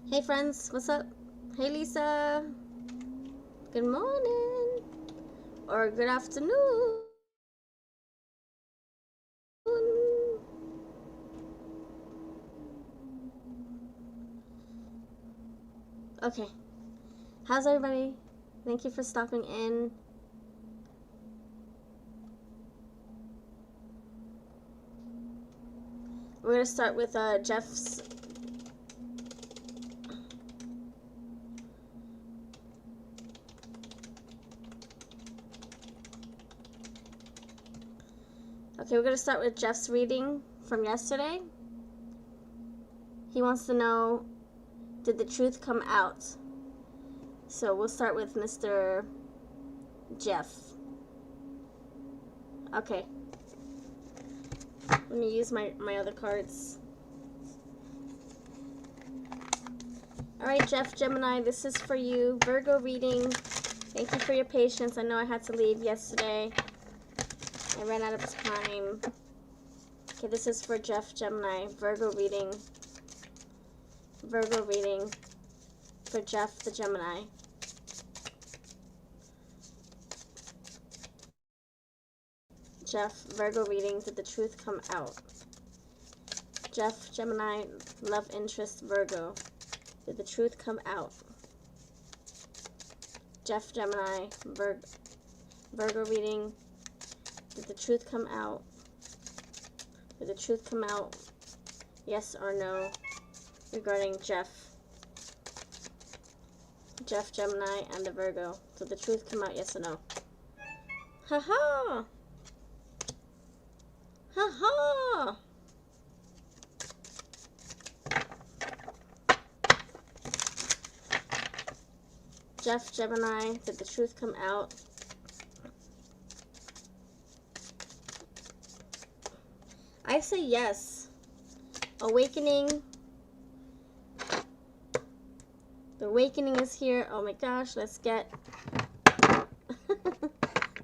Hey friends, what's up? Hey Lisa, good morning or good afternoon. Okay, how's everybody? Thank you for stopping in. We're gonna start with Jeff's. Okay, we're gonna start with Jeff's reading from yesterday. He wants to know, did the truth come out? So we'll start with Mr. Jeff. Okay. Let me use my other cards. Alright, Jeff Gemini, this is for you. Virgo reading. Thank you for your patience. I know I had to leave yesterday. I ran out of time. Okay, this is for Jeff Gemini. Virgo reading. Virgo reading for Jeff the Gemini. Jeff, Virgo reading. Did the truth come out? Jeff Gemini, love interest, Virgo. Did the truth come out? Jeff Gemini, Virgo reading. Did the truth come out? Did the truth come out? Yes or no? Regarding Jeff Gemini, and the Virgo. Did the truth come out? Yes or no? Ha-ha! Ha-ha! Jeff Gemini, did the truth come out? I say yes. Awakening. The awakening is here. Oh my gosh, let's get...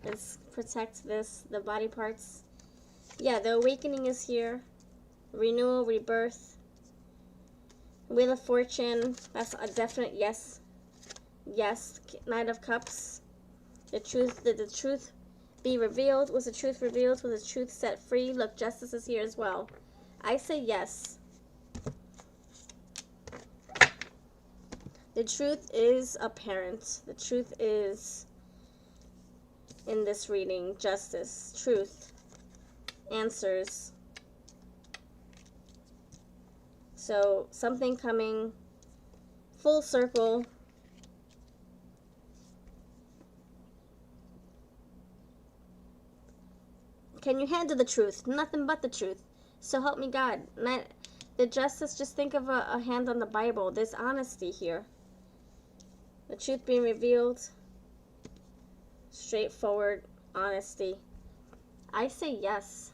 let's protect this, the body parts. Yeah, the awakening is here. Renewal, rebirth. Wheel of Fortune. That's a definite yes. Yes. Knight of Cups. The truth, did the truth be revealed? Was the truth revealed? Was the truth set free? Look, justice is here as well. I say yes. The truth is apparent. The truth is in this reading. Justice, truth, answers. So something coming full circle. Can you handle the truth? Nothing but the truth. So help me God. The justice, just think of a hand on the Bible. There's honesty here. The truth being revealed. Straightforward honesty. I say yes.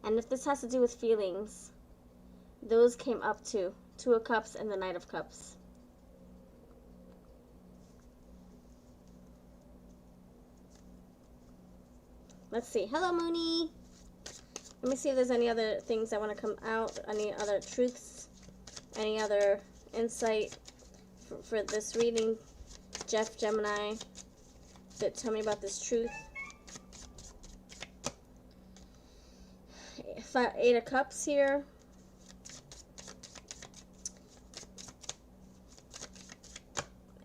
And if this has to do with feelings, those came up too. Two of Cups and the Knight of Cups. Let's see. Hello, Mooney. Let me see if there's any other things that want to come out. Any other truths. Any other insight for this reading. Jeff Gemini. Tell me about this truth. Eight of Cups here.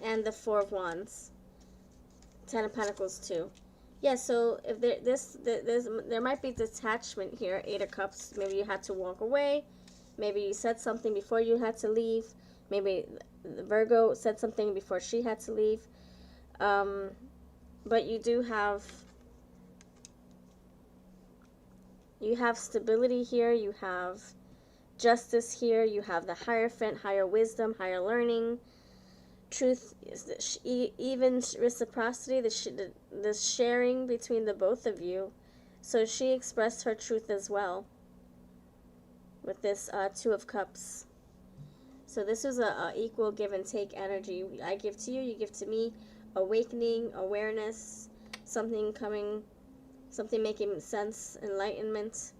And the Four of Wands. Ten of Pentacles too. Yeah, so if there might be detachment here. Eight of Cups. Maybe you had to walk away. Maybe you said something before you had to leave. Maybe Virgo said something before she had to leave. But you do have stability here. You have justice here. You have the Hierophant, higher wisdom, higher learning. Truth is even reciprocity, the sharing between the both of you. So she expressed her truth as well with this Two of Cups. So this is a equal give and take energy. I give to you, you give to me. Awakening, awareness, something coming, something making sense, enlightenment.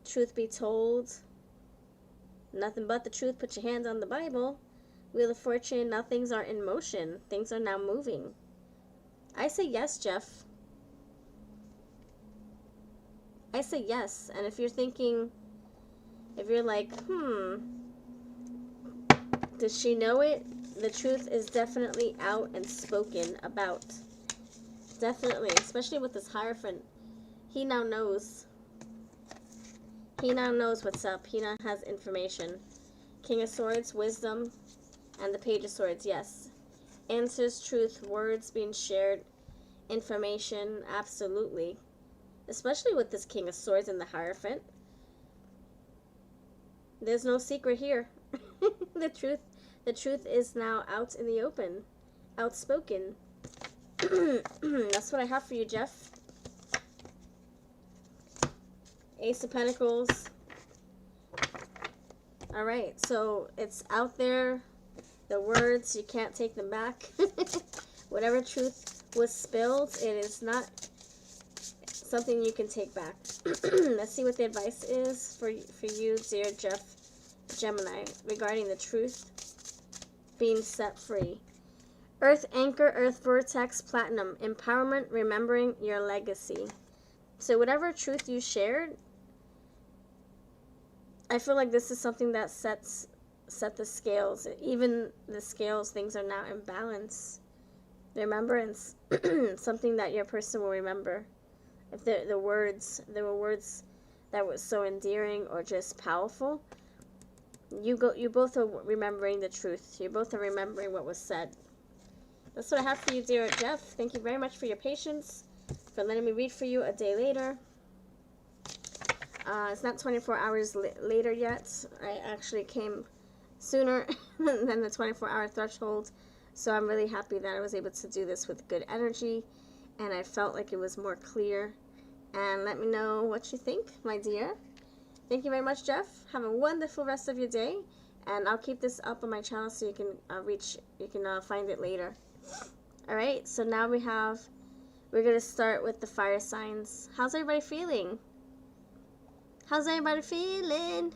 Truth be told. Nothing but the truth. Put your hands on the Bible. Wheel of Fortune. Now things are in motion. Things are now moving. I say yes, Jeff. I say yes. And if you're thinking, if you're like, does she know it? The truth is definitely out and spoken about. Definitely. Especially with this Hierophant. He now knows. He now knows what's up. He now has information. King of Swords, wisdom, and the Page of Swords, yes. Answers, truth, words being shared, information, absolutely. Especially with this King of Swords and the Hierophant. There's no secret here. The truth is now out in the open. Outspoken. That's what I have for you, Jeff. Ace of Pentacles. Alright, so it's out there. The words, you can't take them back. Whatever truth was spilled, it is not something you can take back. Let's see what the advice is for you, dear Jeff Gemini, regarding the truth being set free. Earth Anchor, Earth Vortex, Platinum. Empowerment, remembering your legacy. So whatever truth you shared, I feel like this is something that set the scales. Even the scales, things are now in balance. Remembrance, something that your person will remember. If there were words that were so endearing or just powerful, you both are remembering the truth. You both are remembering what was said. That's what I have for you, dear Jeff. Thank you very much for your patience, for letting me read for you a day later. It's not 24 hours later yet. I actually came sooner than the 24-hour threshold. So I'm really happy that I was able to do this with good energy. And I felt like it was more clear. And let me know what you think, my dear. Thank you very much, Jeff. Have a wonderful rest of your day. And I'll keep this up on my channel so you can find it later. Alright, so now we're going to start with the fire signs. How's everybody feeling? How's everybody feeling?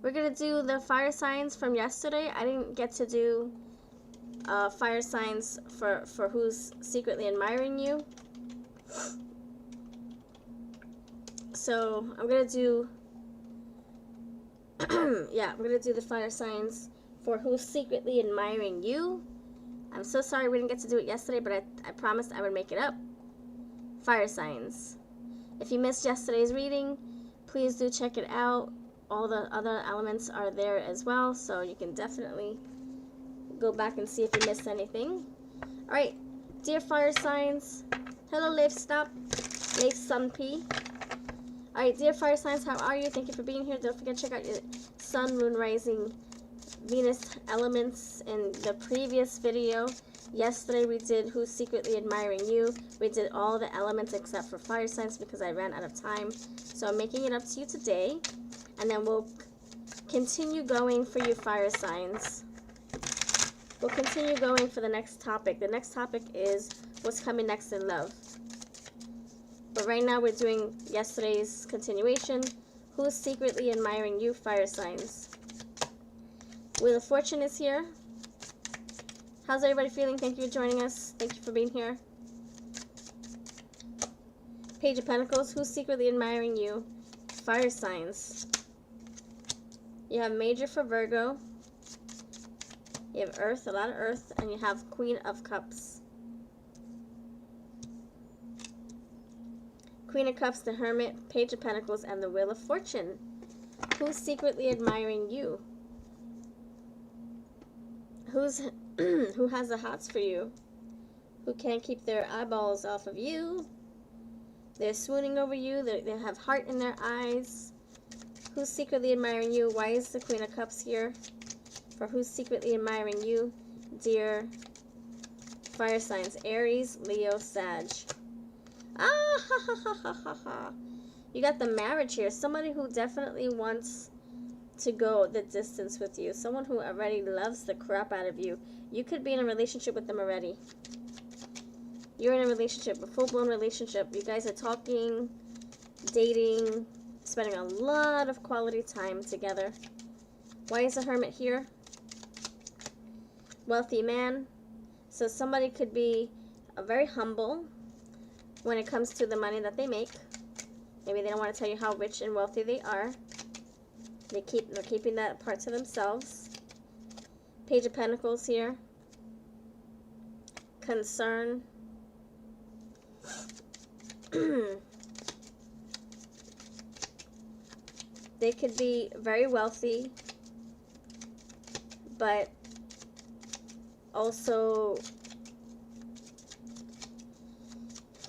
We're going to do the fire signs from yesterday. I didn't get to do fire signs for who's secretly admiring you. So I'm going to do, I'm going to do the fire signs for who's secretly admiring you. I'm so sorry we didn't get to do it yesterday, but I promised I would make it up. Fire signs. If you missed yesterday's reading, please do check it out. All the other elements are there as well, so you can definitely go back and see if you missed anything. Alright, dear fire signs. Hello, Leif Stop. Leif Sun P. Alright, dear fire signs, how are you? Thank you for being here. Don't forget to check out your Sun, Moon, Rising, Venus elements in the previous video. Yesterday we did Who's Secretly Admiring You. We did all the elements except for fire signs because I ran out of time. So I'm making it up to you today. And then we'll continue going for your fire signs. We'll continue going for the next topic. The next topic is what's coming next in love. But right now we're doing yesterday's continuation. Who's secretly admiring you? Fire signs. Wheel of Fortune is here. How's everybody feeling? Thank you for joining us. Thank you for being here. Page of Pentacles. Who's secretly admiring you? Fire signs. You have Major for Virgo. You have Earth, a lot of Earth, and you have Queen of Cups. Queen of Cups, the Hermit, Page of Pentacles, and the Wheel of Fortune. Who's secretly admiring you? Who has the hots for you? Who can't keep their eyeballs off of you? They're swooning over you. They have heart in their eyes. Who's secretly admiring you? Why is the Queen of Cups here? For who's secretly admiring you, dear fire signs? Aries, Leo, Sag. Ah, ha, ha, ha, ha, ha, ha. You got the marriage here. Somebody who definitely wants to go the distance with you. Someone who already loves the crap out of you. You could be in a relationship with them already. You're in a relationship, a full-blown relationship. You guys are talking, dating, spending a lot of quality time together. Why is the Hermit here? Wealthy man. So somebody could be very humble when it comes to the money that they make. Maybe they don't want to tell you how rich and wealthy they are. They're keeping that part to themselves. Page of Pentacles here. Concern. They could be very wealthy, but also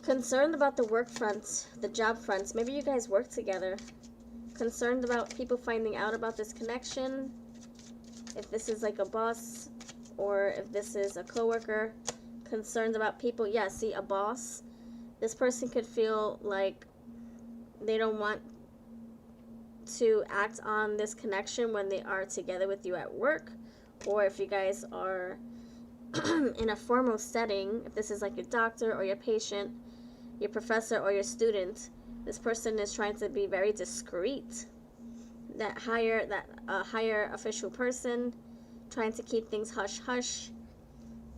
concerned about the work front, the job fronts. Maybe you guys work together. Concerned about people finding out about this connection. If this is like a boss or if this is a coworker. Concerned about people. Yeah, see, a boss. This person could feel like they don't want to act on this connection when they are together with you at work, or if you guys are in a formal setting, if this is like your doctor or your patient, your professor or your student, this person is trying to be very discreet. That higher official person, trying to keep things hush hush.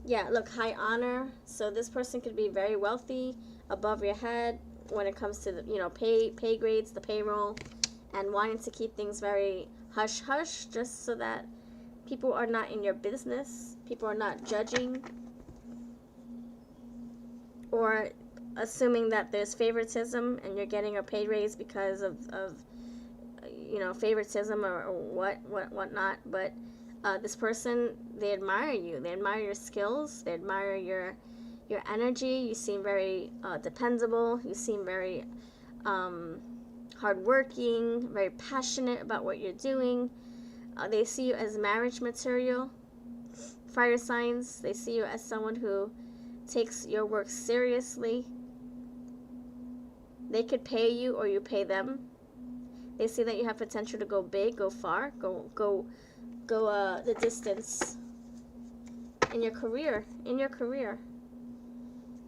Yeah, look, high honor. So this person could be very wealthy, above your head when it comes to the, pay grades, the payroll, and wanting to keep things very hush hush, just so that people are not in your business, people are not judging, or assuming that there's favoritism and you're getting a pay raise because of favoritism or whatnot. But this person, they admire you, they admire your skills, they admire your energy. You seem very dependable, you seem very hardworking, very passionate about what you're doing. They see you as marriage material. Fire signs, they see you as someone who takes your work seriously. They could pay you or you pay them. They see that you have potential to go big, go far, go the distance in your career.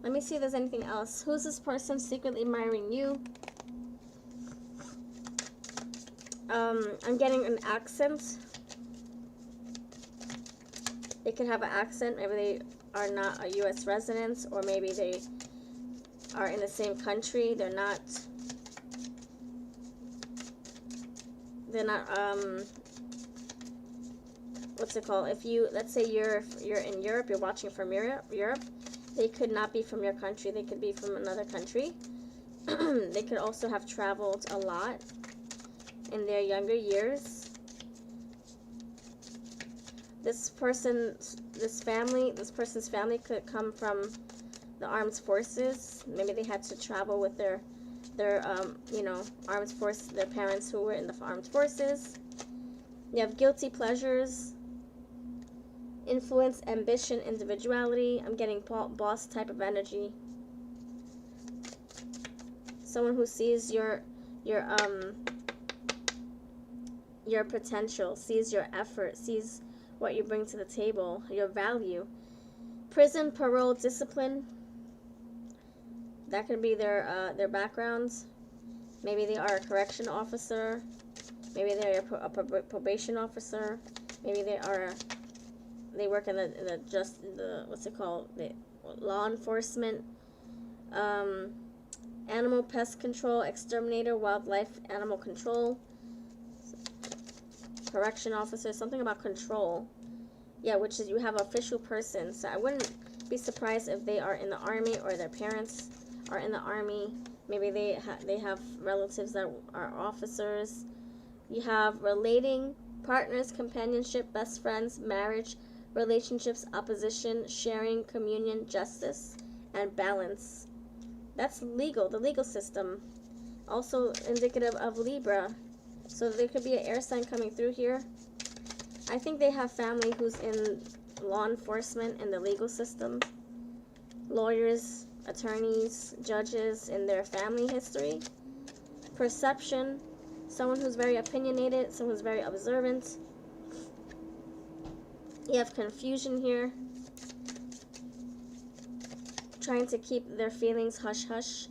Let me see if there's anything else. Who's this person secretly admiring you? I'm getting an accent. They could have an accent. Maybe they are not a U.S. resident, or maybe they are in the same country. They're not what's it called? If you, let's say you're in Europe, you're watching from Europe, they could not be from your country. They could be from another country. They could also have traveled a lot in their younger years. This person's family could come from the armed forces. Maybe they had to travel with their armed force, their parents who were in the armed forces. You have guilty pleasures, influence, ambition, individuality. I'm getting boss type of energy. Someone who sees your potential, sees your effort, sees what you bring to the table, your value. Prison, parole, discipline. That could be their backgrounds. Maybe they are a correction officer. Maybe they're a probation officer. Maybe they work in the what's it called? The law enforcement. Animal pest control, exterminator, wildlife, animal control. Correction officer, something about control. Yeah, which is you have official person. So I wouldn't be surprised if they are in the army or their parents are in the army. Maybe they have relatives that are officers. You have relating, partners, companionship, best friends, marriage, relationships, opposition, sharing, communion, justice, and balance. That's legal, the legal system. Also indicative of Libra. So there could be an air sign coming through here. I think they have family who's in law enforcement and the legal system. Lawyers, attorneys, judges in their family history. Perception, someone who's very opinionated, someone who's very observant. You have confusion here. Trying to keep their feelings hush hush.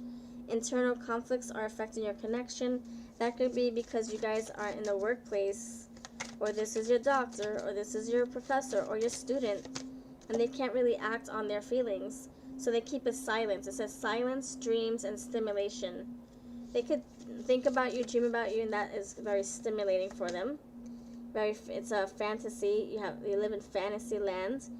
internal conflicts are affecting your connection. That could be because you guys aren't in the workplace, or this is your doctor, or this is your professor, or your student, and they can't really act on their feelings. So they keep it silent. It says silence, dreams, and stimulation. They could think about you, dream about you, and that is very stimulating for them. It's a fantasy. You live in fantasy land.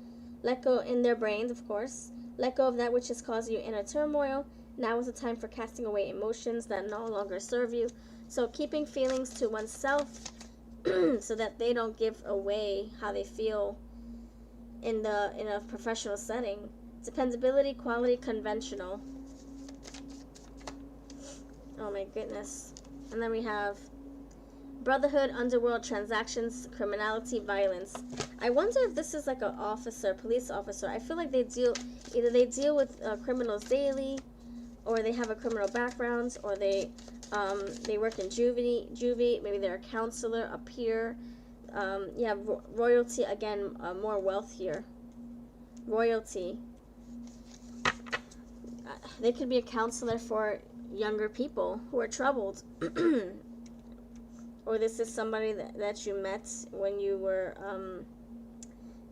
Let go in their brains, of course. Let go of that which is causing you inner turmoil. Now is the time for casting away emotions that no longer serve you. So keeping feelings to oneself so that they don't give away how they feel in a professional setting. Dependability, quality, conventional. Oh my goodness. And then we have brotherhood, underworld, transactions, criminality, violence. I wonder if this is like an officer, police officer. I feel like either they deal with criminals daily, or they have a criminal background, or they work in juvie. Maybe they're a counselor, a peer. You have royalty, again, more wealth here. Royalty. They could be a counselor for younger people who are troubled. Or this is somebody that you met when you were,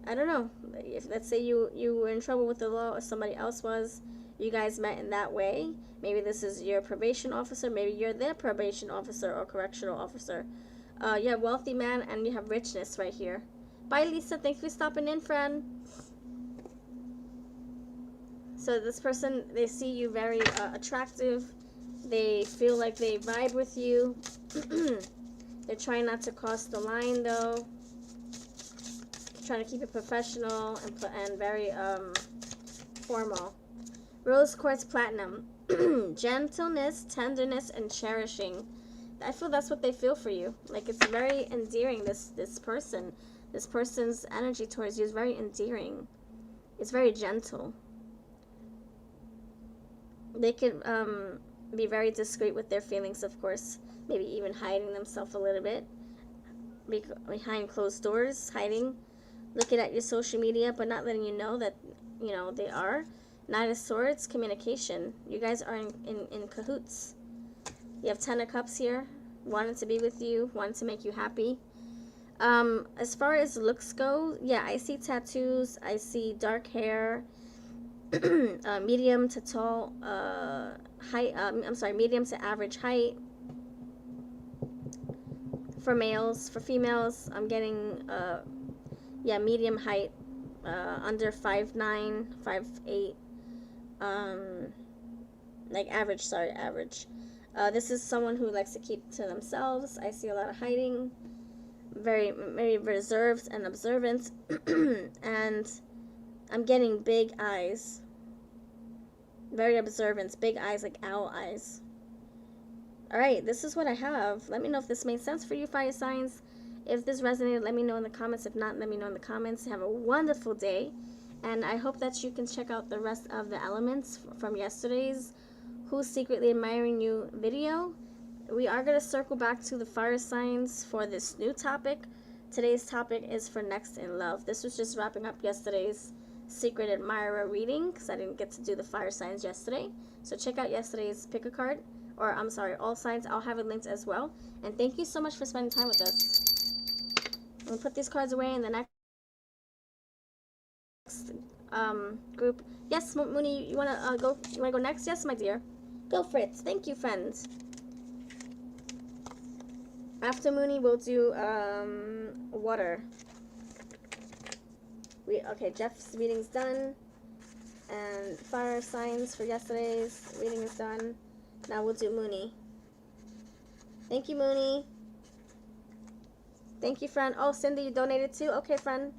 I don't know, if let's say you were in trouble with the law, or somebody else was, you guys met in that way. Maybe this is your probation officer, maybe you're their probation officer or correctional officer. You have wealthy man, and you have richness right here. Bye, Lisa. Thanks for stopping in, friend. So this person, they see you very attractive. They feel like they vibe with you. They're trying not to cross the line, though. Trying to keep it professional and very formal. Rose quartz platinum. Gentleness, tenderness, and cherishing. I feel that's what they feel for you. Like, it's very endearing, this person. This person's energy towards you is very endearing. It's very gentle. They could be very discreet with their feelings, of course. Maybe even hiding themselves a little bit. Behind closed doors, hiding. Looking at your social media, but not letting you know that, they are. Knight of Swords, communication. You guys are in cahoots. You have Ten of Cups here. Wanted to be with you. Wanted to make you happy. As far as looks go, yeah, I see tattoos. I see dark hair. Medium to tall height. Medium to average height. For males. For females, I'm getting, medium height. Under 5'9", 5'8". Average. This is someone who likes to keep to themselves. I see a lot of hiding. Very, very reserved and observant. And I'm getting big eyes. Very observant. Big eyes, like owl eyes. Alright, this is what I have. Let me know if this made sense for you, fire signs. If this resonated, let me know in the comments. If not, let me know in the comments. Have a wonderful day. And I hope that you can check out the rest of the elements from yesterday's Who's Secretly Admiring You video. We are going to circle back to the fire signs for this new topic. Today's topic is for Next in Love. This was just wrapping up yesterday's Secret Admirer reading, because I didn't get to do the fire signs yesterday. So check out yesterday's pick a card, or I'm sorry, all signs. I'll have it linked as well. And thank you so much for spending time with us. I'm going to put these cards away in the next group. Yes, Mooney, you want to go? You want to go next? Yes, my dear. Go for it. Thank you, friends. After Mooney, we'll do water. Okay, Jeff's reading's done, and fire signs for yesterday's reading is done. Now we'll do Mooney. Thank you, Mooney. Thank you, friend. Oh, Cindy, you donated too? Okay, friend.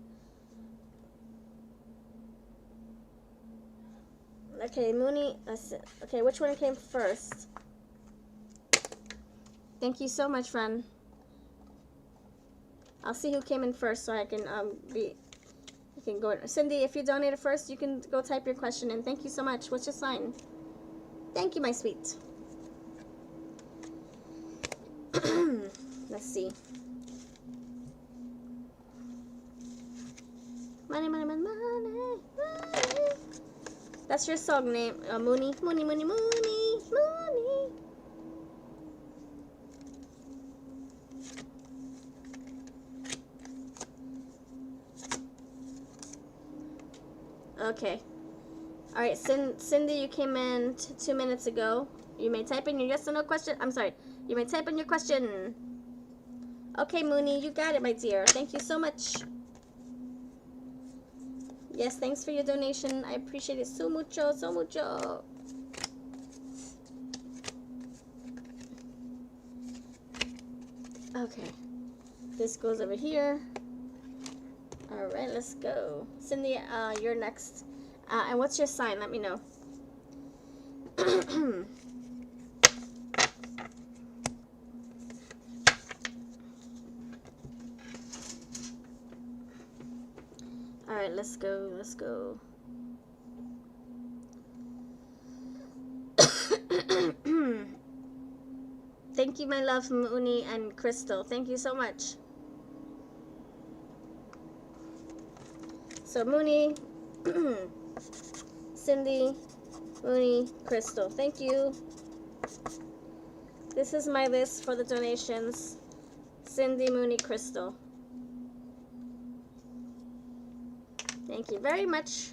Okay, Mooney. Okay, which one came first? Thank you so much, friend. I'll see who came in first so I can you can go. Cindy, if you donated first, you can go type your question in. Thank you so much. What's your sign? Thank you, my sweet. Let's see. Money, money, money, money, money. That's your song name, Mooney. Mooney, Mooney, Mooney, Mooney. Okay. All right, Cindy, you came in 2 minutes ago. You may type in your yes or no question. I'm sorry. You may type in your question. Okay, Mooney, you got it, my dear. Thank you so much. Yes, thanks for your donation. I appreciate it so mucho, so mucho. Okay. This goes over here. All right, let's go. Cindy, you're next. And what's your sign? Let me know. All right, let's go. Let's go. Thank you, my love, Mooney and Crystal. Thank you so much. So Mooney, Cindy, Mooney, Crystal. Thank you. This is my list for the donations. Cindy, Mooney, Crystal. Thank you very much.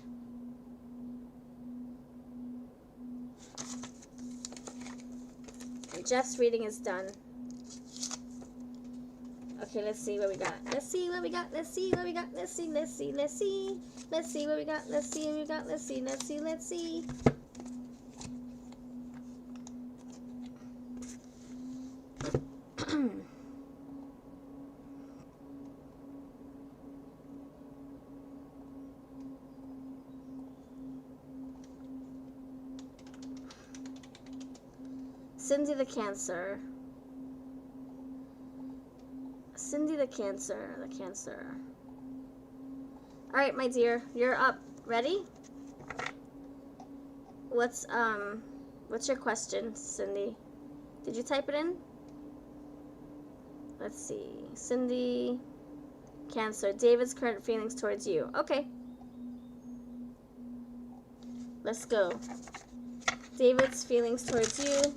And Jeff's reading is done. Okay, let's see what we got. Let's see what we got. Let's see what we got. Let's see. Let's see. Let's see. Let's see what we got. Let's see what we got. Let's see. Let's see. Let's see. Cindy the Cancer. Cindy the Cancer. The Cancer. All right, my dear, you're up. Ready? What's your question, Cindy? Did you type it in? Let's see. Cindy, Cancer. David's current feelings towards you. Okay. Let's go. David's feelings towards you.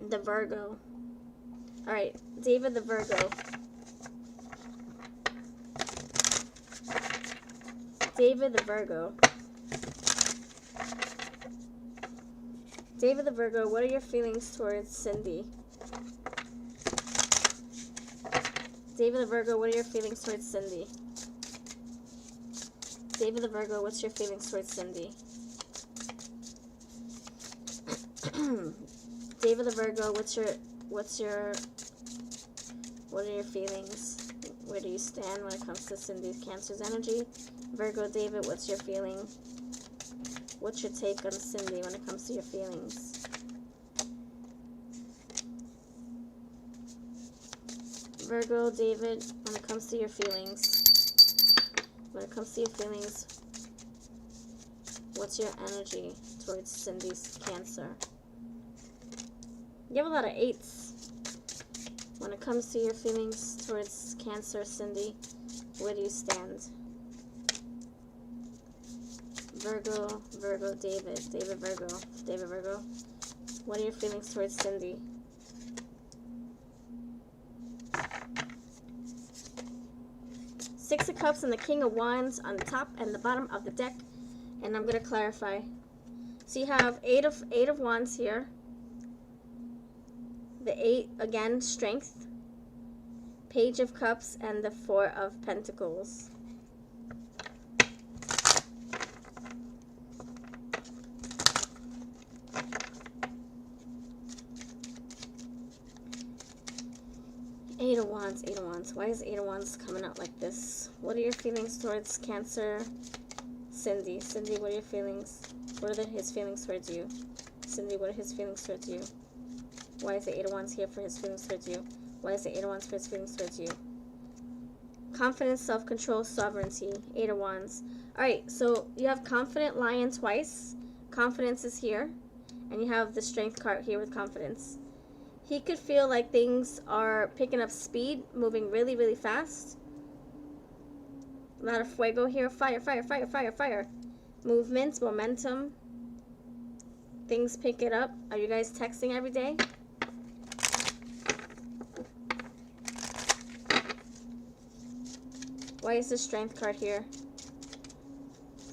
The Virgo. All right, David the Virgo. David the Virgo. David the Virgo, what are your feelings towards Cindy? David the Virgo, what are your feelings towards Cindy? David the Virgo, what's your feelings towards Cindy? David the Virgo, what are your feelings? Where do you stand when it comes to Cindy's Cancer's energy? Virgo David, what's your feeling? What's your take on Cindy when it comes to your feelings? Virgo David, when it comes to your feelings. When it comes to your feelings, what's your energy towards Cindy's Cancer? You have a lot of 8s. When it comes to your feelings towards Cancer, Cindy, where do you stand? Virgo, Virgo, David, Virgo, Virgo. What are your feelings towards Cindy? Six of Cups and the King of Wands on the top and the bottom of the deck. And I'm going to clarify. So you have eight of Wands here. The 8, again, Strength. Page of Cups and the 4 of Pentacles. Eight of Wands, Eight of Wands. Why is Eight of Wands coming out like this? What are your feelings towards Cancer? Cindy. Cindy, what are your feelings? What are his feelings towards you? Cindy, what are his feelings towards you? Why is the Eight of Wands here for his feelings towards you? Why is the Eight of Wands for his feelings towards you? Confidence, self-control, sovereignty. Eight of Wands. Alright, so you have Confident Lion twice. Confidence is here. And you have the Strength card here with Confidence. He could feel like things are picking up speed, moving really, really fast. A lot of fuego here. Fire, fire, fire, fire, fire. Movement, momentum. Things pick it up. Are you guys texting every day? Why is the Strength card here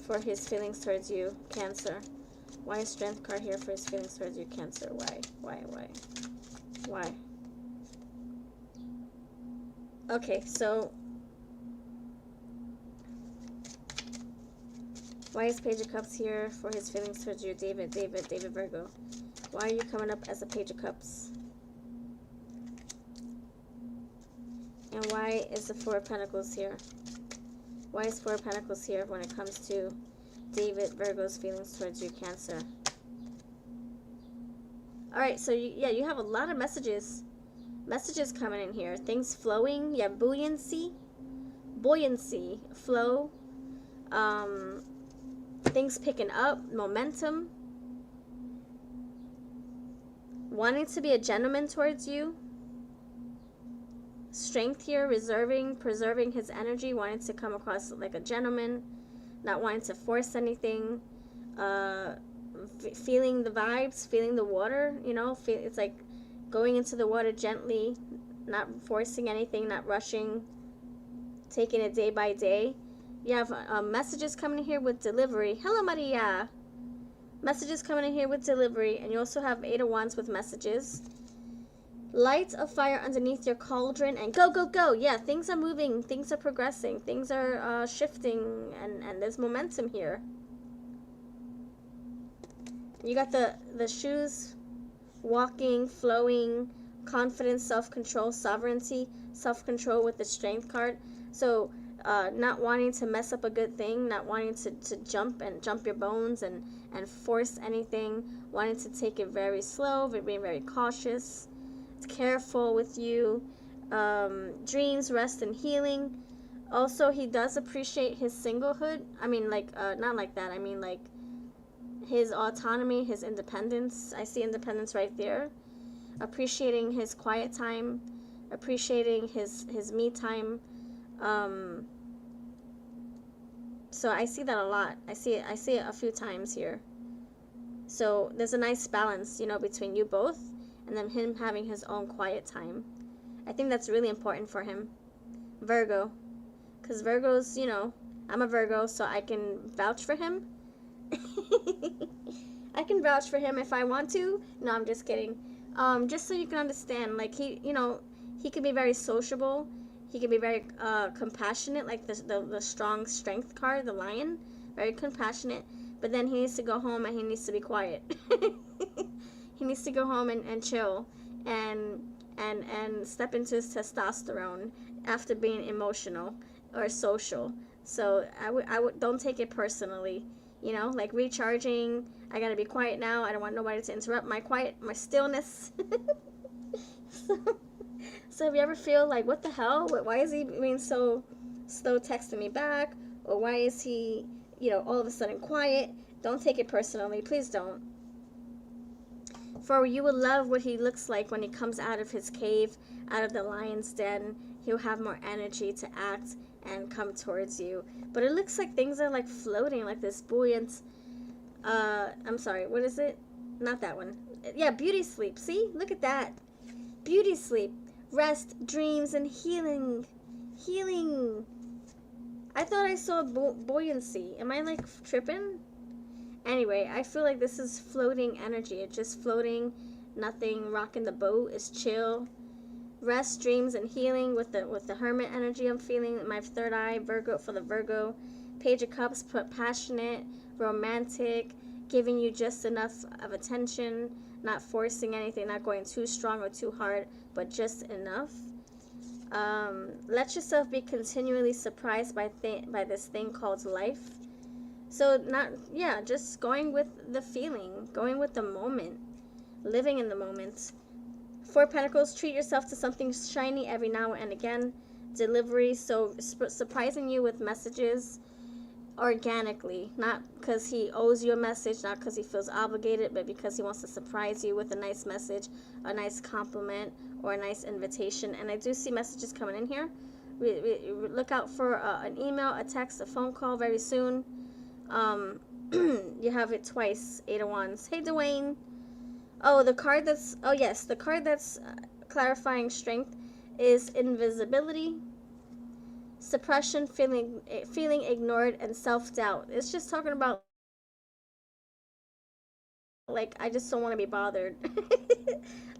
for his feelings towards you, Cancer? Why is Strength card here for his feelings towards you, Cancer? Why? Okay, so why is Page of Cups here for his feelings towards you, David Virgo? Why are you coming up as a Page of Cups? And why is the Four of Pentacles here? Why is Four of Pentacles here when it comes to David Virgo's feelings towards you, Cancer? Alright, so you have a lot of messages. Messages coming in here. Things flowing. You have buoyancy, flow. Things picking up, momentum. Wanting to be a gentleman towards you. Strength here, preserving his energy, wanting to come across like a gentleman, not wanting to force anything, feeling the vibes, feeling the water, you know, it's like going into the water gently, not forcing anything, not rushing, taking it day by day. You have messages coming in here with delivery. Hello, Maria. Messages coming in here with delivery, and you also have 8 of Wands with messages. Light a fire underneath your cauldron and go, go, go. Yeah, things are moving. Things are progressing. Things are shifting, and there's momentum here. You got the shoes, walking, flowing, confidence, self-control, sovereignty, self-control with the Strength card. So not wanting to mess up a good thing, not wanting to jump your bones and force anything, wanting to take it very slow, being very cautious. Careful with you. Dreams, rest, and healing. Also, he does appreciate his singlehood. I mean, like, not like that. I mean, like, his autonomy, his independence. I see independence right there. Appreciating his quiet time. Appreciating his me time. So I see that a lot. I see it a few times here. So there's a nice balance, you know, between you both. And then him having his own quiet time. I think that's really important for him. Virgo. Because Virgo's, you know, I'm a Virgo, so I can vouch for him. I can vouch for him if I want to. No, I'm just kidding. Just so you can understand, like, he, you know, he can be very sociable. He can be very compassionate, like the strong Strength card, the Lion. Very compassionate. But then he needs to go home and he needs to be quiet. He needs to go home and chill and step into his testosterone after being emotional or social. So I would don't take it personally, you know, like recharging. I gotta be quiet now. I don't want nobody to interrupt my stillness. So if you ever feel like, what the hell? Why is he being so slow texting me back? Or why is he, you know, all of a sudden quiet? Don't take it personally. Please don't. For you will love what he looks like when he comes out of his cave, out of the lion's den. He'll have more energy to act and come towards you. But it looks like things are like floating, like this buoyant, I'm sorry, what is it? Not that one. Yeah, beauty sleep. See? Look at that. Beauty sleep. Rest, dreams, and healing. Healing. I thought I saw buoyancy. Am I like tripping? Anyway, I feel like this is floating energy. It's just floating, nothing rocking the boat. It's chill. Rest, dreams, and healing with the Hermit energy I'm feeling. My third eye, Virgo, for the Virgo. Page of Cups, passionate, romantic, giving you just enough of attention, not forcing anything, not going too strong or too hard, but just enough. Let yourself be continually surprised by this thing called life. So just going with the feeling, going with the moment, living in the moment. Four Pentacles, treat yourself to something shiny every now and again. Delivery, so surprising you with messages organically, not because he owes you a message, not because he feels obligated, but because he wants to surprise you with a nice message, a nice compliment, or a nice invitation. And I do see messages coming in here. We look out for an email, a text, a phone call very soon. You have it twice, 8 of Wands. Hey, Dwayne. Oh, the card that's clarifying strength is invisibility. suppression, feeling ignored, and self-doubt. It's just talking about, like, I just don't want to be bothered.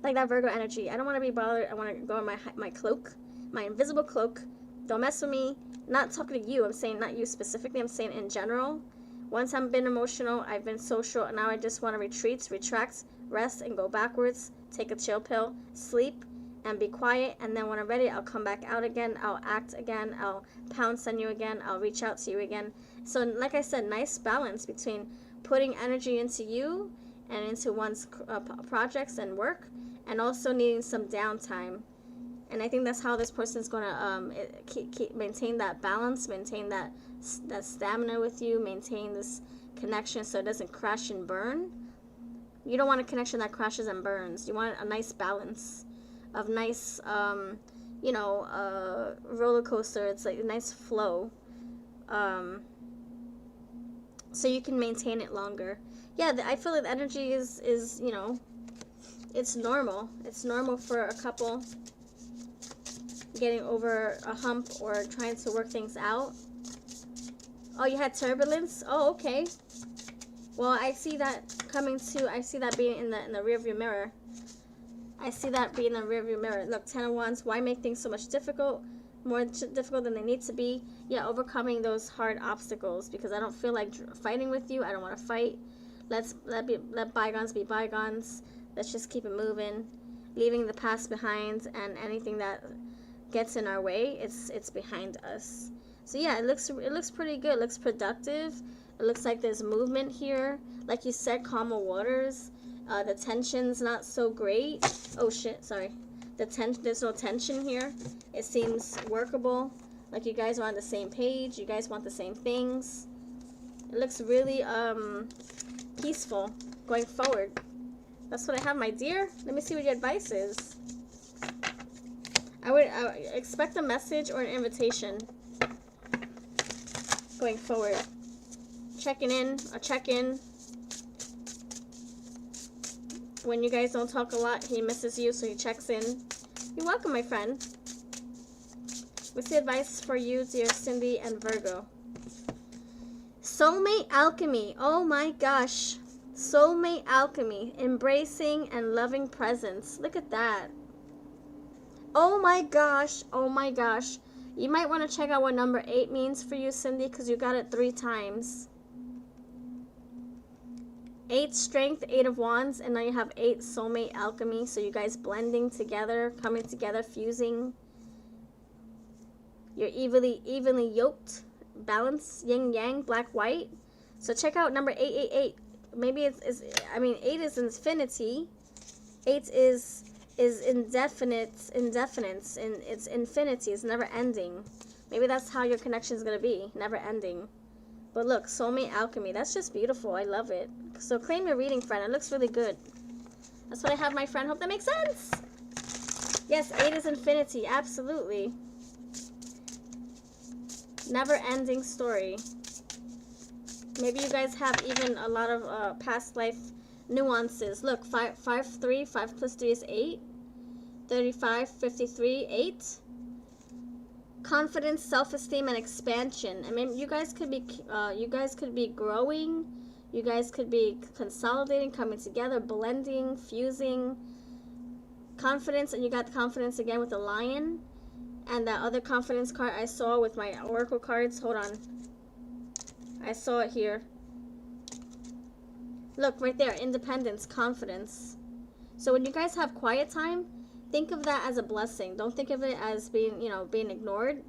Like that Virgo energy. I don't want to be bothered. I want to go in my cloak, my invisible cloak. Don't mess with me. Not talking to you. I'm saying not you specifically. I'm saying in general. Once I've been emotional, I've been social, and now I just want to retreat, retract, rest, and go backwards. Take a chill pill, sleep, and be quiet. And then when I'm ready, I'll come back out again. I'll act again. I'll pounce on you again. I'll reach out to you again. So, like I said, nice balance between putting energy into you and into one's projects and work, and also needing some downtime. And I think that's how this person's going to maintain that balance, maintain that stamina with you, maintain this connection so it doesn't crash and burn. You don't want a connection that crashes and burns. You want a nice balance of nice, roller coaster. It's like a nice flow. So you can maintain it longer. Yeah, I feel like the energy is it's normal. It's normal for a couple getting over a hump or trying to work things out. Oh, you had turbulence? Oh, okay. Well, I see that coming too. I see that being in the rearview mirror. I see that being in the rearview mirror. Look, 10 of Wands. Why make things so much more difficult than they need to be? Yeah, overcoming those hard obstacles, because I don't feel like fighting with you. I don't want to fight. Let bygones be bygones. Let's just keep it moving, leaving the past behind, and anything that gets in our way, it's behind us. So yeah, it looks pretty good. It looks productive. It looks like there's movement here. Like you said, calmer waters. The tension's not so great. Oh shit, sorry. There's no tension here. It seems workable. Like you guys are on the same page. You guys want the same things. It looks really peaceful going forward. That's what I have, my dear. Let me see what your advice is. I would expect a message or an invitation going forward. Checking in, a check-in. When you guys don't talk a lot, he misses you, so he checks in. You're welcome, my friend. What's the advice for you, dear Cindy and Virgo? Soulmate alchemy. Oh my gosh. Soulmate alchemy. Embracing and loving presence. Look at that. Oh my gosh. Oh my gosh. You might want to check out what number 8 means for you, Cindy, because you got it 3 times. 8 strength, 8 of wands, and now you have 8 soulmate alchemy. So you guys blending together, coming together, fusing. You're evenly yoked, balance, yin yang, black white. So check out number 888. Maybe it's 8 is infinity. 8 is indefinite, and it's infinity. It's never ending. Maybe that's how your connection is gonna be, never ending. But look, soulmate alchemy. That's just beautiful. I love it. So claim your reading, friend. It looks really good. That's what I have, my friend. Hope that makes sense. Yes, 8 is infinity. Absolutely. Never-ending story. Maybe you guys have even a lot of past life nuances. Look, 5, 3, 5 plus 3 is 8. 35, 53, 8. Confidence, self-esteem, and expansion. I mean, you guys could be growing. You guys could be consolidating, coming together, blending, fusing. Confidence, and you got confidence again with the lion. And that other confidence card I saw with my oracle cards. Hold on. I saw it here. Look, right there. Independence, confidence. So when you guys have quiet time, think of that as a blessing. Don't think of it as being ignored.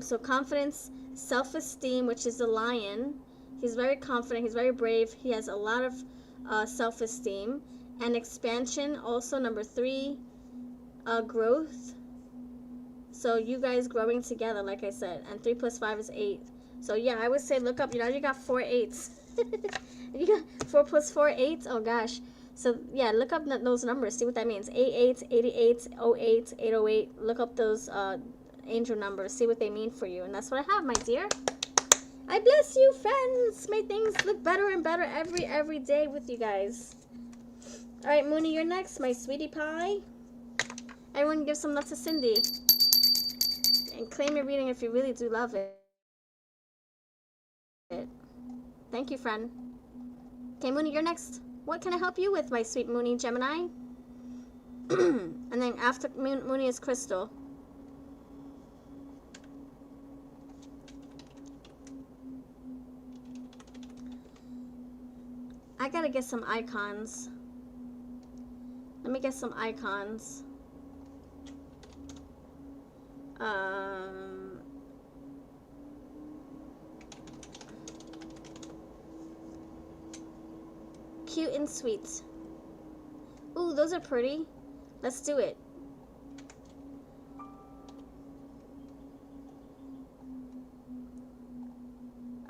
So confidence, self-esteem, which is the lion. He's very confident. He's very brave. He has a lot of self-esteem. And expansion, also number 3, growth. So you guys growing together, like I said. And 3 plus 5 is 8. So yeah, I would say look up. You got 4 8s. You got 4 plus 4, 8. Oh gosh. So yeah, look up those numbers. See what that means. 88, 88, 08, 808. Look up those angel numbers. See what they mean for you. And that's what I have, my dear. I bless you, friends. May things look better and better every day with you guys. All right, Mooney, you're next, my sweetie pie. Everyone give some love to Cindy. And claim your reading if you really do love it. Thank you, friend. Okay, Mooney, you're next. What can I help you with, my sweet Mooney Gemini? And then after Mooney is Crystal. I gotta get some icons. Let me get some icons. Cute and sweet. Ooh, those are pretty. Let's do it.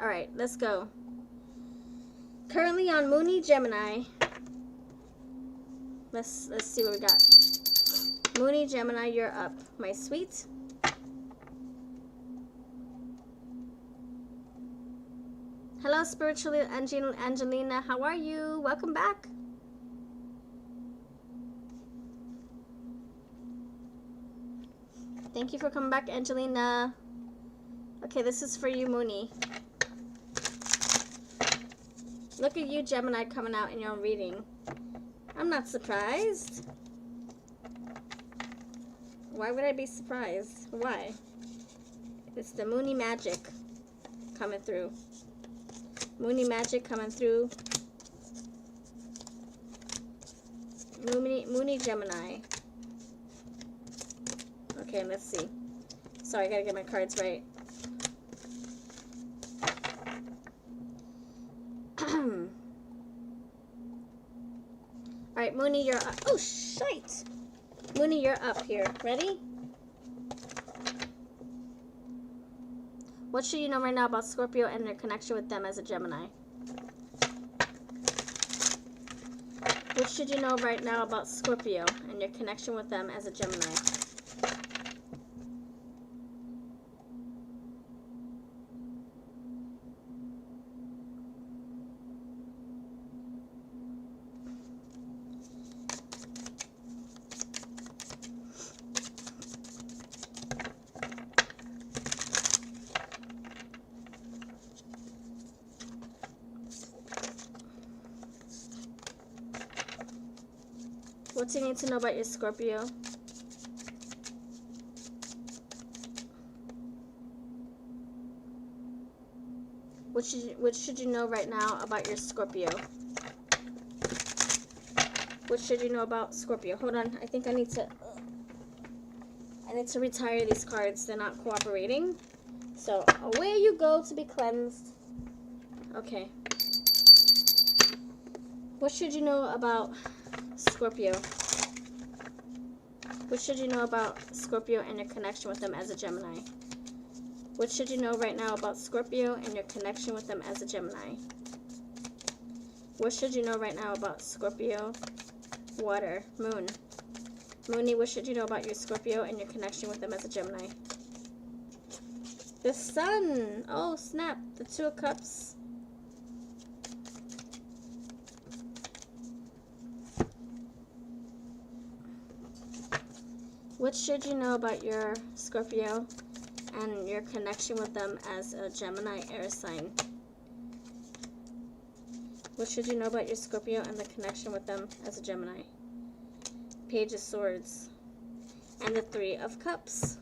Alright, let's go. Currently on Mooney Gemini. Let's see what we got. Mooney Gemini, you're up, my sweet. Hello, spiritually Angelina. How are you? Welcome back. Thank you for coming back, Angelina. Okay, this is for you, Mooney. Look at you, Gemini, coming out in your own reading. I'm not surprised. Why would I be surprised? Why? It's the Mooney magic coming through. Mooney magic coming through. Mooney Gemini. Okay, let's see. Sorry, I gotta get my cards right. Alright, Mooney, you're up. Oh, shite! Mooney, you're up here. Ready? What should you know right now about Scorpio and their connection with them as a Gemini? What should you know right now about Scorpio and your connection with them as a Gemini? What do you need to know about your Scorpio? What should you know right now about your Scorpio? What should you know about Scorpio? Hold on, I think I need to retire these cards. They're not cooperating. So away you go to be cleansed. Okay. What should you know about Scorpio? What should you know about Scorpio and your connection with them as a Gemini? What should you know right now about Scorpio and your connection with them as a Gemini? What should you know right now about Scorpio? Water, Moon. Mooney, what should you know about your Scorpio and your connection with them as a Gemini? The Sun. Oh, snap. The Two of Cups. What should you know about your Scorpio and your connection with them as a Gemini air sign? What should you know about your Scorpio and the connection with them as a Gemini? Page of Swords. And the Three of Cups.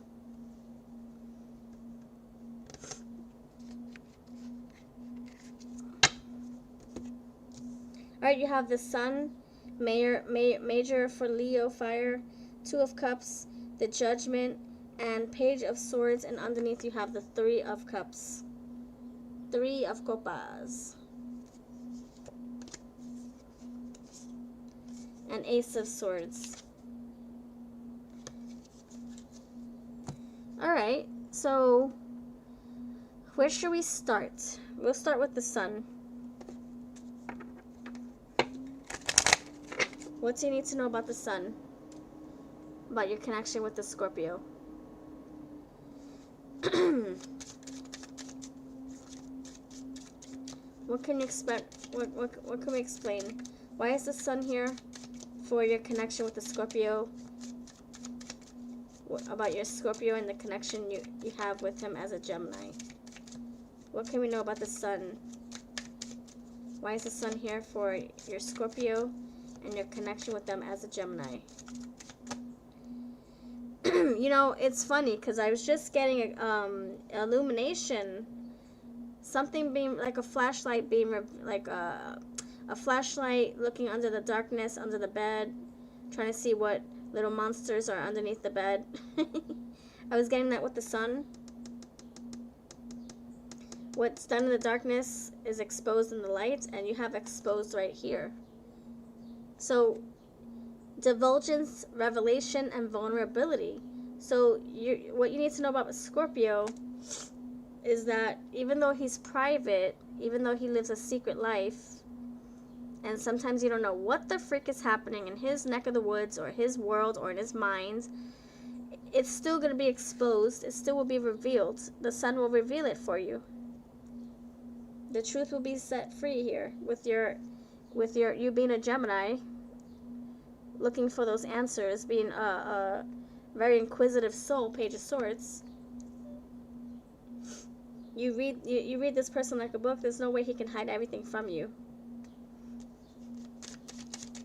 Alright, you have the Sun, Major for Leo fire, Two of Cups, the Judgment, and Page of Swords, and underneath you have the Three of Cups. Three of Copas. And Ace of Swords. Alright, so where should we start? We'll start with the Sun. What do you need to know about the Sun? About your connection with the Scorpio? What can you expect? What can we explain? Why is the Sun here for your connection with the Scorpio? about your Scorpio and the connection you have with him as a Gemini. What can we know about the sun? Why is the sun here for your Scorpio and your connection with them as a Gemini? You know, it's funny because I was just getting illumination, something being like a flashlight being like a flashlight looking under the darkness, under the bed, trying to see what little monsters are underneath the bed. I was getting that with the sun. What's done in the darkness is exposed in the light, and you have exposed right here. So, divulgence, revelation, and vulnerability. So, what you need to know about Scorpio is that even though he's private, even though he lives a secret life, and sometimes you don't know what the frick is happening in his neck of the woods or his world or in his mind, it's still going to be exposed. It still will be revealed. The sun will reveal it for you. The truth will be set free here with you being a Gemini, looking for those answers, being a very inquisitive soul, Page of Swords. You read this person like a book. There's no way he can hide everything from you.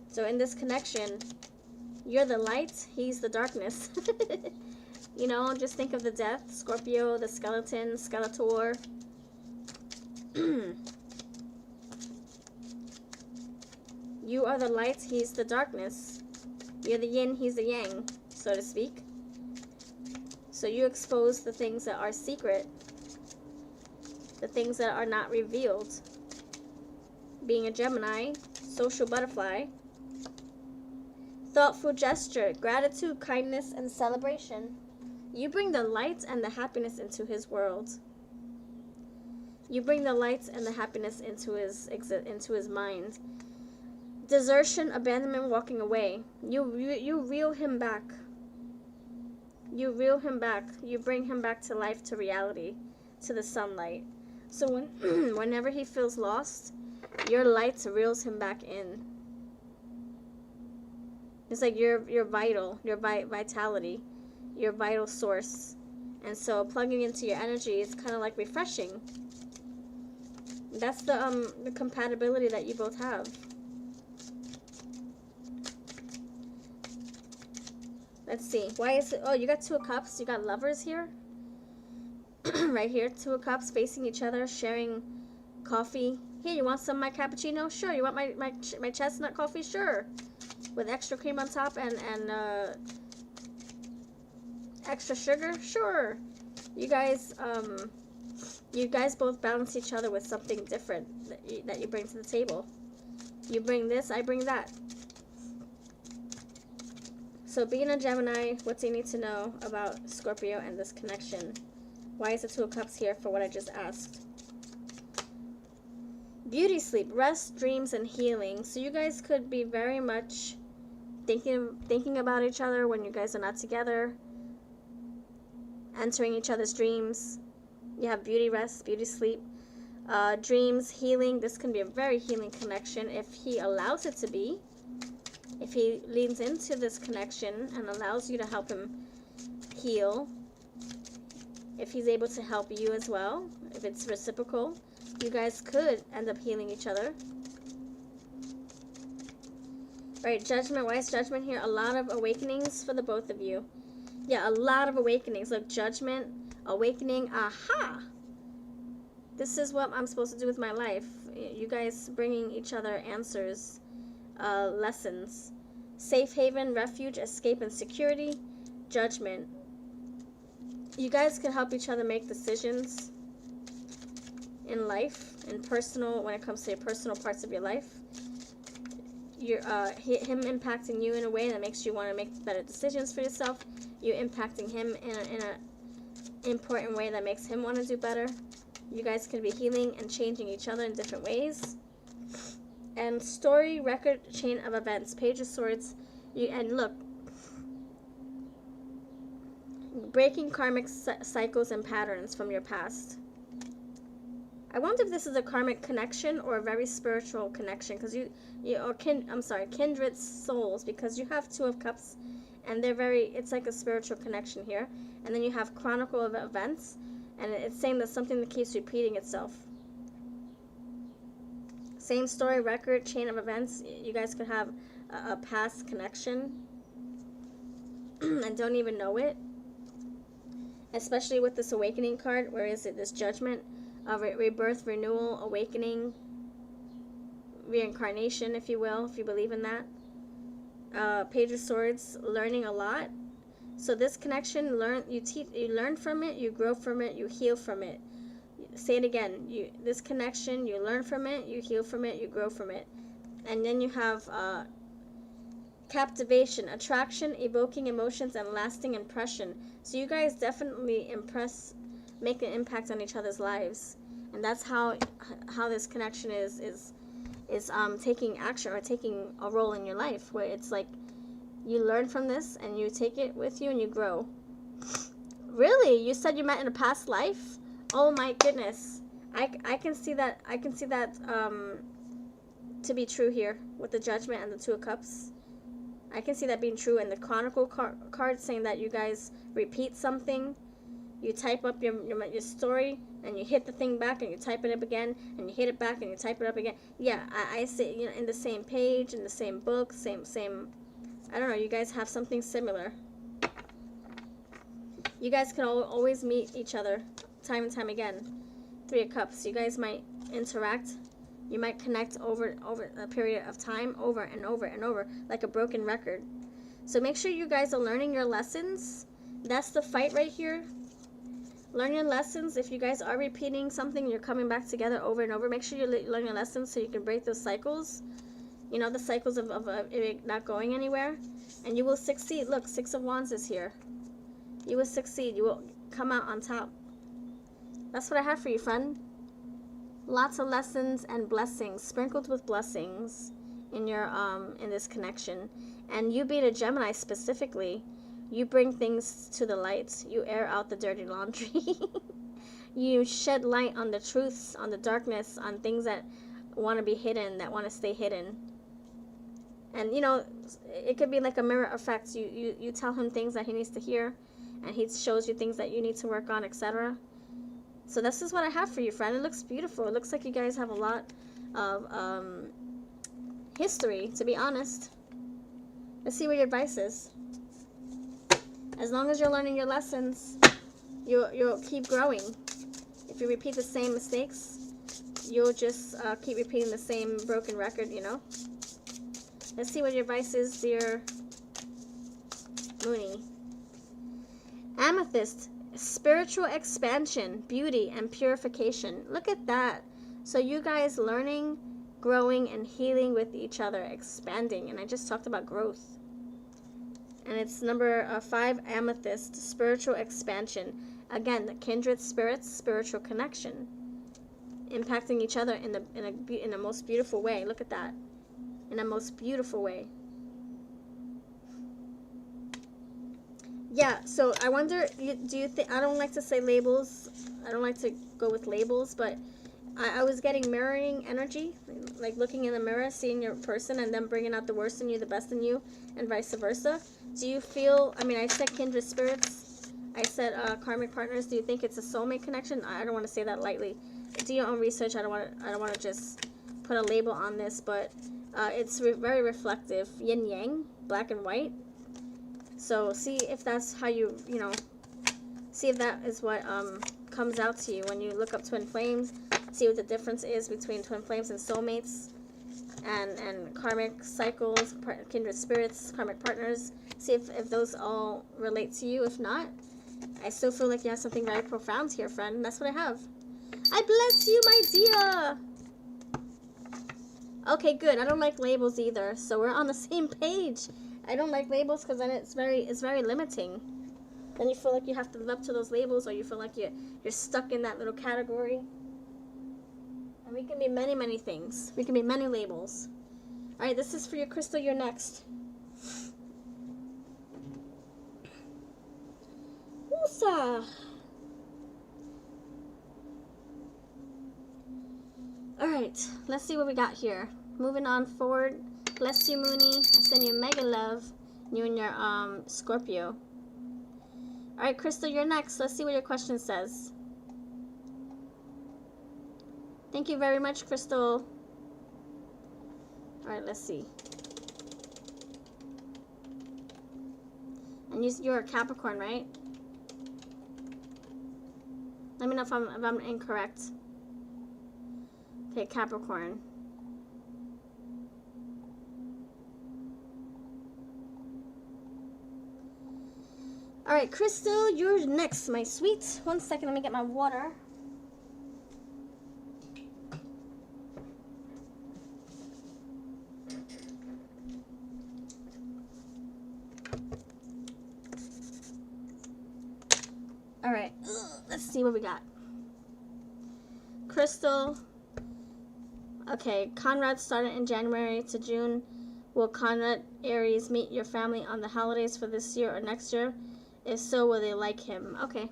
So in this connection, you're the light, he's the darkness. You know, just think of the death, Scorpio, the skeleton, Skeletor. You are the light, he's the darkness. You're the yin, he's the yang, so to speak. So you expose the things that are secret, the things that are not revealed. Being a Gemini, social butterfly. Thoughtful gesture, gratitude, kindness, and celebration. You bring the light and the happiness into his world. You bring the light and the happiness into his mind. Desertion, abandonment, walking away. You reel him back. You reel him back. You bring him back to life, to reality, to the sunlight. So whenever he feels lost, your light reels him back in. It's like your vital, your vitality, your vital source. And so plugging into your energy is kind of like refreshing. That's the compatibility that you both have. Let's see. Why is it? Oh, you got Two of Cups. You got lovers here. Right here, Two of Cups facing each other, sharing coffee. Here, you want some of my cappuccino? Sure. You want my chestnut coffee? Sure. With extra cream on top and extra sugar? Sure. You guys both balance each other with something different that you bring to the table. You bring this, I bring that. So being a Gemini, what do you need to know about Scorpio and this connection? Why is the Two of Cups here for what I just asked? Beauty sleep, rest, dreams, and healing. So you guys could be very much thinking about each other when you guys are not together. Entering each other's dreams. You have beauty rest, beauty sleep, dreams, healing. This can be a very healing connection if he allows it to be. If he leans into this connection and allows you to help him heal. If he's able to help you as well. If it's reciprocal. You guys could end up healing each other. Right, judgment. Why is judgment here? A lot of awakenings for the both of you. Yeah, a lot of awakenings. Look, judgment, awakening. Aha! This is what I'm supposed to do with my life. You guys bringing each other answers, lessons. Safe haven, refuge, escape, and security. Judgment. You guys can help each other make decisions in life, in personal, when it comes to your personal parts of your life. Him impacting you in a way that makes you want to make better decisions for yourself. You impacting him in an important way that makes him want to do better. You guys can be healing and changing each other in different ways. And story, record, chain of events. Page of Swords. And look. Breaking karmic cycles and patterns from your past. I wonder if this is a karmic connection or a very spiritual connection, because kindred souls, because you have Two of Cups and it's like a spiritual connection here. And then you have chronicle of events, and it's saying that something that keeps repeating itself. Same story, record, chain of events. You guys could have a past connection and don't even know it. Especially with this awakening card. Where is it? This judgment, rebirth, renewal, awakening, reincarnation, if you will, if you believe in that. Page of Swords, learning a lot. So this connection, you learn from it, you grow from it, you heal from it. Say it again. This connection, you learn from it, you heal from it, you grow from it. And then you have captivation, attraction, evoking emotions, and lasting impression. So you guys definitely make an impact on each other's lives. And that's how this connection is taking action or taking a role in your life, where it's like you learn from this and you take it with you and you grow. Really? You said you met in a past life? Oh my goodness. I can see that to be true here with the Judgment and the Two of Cups. I can see that being true. And the Chronicle card saying that you guys repeat something. You type up your story and you hit the thing back and you type it up again and you hit it back and you type it up again. Yeah, I see, in the same page, in the same book, same I don't know, you guys have something similar. You guys can always meet each other time and time again. Three of Cups. You guys might interact. You might connect over a period of time, over and over and over, like a broken record. So make sure you guys are learning your lessons. That's the fight right here. Learn your lessons. If you guys are repeating something, you're coming back together over and over. Make sure you learn your lessons so you can break those cycles. The cycles of it not going anywhere. And you will succeed. Look, Six of Wands is here. You will succeed. You will come out on top. That's what I have for you, friend. Lots of lessons and blessings, sprinkled with blessings in your in this connection. And you being a Gemini specifically, you bring things to the light. You air out the dirty laundry. You shed light on the truths, on the darkness, on things that want to be hidden, that want to stay hidden. And it could be like a mirror effect. You tell him things that he needs to hear, and he shows you things that you need to work on, etc. So this is what I have for you, friend. It looks beautiful. It looks like you guys have a lot of history, to be honest. Let's see what your advice is. As long as you're learning your lessons, you'll keep growing. If you repeat the same mistakes, you'll just keep repeating the same broken record, Let's see what your advice is, dear Mooney. Amethyst, spiritual expansion, beauty, and purification. Look at that. So you guys learning, growing, and healing with each other, expanding. And I just talked about growth. And it's number 5, Amethyst, spiritual expansion. Again, the kindred spirits, spiritual connection, impacting each other in a most beautiful way. Look at that, in a most beautiful way. Yeah. So I wonder, do you think? I don't like to say labels. I don't like to go with labels, but I was getting mirroring energy, like looking in the mirror, seeing your person, and then bringing out the worst in you, the best in you, and vice versa. Do you feel? I mean, I said kindred spirits. I said karmic partners. Do you think it's a soulmate connection? I don't want to say that lightly. Do your own research. I don't want to just put a label on this, but it's very reflective. Yin yang, black and white. So see if that's how see if that is what comes out to you when you look up twin flames. See what the difference is between twin flames and soulmates, and karmic cycles, kindred spirits, karmic partners. See if those all relate to you. If not, I still feel like you have something very profound here, friend. That's what I have. I bless you, my dear. Okay, good. I don't like labels either, so we're on the same page. I don't like labels because then it's very limiting. Then you feel like you have to live up to those labels, or you feel like you're stuck in that little category. And we can be many, many things. We can be many labels. All right, this is for you, Crystal. You're next. Woosah. All right, let's see what we got here. Moving on forward. Bless you, Mooney. I send you mega love. You and your Scorpio. All right, Crystal, you're next. Let's see what your question says. Thank you very much, Crystal. All right, let's see. And you're a Capricorn, right? Let me know if I'm incorrect. Okay, Capricorn. All right, Crystal, you're next, my sweet. 1 second, let me get my water. All right, let's see what we got. Crystal. Okay, Conrad started in January to June. Will Conrad Aries meet your family on the holidays for this year or next year? If so, will they like him? Okay.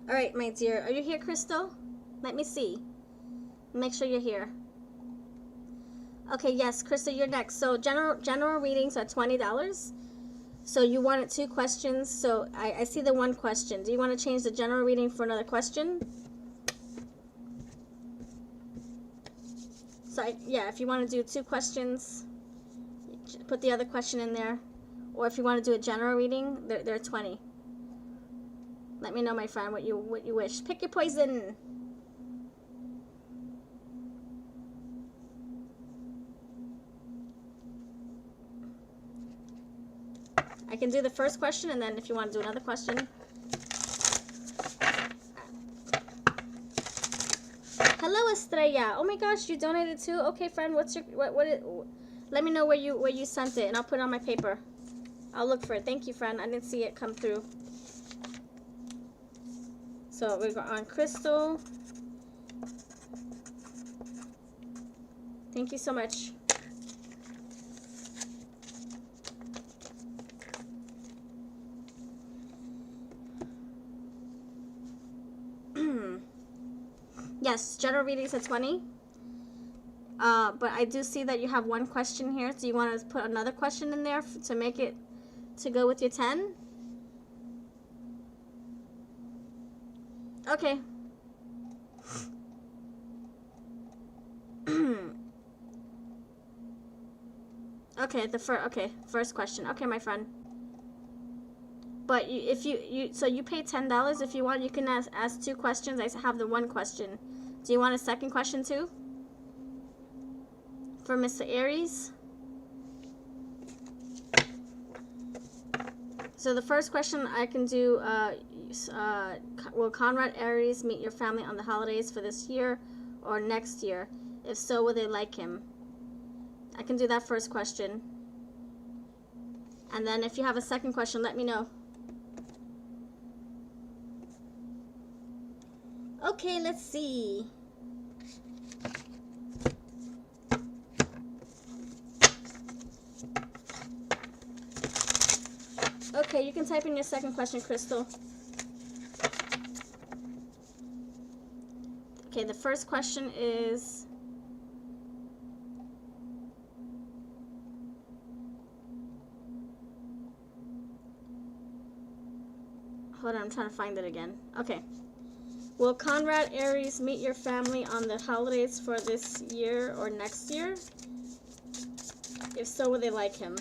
All right, my dear. Are you here, Crystal? Let me see. Make sure you're here. Okay, yes, Crystal, you're next. So general readings are $20. So you wanted 2 questions. So I see the 1 question. Do you want to change the general reading for another question? So yeah, if you want to do 2 questions, put the other question in there. Or if you want to do a general reading, they're 20. Let me know, my friend, what you wish. Pick your poison. I can do the first question, and then if you want to do another question. Hello, Estrella. Oh my gosh, you donated too? Okay, friend, what's your let me know where you sent it, and I'll put it on my paper. I'll look for it. Thank you, friend. I didn't see it come through. So we're on Crystal. Thank you so much. Yes, general readings at 20. But I do see that you have 1 question here. Do you want to put another question in there to make it to go with your 10? Okay. Okay, first question. Okay, my friend. But if you pay $10. If you want, you can ask 2 questions. I have the 1 question. Do you want a second question too? For Mr. Aries? So the first question I can do, will Conrad Aries meet your family on the holidays for this year or next year? If so, will they like him? I can do that first question. And then if you have a second question, let me know. Okay, let's see. Okay, you can type in your second question, Crystal. Okay, the first question is... Hold on, I'm trying to find it again. Okay. Will Conrad Aries meet your family on the holidays for this year or next year? If so, will they like him?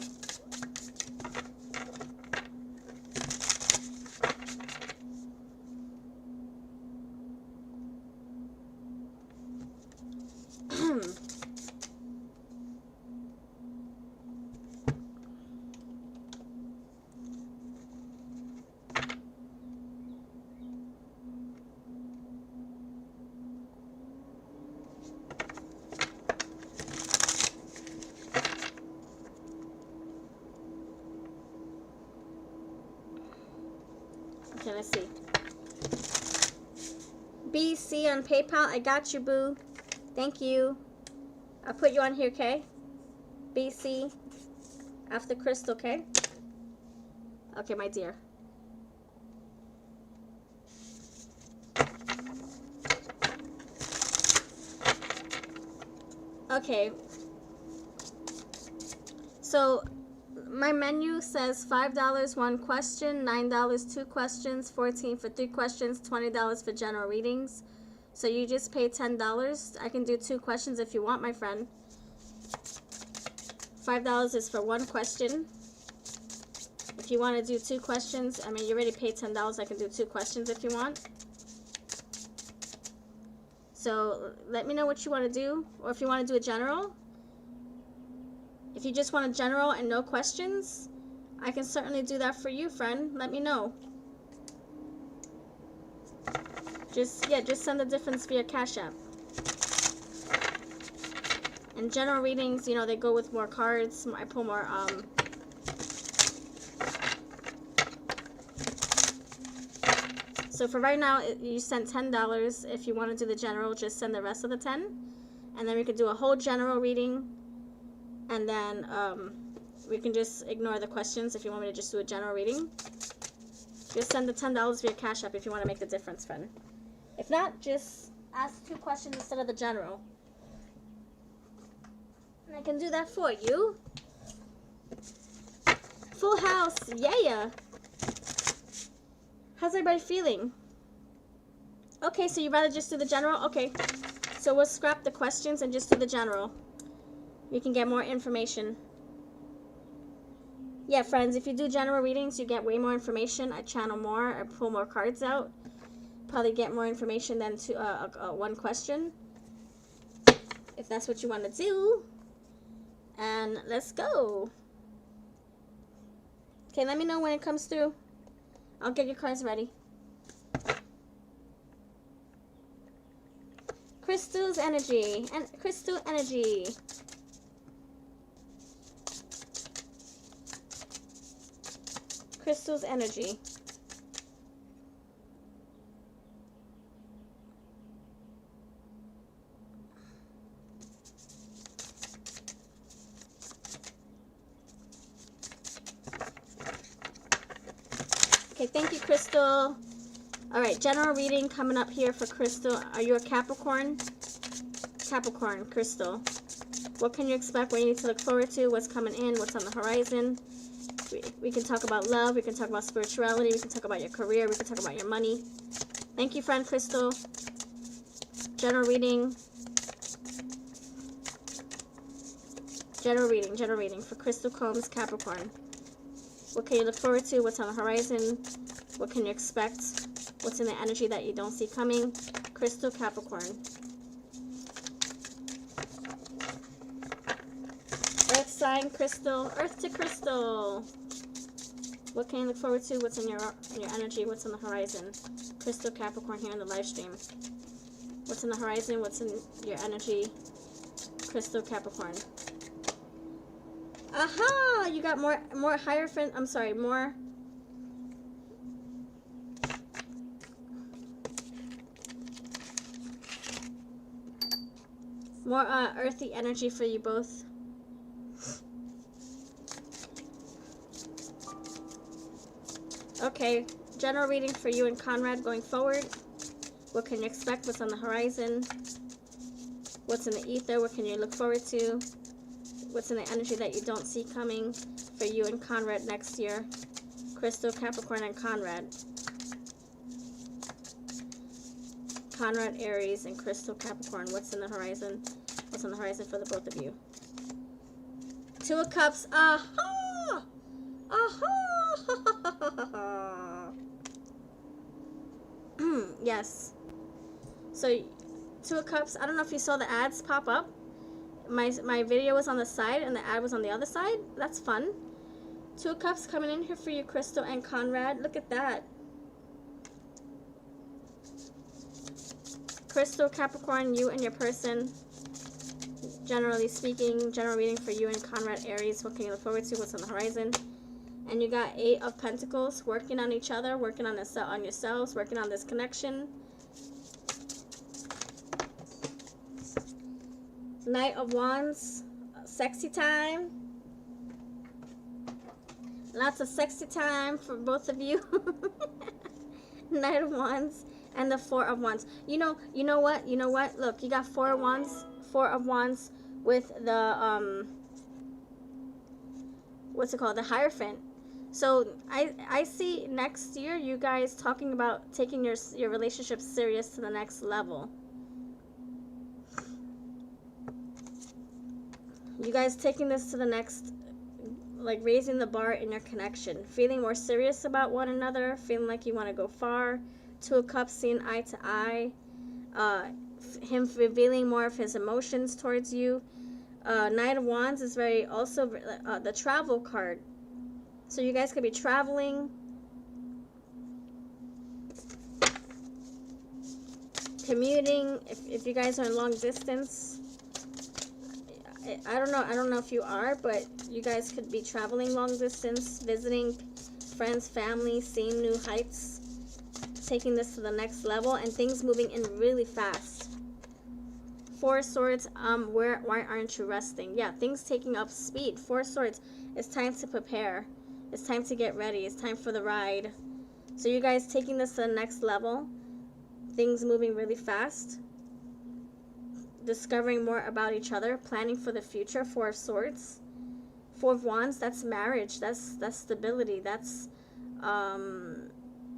Okay, let's see. BC on PayPal. I got you, boo. Thank you. I'll put you on here, okay? BC after Crystal, okay? Okay, my dear. Okay. So my menu says $5 one question, $9 two questions, $14 for three questions, $20 for general readings. So you just pay $10. I can do two questions if you want, my friend. $5 is for one question. If you want to do two questions, I mean, you already paid $10. I can do two questions if you want. So let me know what you want to do, or if you want to do a general. If you just want a general and no questions, I can certainly do that for you, friend. Let me know. Just send the difference via Cash App. And general readings, you know, they go with more cards. I pull more, So for right now, you sent $10. If you want to do the general, just send the rest of the 10. And then we could do a whole general reading. And then we can just ignore the questions if you want me to just do a general reading. Just send the $10 via Cash App if you want to make the difference, friend. If not, just ask two questions instead of the general. And I can do that for you. Full house, yeah. How's everybody feeling? Okay, so you'd rather just do the general? Okay, so we'll scrap the questions and just do the general. You can get more information. Yeah, friends, if you do general readings, you get way more information. I channel more, I pull more cards out. Probably get more information than one question. If that's what you want to do. And let's go. Okay, let me know when it comes through. I'll get your cards ready. Crystal's energy. And crystal energy. Crystal's energy. Okay, thank you, Crystal. All right, general reading coming up here for Crystal. Are you a Capricorn? Capricorn, Crystal. What can you expect? What you need to look forward to? What's coming in? What's on the horizon? We can talk about love. We can talk about spirituality. We can talk about your career. We can talk about your money. Thank you, friend Crystal. General reading. General reading for Crystal Combs, Capricorn. What can you look forward to? What's on the horizon? What can you expect? What's in the energy that you don't see coming? Crystal, Capricorn. Earth sign, Crystal. Earth to Crystal. What can you look forward to? What's in your energy? What's on the horizon? Crystal, Capricorn here in the live stream. What's in the horizon? What's in your energy? Crystal, Capricorn. Aha! You got more Hierophant. I'm sorry, more earthy energy for you both. Okay, general reading for you and Conrad going forward. What can you expect? What's on the horizon? What's in the ether? What can you look forward to? What's in the energy that you don't see coming for you and Conrad next year? Crystal, Capricorn, and Conrad. Conrad, Aries, and Crystal, Capricorn. What's in the horizon? What's on the horizon for the both of you? Two of Cups. Aha! Aha! Yes. So, Two of Cups. I don't know if you saw the ads pop up. My video was on the side and the ad was on the other side. That's fun. Two of Cups coming in here for you, Crystal and Conrad. Look at that. Crystal, Capricorn, you and your person. Generally speaking, general reading for you and Conrad, Aries. What can you look forward to? What's on the horizon? And you got 8 of Pentacles, working on each other, working on yourselves, working on this connection. Knight of Wands, sexy time. Lots of sexy time for both of you. Knight of Wands and the Four of Wands. You know what? Look, you got Four of Wands with the what's it called? The Hierophant. So I see next year you guys talking about taking your relationship serious to the next level. You guys taking this to the next, like raising the bar in your connection, feeling more serious about one another, feeling like you want to go far. Two of Cups, seeing eye to eye, him revealing more of his emotions towards you. Knight of Wands is very also the travel card. So you guys could be traveling, commuting. If you guys are in long distance, I don't know if you are, but you guys could be traveling long distance, visiting friends, family, seeing new heights, taking this to the next level, and things moving in really fast. Four of Swords, why aren't you resting? Yeah, things taking up speed. Four of Swords, it's time to prepare. It's time to get ready. It's time for the ride. So you guys taking this to the next level, things moving really fast, discovering more about each other, planning for the future. Four of Swords. Four of Wands, that's marriage, that's stability, that's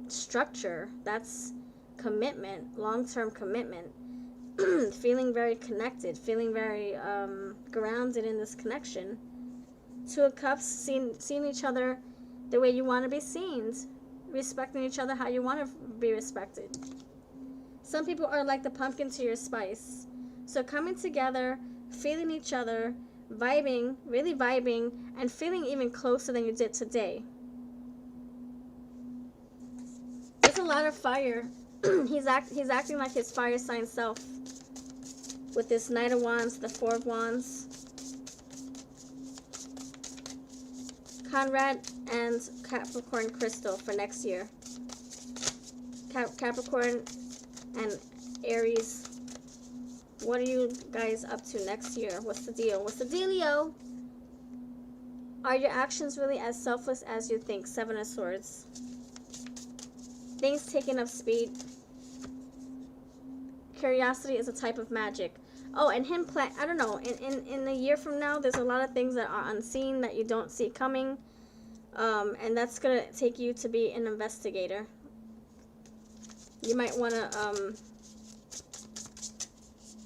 structure, that's commitment, long-term commitment. Feeling very connected, feeling very grounded in this connection. Two of Cups, seeing each other the way you want to be seen, respecting each other how you want to be respected. Some people are like the pumpkin to your spice. So coming together, feeling each other, vibing, really vibing, and feeling even closer than you did today. There's a lot of fire. He's acting like his fire sign self with this Knight of Wands, the Four of Wands. Conrad and Capricorn Crystal for next year. Capricorn and Aries. What are you guys up to next year? What's the deal? What's the dealio? Are your actions really as selfless as you think? Seven of Swords. Things taking up speed. Curiosity is a type of magic. Oh, and him I don't know, in a year from now, there's a lot of things that are unseen that you don't see coming. And that's going to take you to be an investigator. You might want to,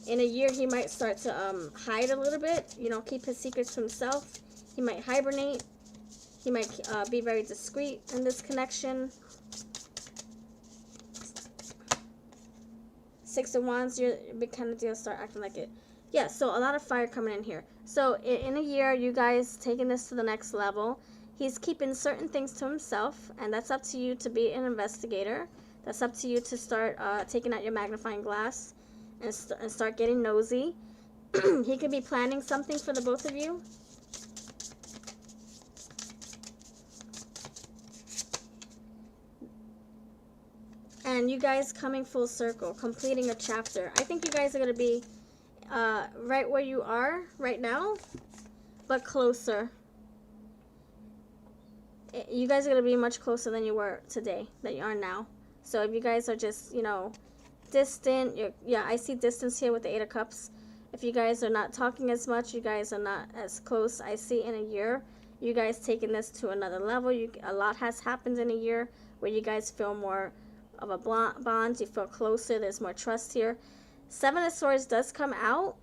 in a year, he might start to hide a little bit, you know, keep his secrets to himself. He might hibernate. He might be very discreet in this connection. Six of Wands, you're kind of deal start acting like it. Yeah, so a lot of fire coming in here. So in a year, you guys taking this to the next level. He's keeping certain things to himself, and that's up to you to be an investigator. That's up to you to start taking out your magnifying glass and start getting nosy. He could be planning something for the both of you. And you guys coming full circle, completing a chapter. I think you guys are going to be right where you are right now, but closer. You guys are going to be much closer than you were today, than you are now. So if you guys are just, you know, distant, yeah, I see distance here with the Eight of Cups. If you guys are not talking as much, you guys are not as close. I see in a year, you guys taking this to another level. A lot has happened in a year where you guys feel more of a bond, you feel closer, there's more trust here. Seven of Swords does come out,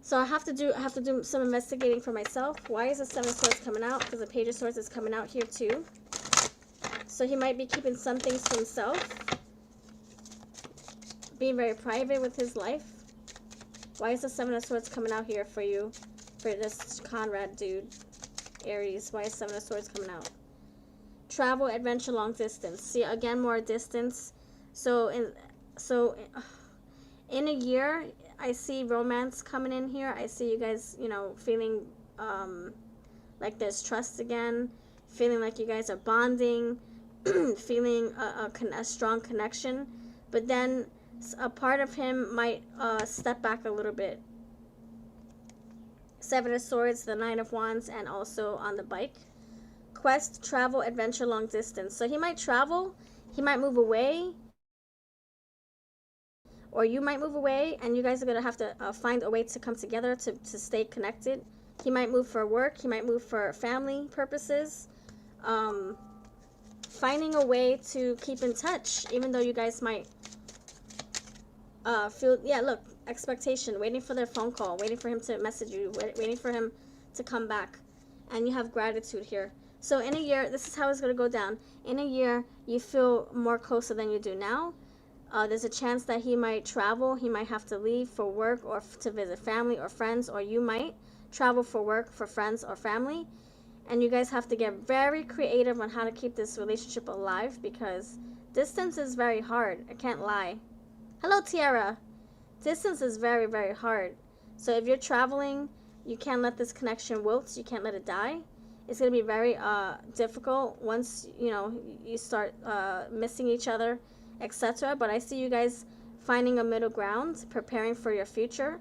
so I have to do some investigating for myself. Why is the Seven of Swords coming out? Because the Page of Swords is coming out here too. So he might be keeping some things to himself, being very private with his life. Why is the Seven of Swords coming out here for you, for this Conrad dude, Aries? Why is Seven of Swords coming out? Travel, adventure, long distance. See, again, more distance. So in a year, I see romance coming in here. I see you guys, you know, feeling like there's trust again, feeling like you guys are bonding, feeling a strong connection. But then a part of him might step back a little bit. Seven of Swords, the Nine of Wands, and also on the bike. Quest, travel, adventure, long distance. So he might travel, he might move away, or you might move away, and you guys are going to have to find a way to come together to stay connected. He might move for work, he might move for family purposes. Finding a way to keep in touch, even though you guys might feel, yeah, look, expectation, waiting for their phone call, waiting for him to message you, waiting for him to come back. And you have gratitude here. So in a year, this is how it's going to go down. In a year, you feel more closer than you do now. There's a chance that he might travel. He might have to leave for work or to visit family or friends, or you might travel for work, for friends or family. And you guys have to get very creative on how to keep this relationship alive, because distance is very hard. I can't lie. Hello, Tiara. Distance is very, very hard. So if you're traveling, you can't let this connection wilt. You can't let it die. It's going to be very difficult once, you know, you start missing each other, etc. But I see you guys finding a middle ground, preparing for your future,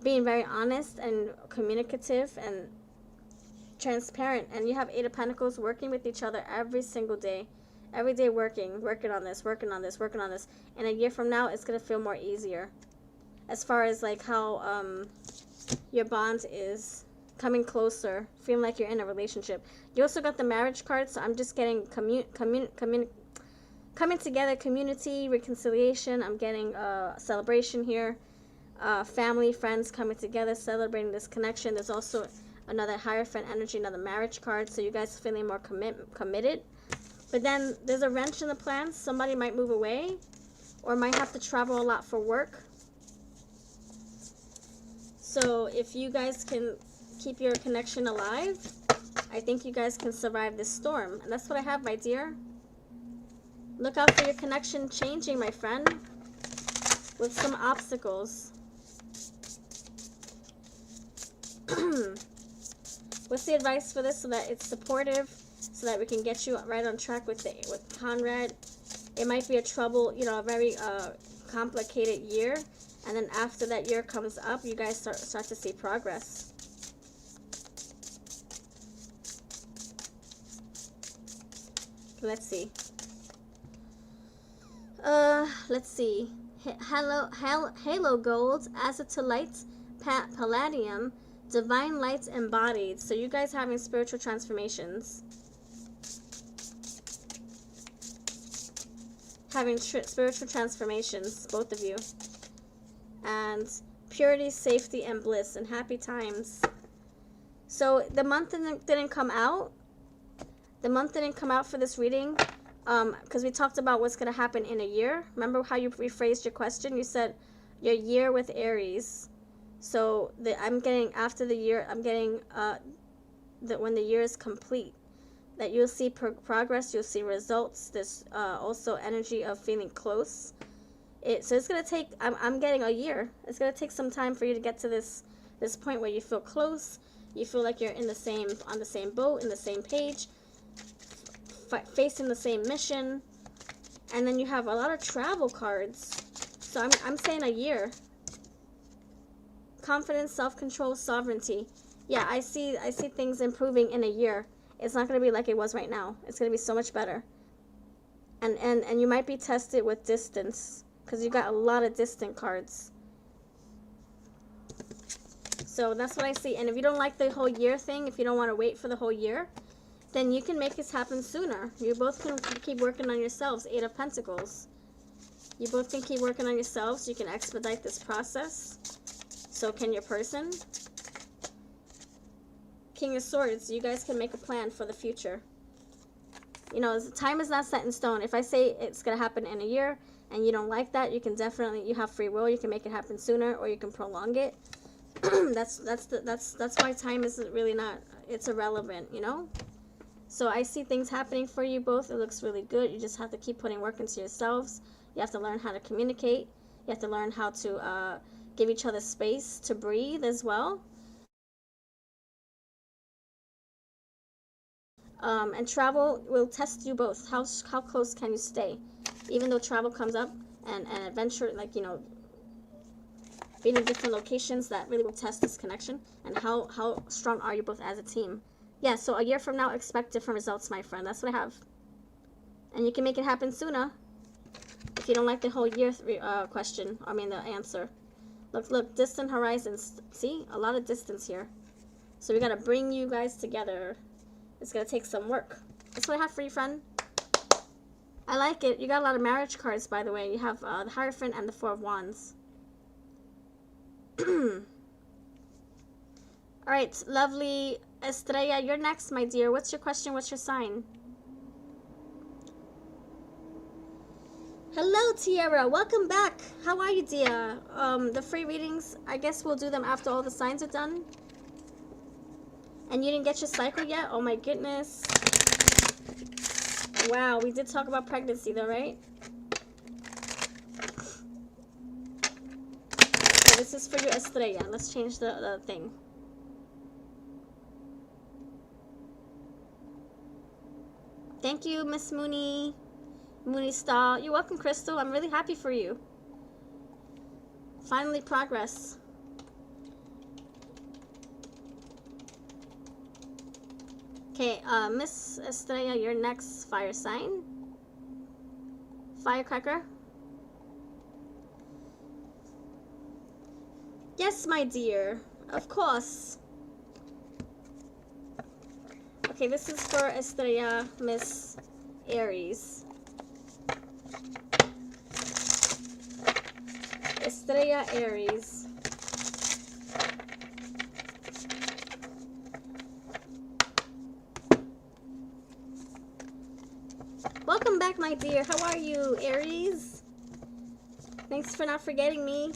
being very honest and communicative and transparent. And you have Eight of Pentacles, working with each other every single day. Every day working on this, working on this, working on this. And a year from now, it's going to feel more easier. As far as like how your bond is coming closer, feeling like you're in a relationship. You also got the Marriage card, so I'm just getting coming together, community, reconciliation. I'm getting celebration here. Family, friends coming together, celebrating this connection. There's also another Hierophant energy, another Marriage card, so you guys are feeling more committed. But then there's a wrench in the plans. Somebody might move away or might have to travel a lot for work. So if you guys can keep your connection alive, I think you guys can survive this storm. And that's what I have, my dear. Look out for your connection changing, my friend, with some obstacles. What's the advice for this so that it's supportive, so that we can get you right on track with Conrad? It might be a very complicated year. And then after that year comes up, you guys start to see progress. Let's see. Let's see. Halo Gold, Azatolite, Palladium, Divine Light Embodied. So you guys having spiritual transformations. Having spiritual transformations, both of you. And purity, safety, and bliss, and happy times. So the month didn't come out. The month didn't come out for this reading because we talked about what's going to happen in a year. Remember how you rephrased your question? You said your year with Aries. So I'm getting after the year, I'm getting that when the year is complete, that you'll see progress, you'll see results. There's also energy of feeling close. So it's going to take, I'm getting a year. It's going to take some time for you to get to this point where you feel close. You feel like you're on the same boat, in the same page, facing the same mission. And then you have a lot of travel cards. So I'm saying a year. Confidence, self-control, sovereignty. Yeah, I see things improving in a year. It's not going to be like it was right now. It's going to be so much better. And you might be tested with distance, because you got a lot of distant cards. So that's what I see. And if you don't like the whole year thing, if you don't want to wait for the whole year, then you can make this happen sooner. You both can keep working on yourselves. Eight of Pentacles. You both can keep working on yourselves. You can expedite this process. So can your person. King of Swords. You guys can make a plan for the future. You know, time is not set in stone. If I say it's going to happen in a year and you don't like that, you can definitely, you have free will. You can make it happen sooner, or you can prolong it. That's why time is really not, it's irrelevant, you know? So I see things happening for you both. It looks really good. You just have to keep putting work into yourselves. You have to learn how to communicate. You have to learn how to give each other space to breathe as well. And travel will test you both. How close can you stay? Even though travel comes up and adventure, like, you know, being in different locations, that really will test this connection and how strong are you both as a team. Yeah, so a year from now, expect different results, my friend. That's what I have. And you can make it happen sooner if you don't like the whole year question. I mean, the answer. Look, distant horizons. See? A lot of distance here. So we got to bring you guys together. It's going to take some work. That's what I have for you, friend. I like it. You got a lot of marriage cards, by the way. You have the Hierophant and the Four of Wands. All right, lovely Estrella, you're next, my dear. What's your question? What's your sign? Hello, Tiara. Welcome back. How are you, dear? The free readings, I guess we'll do them after all the signs are done. And you didn't get your cycle yet? Oh, my goodness. Wow, we did talk about pregnancy, though, right? Okay, this is for you, Estrella. Let's change the thing. Thank you, Miss Mooney. Mooney Star. You're welcome, Crystal. I'm really happy for you. Finally, progress. Okay, Miss Estrella, your next fire sign. Firecracker. Yes, my dear. Of course. Okay, this is for Estrella, Miss Aries. Estrella Aries. Welcome back, my dear. How are you, Aries? Thanks for not forgetting me.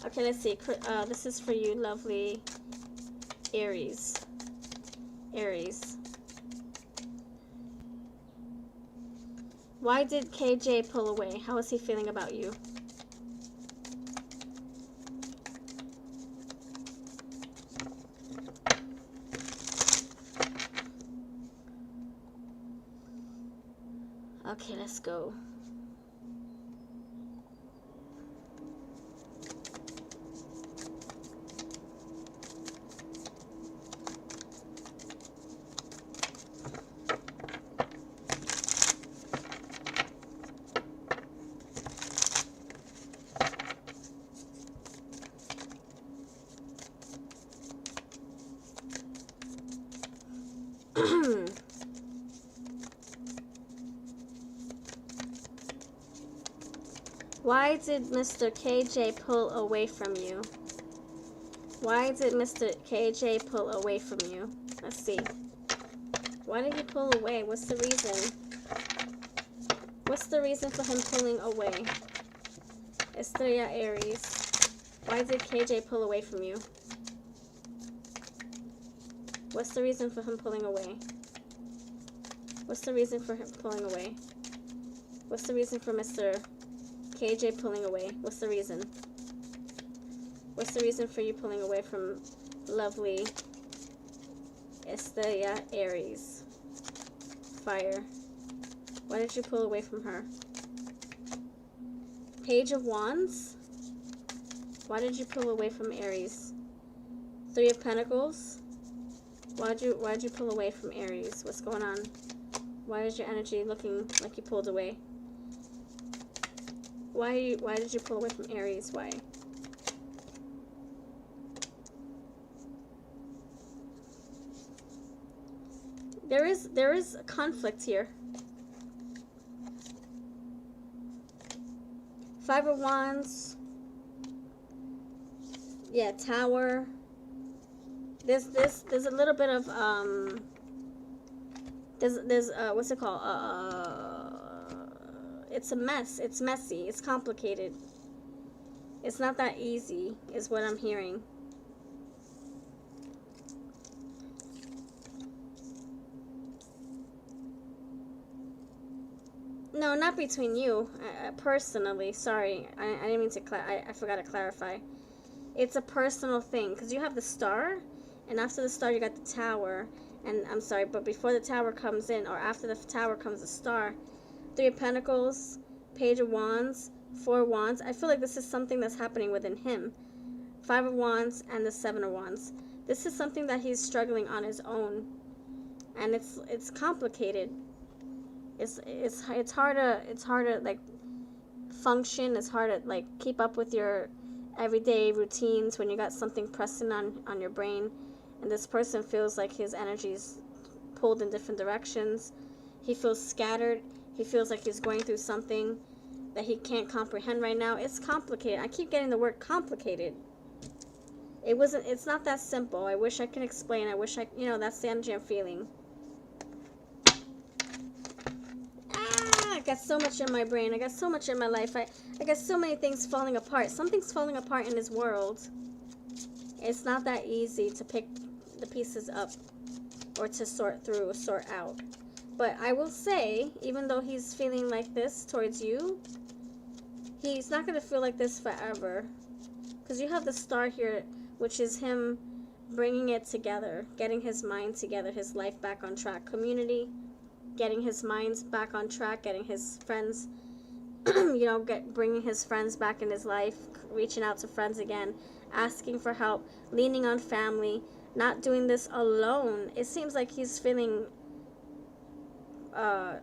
Okay, let's see. This is for you, lovely Aries. Aries. Why did KJ pull away? How is he feeling about you? Okay, let's go. Why did Mr. KJ pull away from you? Why did Mr. KJ pull away from you? Let's see. Why did he pull away? What's the reason? What's the reason for him pulling away? Estrella Aries. Why did KJ pull away from you? What's the reason for him pulling away? What's the reason for him pulling away? What's the reason for Mr. KJ pulling away? What's the reason? What's the reason for you pulling away from lovely Estrella Aries? Fire. Why did you pull away from her? Page of Wands. Why did you pull away from Aries? Three of Pentacles. Why'd you pull away from Aries? What's going on? Why is your energy looking like you pulled away? Why did you pull away from Aries? Why? There is a conflict here. Five of Wands. Yeah, Tower. There's a little bit of there's what's it called? It's a mess. It's messy. It's complicated. It's not that easy, is what I'm hearing. No, not between you. Personally, sorry. I didn't mean to I forgot to clarify. It's a personal thing, because you have the Star, and after the Star you got the Tower. And I'm sorry, but before the Tower comes in, or after the Tower comes the Star. Three of Pentacles, Page of Wands, Four of Wands. I feel like this is something that's happening within him. Five of Wands and the Seven of Wands. This is something that he's struggling on his own, and it's complicated. It's hard to like function. It's hard to like keep up with your everyday routines when you got something pressing on your brain, and this person feels like his energy's pulled in different directions. He feels scattered. He feels like he's going through something that he can't comprehend right now. It's complicated. I keep getting the word complicated. It's not that simple. I wish I could explain. I wish that's the energy I'm feeling. I got so much in my brain. I got so much in my life. I got so many things falling apart. Something's falling apart in his world. It's not that easy to pick the pieces up or to sort through or sort out. But I will say, even though he's feeling like this towards you, he's not going to feel like this forever. Because you have the Star here, which is him bringing it together, getting his mind together, his life back on track. Community, getting his minds back on track, getting his friends, bringing his friends back in his life, reaching out to friends again, asking for help, leaning on family, not doing this alone. It seems like he's feeling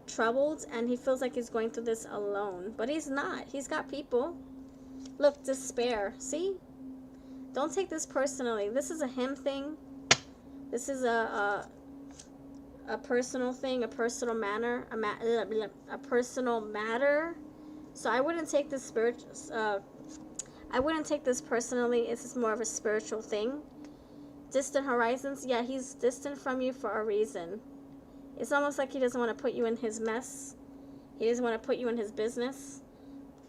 troubled, and he feels like he's going through this alone. But he's not. He's got people. Look, despair. See? Don't take this personally. This is a him thing. This is a personal thing, a personal matter, a personal matter. So I wouldn't take this I wouldn't take this personally. This is more of a spiritual thing. Distant horizons. Yeah, he's distant from you for a reason. It's almost like he doesn't want to put you in his mess. He doesn't want to put you in his business.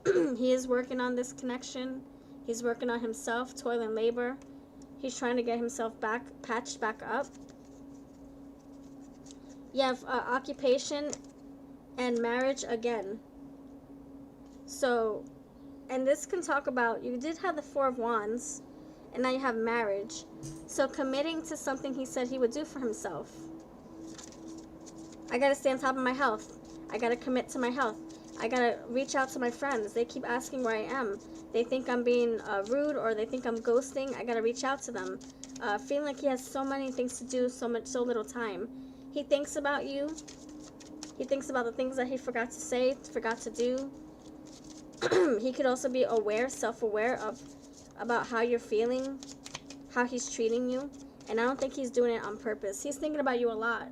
He is working on this connection. He's working on himself, toil and labor. He's trying to get himself patched back up. You have occupation and marriage again. So, and this can talk about, you did have the Four of Wands, and now you have marriage. So committing to something he said he would do for himself. I gotta stay on top of my health. I gotta commit to my health. I gotta reach out to my friends. They keep asking where I am. They think I'm being rude, or they think I'm ghosting. I gotta reach out to them. Feeling like he has so many things to do, so little time. He thinks about you. He thinks about the things that he forgot to say, forgot to do. He could also be aware, self-aware about how you're feeling, how he's treating you. And I don't think he's doing it on purpose. He's thinking about you a lot.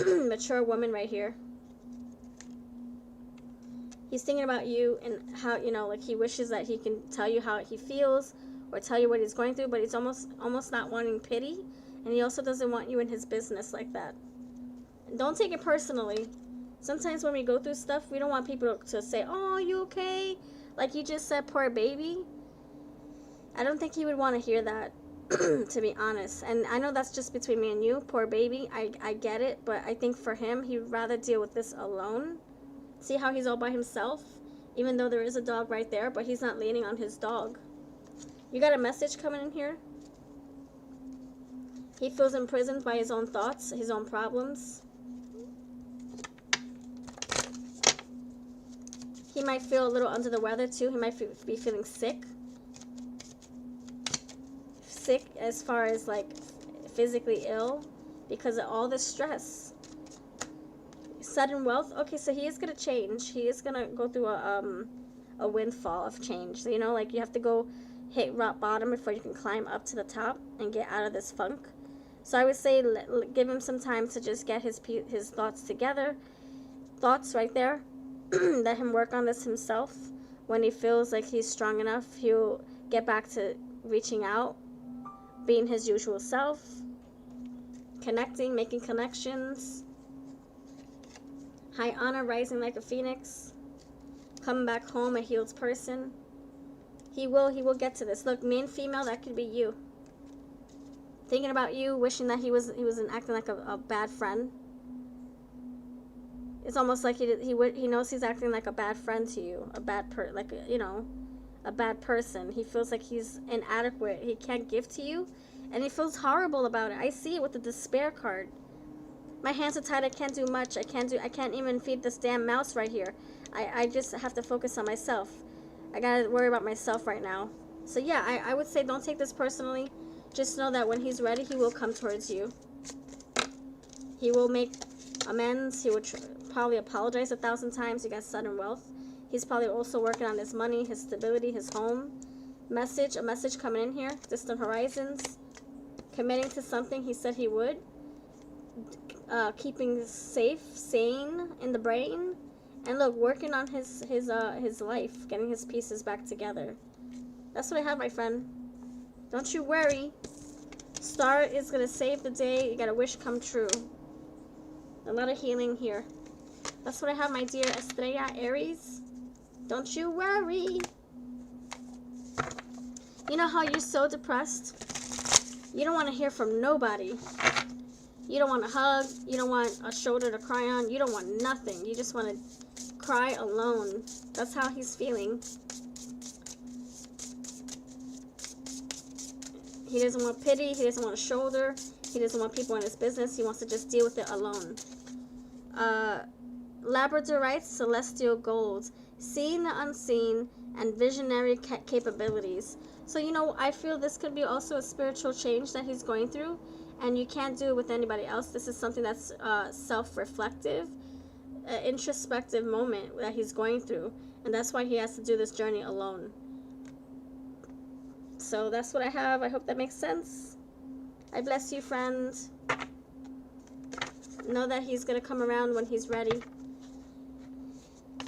Mature woman right here. He's thinking about you and how, like he wishes that he can tell you how he feels or tell you what he's going through, but he's almost not wanting pity. And he also doesn't want you in his business like that. Don't take it personally. Sometimes when we go through stuff, we don't want people to say, "Oh, you okay?" Like you just said, "Poor baby." I don't think he would want to hear that, to be honest. And I know that's just between me and you, poor baby. I get it, but I think for him, he'd rather deal with this alone. See how he's all by himself? Even though there is a dog right there, but he's not leaning on his dog. You got a message coming in here? He feels imprisoned by his own thoughts, his own problems. He might feel a little under the weather too. He might be feeling sick. Sick as far as like physically ill because of all the stress. Sudden wealth. Okay, so he is going to change. He is going to go through a windfall of change. So, like you have to go hit rock bottom before you can climb up to the top and get out of this funk. So I would say give him some time to just get his thoughts together. Thoughts right there. Let him work on this himself. When he feels like he's strong enough, he'll get back to reaching out, being his usual self, connecting, making connections. High honor, rising like a phoenix, coming back home a healed person. He will get to this. Look, main female, that could be you. Thinking about you, wishing that he wasn't acting like a bad friend. It's almost like he knows he's acting like a bad friend to you, a bad person. He feels like he's inadequate. He can't give to you, and he feels horrible about it. I see it with the despair card. My hands are tied. I can't do much. I can't even feed this damn mouse right here. I just have to focus on myself. I gotta worry about myself right now. So yeah, I would say don't take this personally. Just know that when he's ready, he will come towards you. He will make amends. He will probably apologize 1,000 times. You got sudden wealth. He's probably also working on his money, his stability, his home. A message coming in here. Distant horizons. Committing to something he said he would. Keeping safe, sane in the brain. And look, working on his life, getting his pieces back together. That's what I have, my friend. Don't you worry. Star is gonna save the day. You got a wish come true. A lot of healing here. That's what I have, my dear Estrella Aries. Don't you worry. You know how you're so depressed? You don't want to hear from nobody. You don't want a hug. You don't want a shoulder to cry on. You don't want nothing. You just want to cry alone. That's how he's feeling. He doesn't want pity. He doesn't want a shoulder. He doesn't want people in his business. He wants to just deal with it alone. Labradorite, celestial gold, seeing the unseen, and visionary capabilities. So, you know, I feel this could be also a spiritual change that he's going through, and you can't do it with anybody else. This is something that's self-reflective, introspective moment that he's going through, and that's why he has to do this journey alone. So that's what I have. I hope that makes sense. I bless you, friend. Know that he's going to come around when he's ready.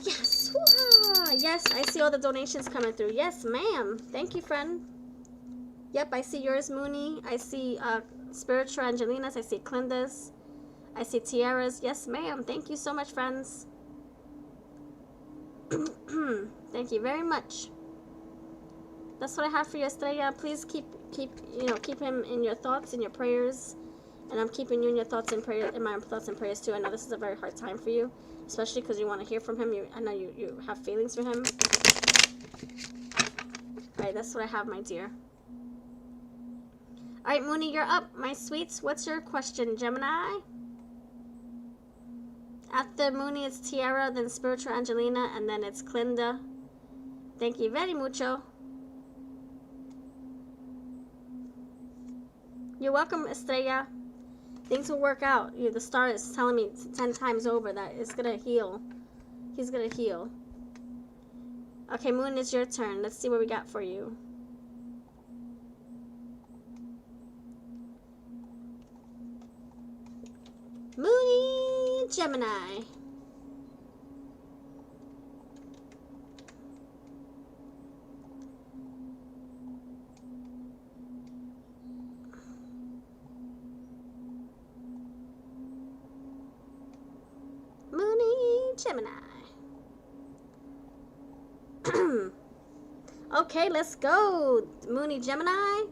Yes. Woo-ha! Yes, I see all the donations coming through. Yes, ma'am. Thank you, friend. Yep, I see yours, Mooney. I see Spiritual Angelina's. I see Clinda's. I see Tiara's. Yes, ma'am. Thank you so much, friends. Thank you very much. That's what I have for you, Estrella. Please keep him in your thoughts and your prayers. And I'm keeping you in your thoughts and prayers, in my thoughts and prayers too. I know this is a very hard time for you, especially because you want to hear from him. I know you have feelings for him. All right, that's what I have, my dear. All right, Mooney, you're up, my sweets. What's your question, Gemini? After Mooney, it's Tiara, then Spiritual Angelina, and then it's Clinda. Thank you very mucho. You're welcome, Estrella. Things will work out. The star is telling me 10 times over that it's going to heal. He's going to heal. Okay, Moon, it's your turn. Let's see what we got for you. Moony Gemini. Moony Gemini. Okay, let's go. Moony Gemini.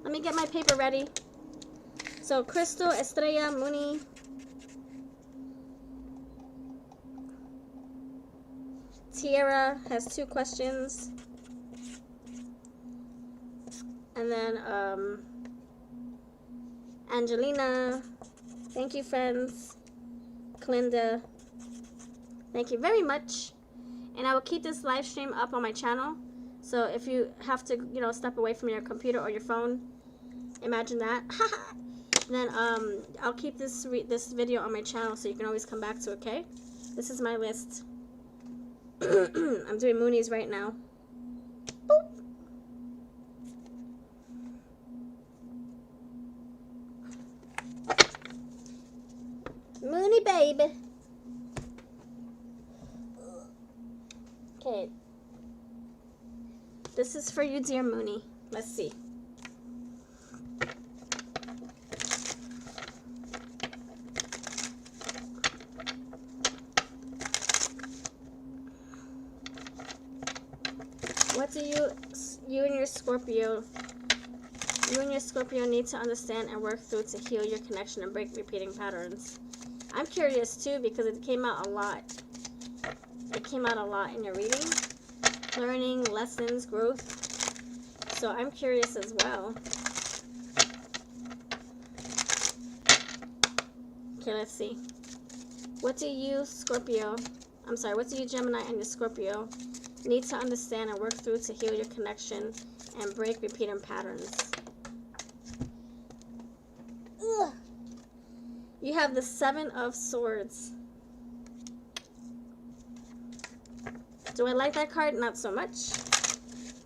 Let me get my paper ready. So, Crystal, Estrella, Moony. Tiara has 2 questions. And then, Angelina. Thank you, friends. Clinda. Thank you very much. And I will keep this live stream up on my channel. So if you have to, step away from your computer or your phone, imagine that. Then I'll keep this video on my channel so you can always come back to it, okay? This is my list. I'm doing Moonies right now. Boop. Moony baby. Okay. This is for you, dear Moony. Let's see. What do you and your Scorpio need to understand and work through to heal your connection and break repeating patterns? I'm curious too because it came out a lot. It came out a lot in your reading. Learning, lessons, growth. So I'm curious as well. Okay, let's see. What do you, Scorpio, I'm sorry, what do you, Gemini, and your Scorpio need to understand and work through to heal your connection and break repeating patterns? Ugh. You have the Seven of Swords. Do I like that card? Not so much.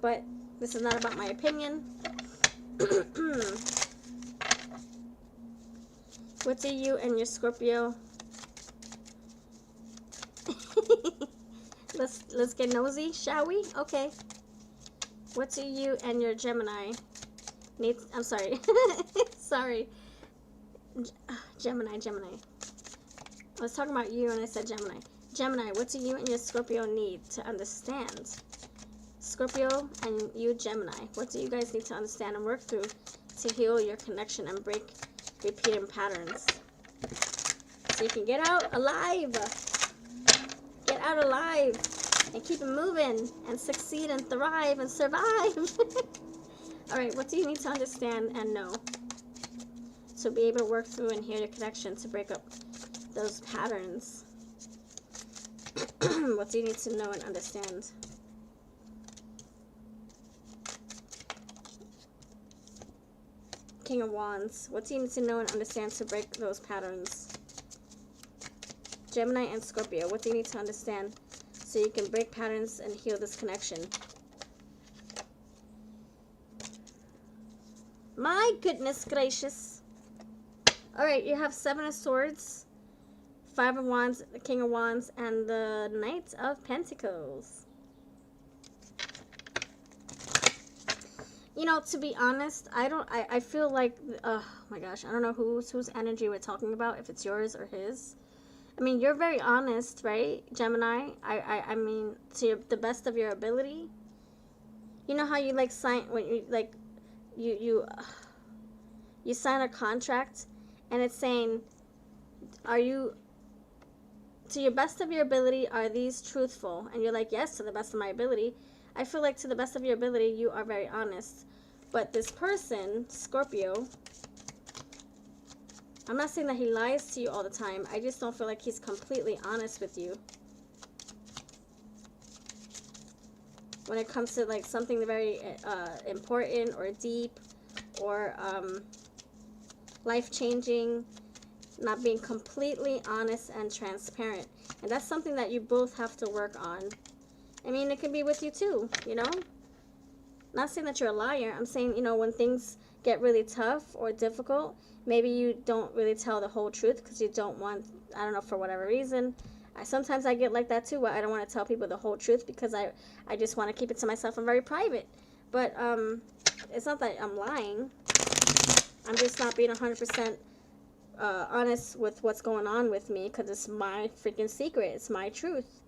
But this is not about my opinion. What do you and your Scorpio? Let's get nosy, shall we? Okay. What do you and your Gemini need? I'm sorry. Sorry. Gemini. I was talking about you and I said Gemini. Gemini, what do you and your Scorpio need to understand? Scorpio and you, Gemini, what do you guys need to understand and work through to heal your connection and break repeating patterns? So you can get out alive. Get out alive and keep it moving and succeed and thrive and survive. All right, what do you need to understand and know to be able to work through and heal your connection to break up those patterns? What do you need to know and understand? King of Wands. What do you need to know and understand to break those patterns? Gemini and Scorpio. What do you need to understand so you can break patterns and heal this connection? My goodness gracious. Alright, you have Seven of Swords, Five of Wands, the King of Wands, and the Knight of Pentacles. You know, to be honest, I feel like, oh my gosh, I don't know whose energy we're talking about, if it's yours or his. I mean, you're very honest, right, Gemini? I mean, to the best of your ability. You know how you like sign, when you like, you sign a contract and it's saying, are you, to your best of your ability, are these truthful? And you're like, yes, to the best of my ability. I feel like to the best of your ability, you are very honest. But this person, Scorpio, I'm not saying that he lies to you all the time. I just don't feel like he's completely honest with you. When it comes to like something very important or deep or life-changing, not being completely honest and transparent. And that's something that you both have to work on. I mean, it can be with you too, you know? Not saying that you're a liar. I'm saying, you know, when things get really tough or difficult, maybe you don't really tell the whole truth because you don't want, I don't know, for whatever reason. Sometimes I get like that too, where I don't want to tell people the whole truth because I just want to keep it to myself. I'm very private. But it's not that I'm lying. I'm just not being 100% honest with what's going on with me because it's my freaking secret. It's my truth.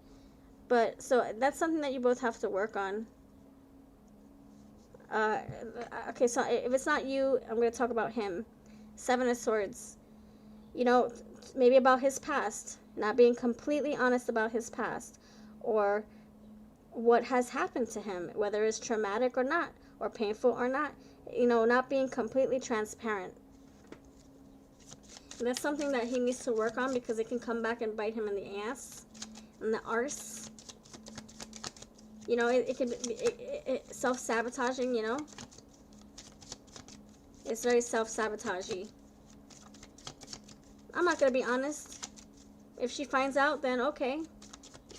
But, so, that's something that you both have to work on. Okay, so if it's not you, I'm going to talk about him. Seven of Swords. You know, maybe about his past. Not being completely honest about his past. Or what has happened to him. Whether it's traumatic or not. Or painful or not. You know, not being completely transparent. And that's something that he needs to work on because it can come back and bite him in the ass. In the arse. You know, it can be self-sabotaging, you know. It's very self-sabotaging. I'm not going to be honest. If she finds out, then okay.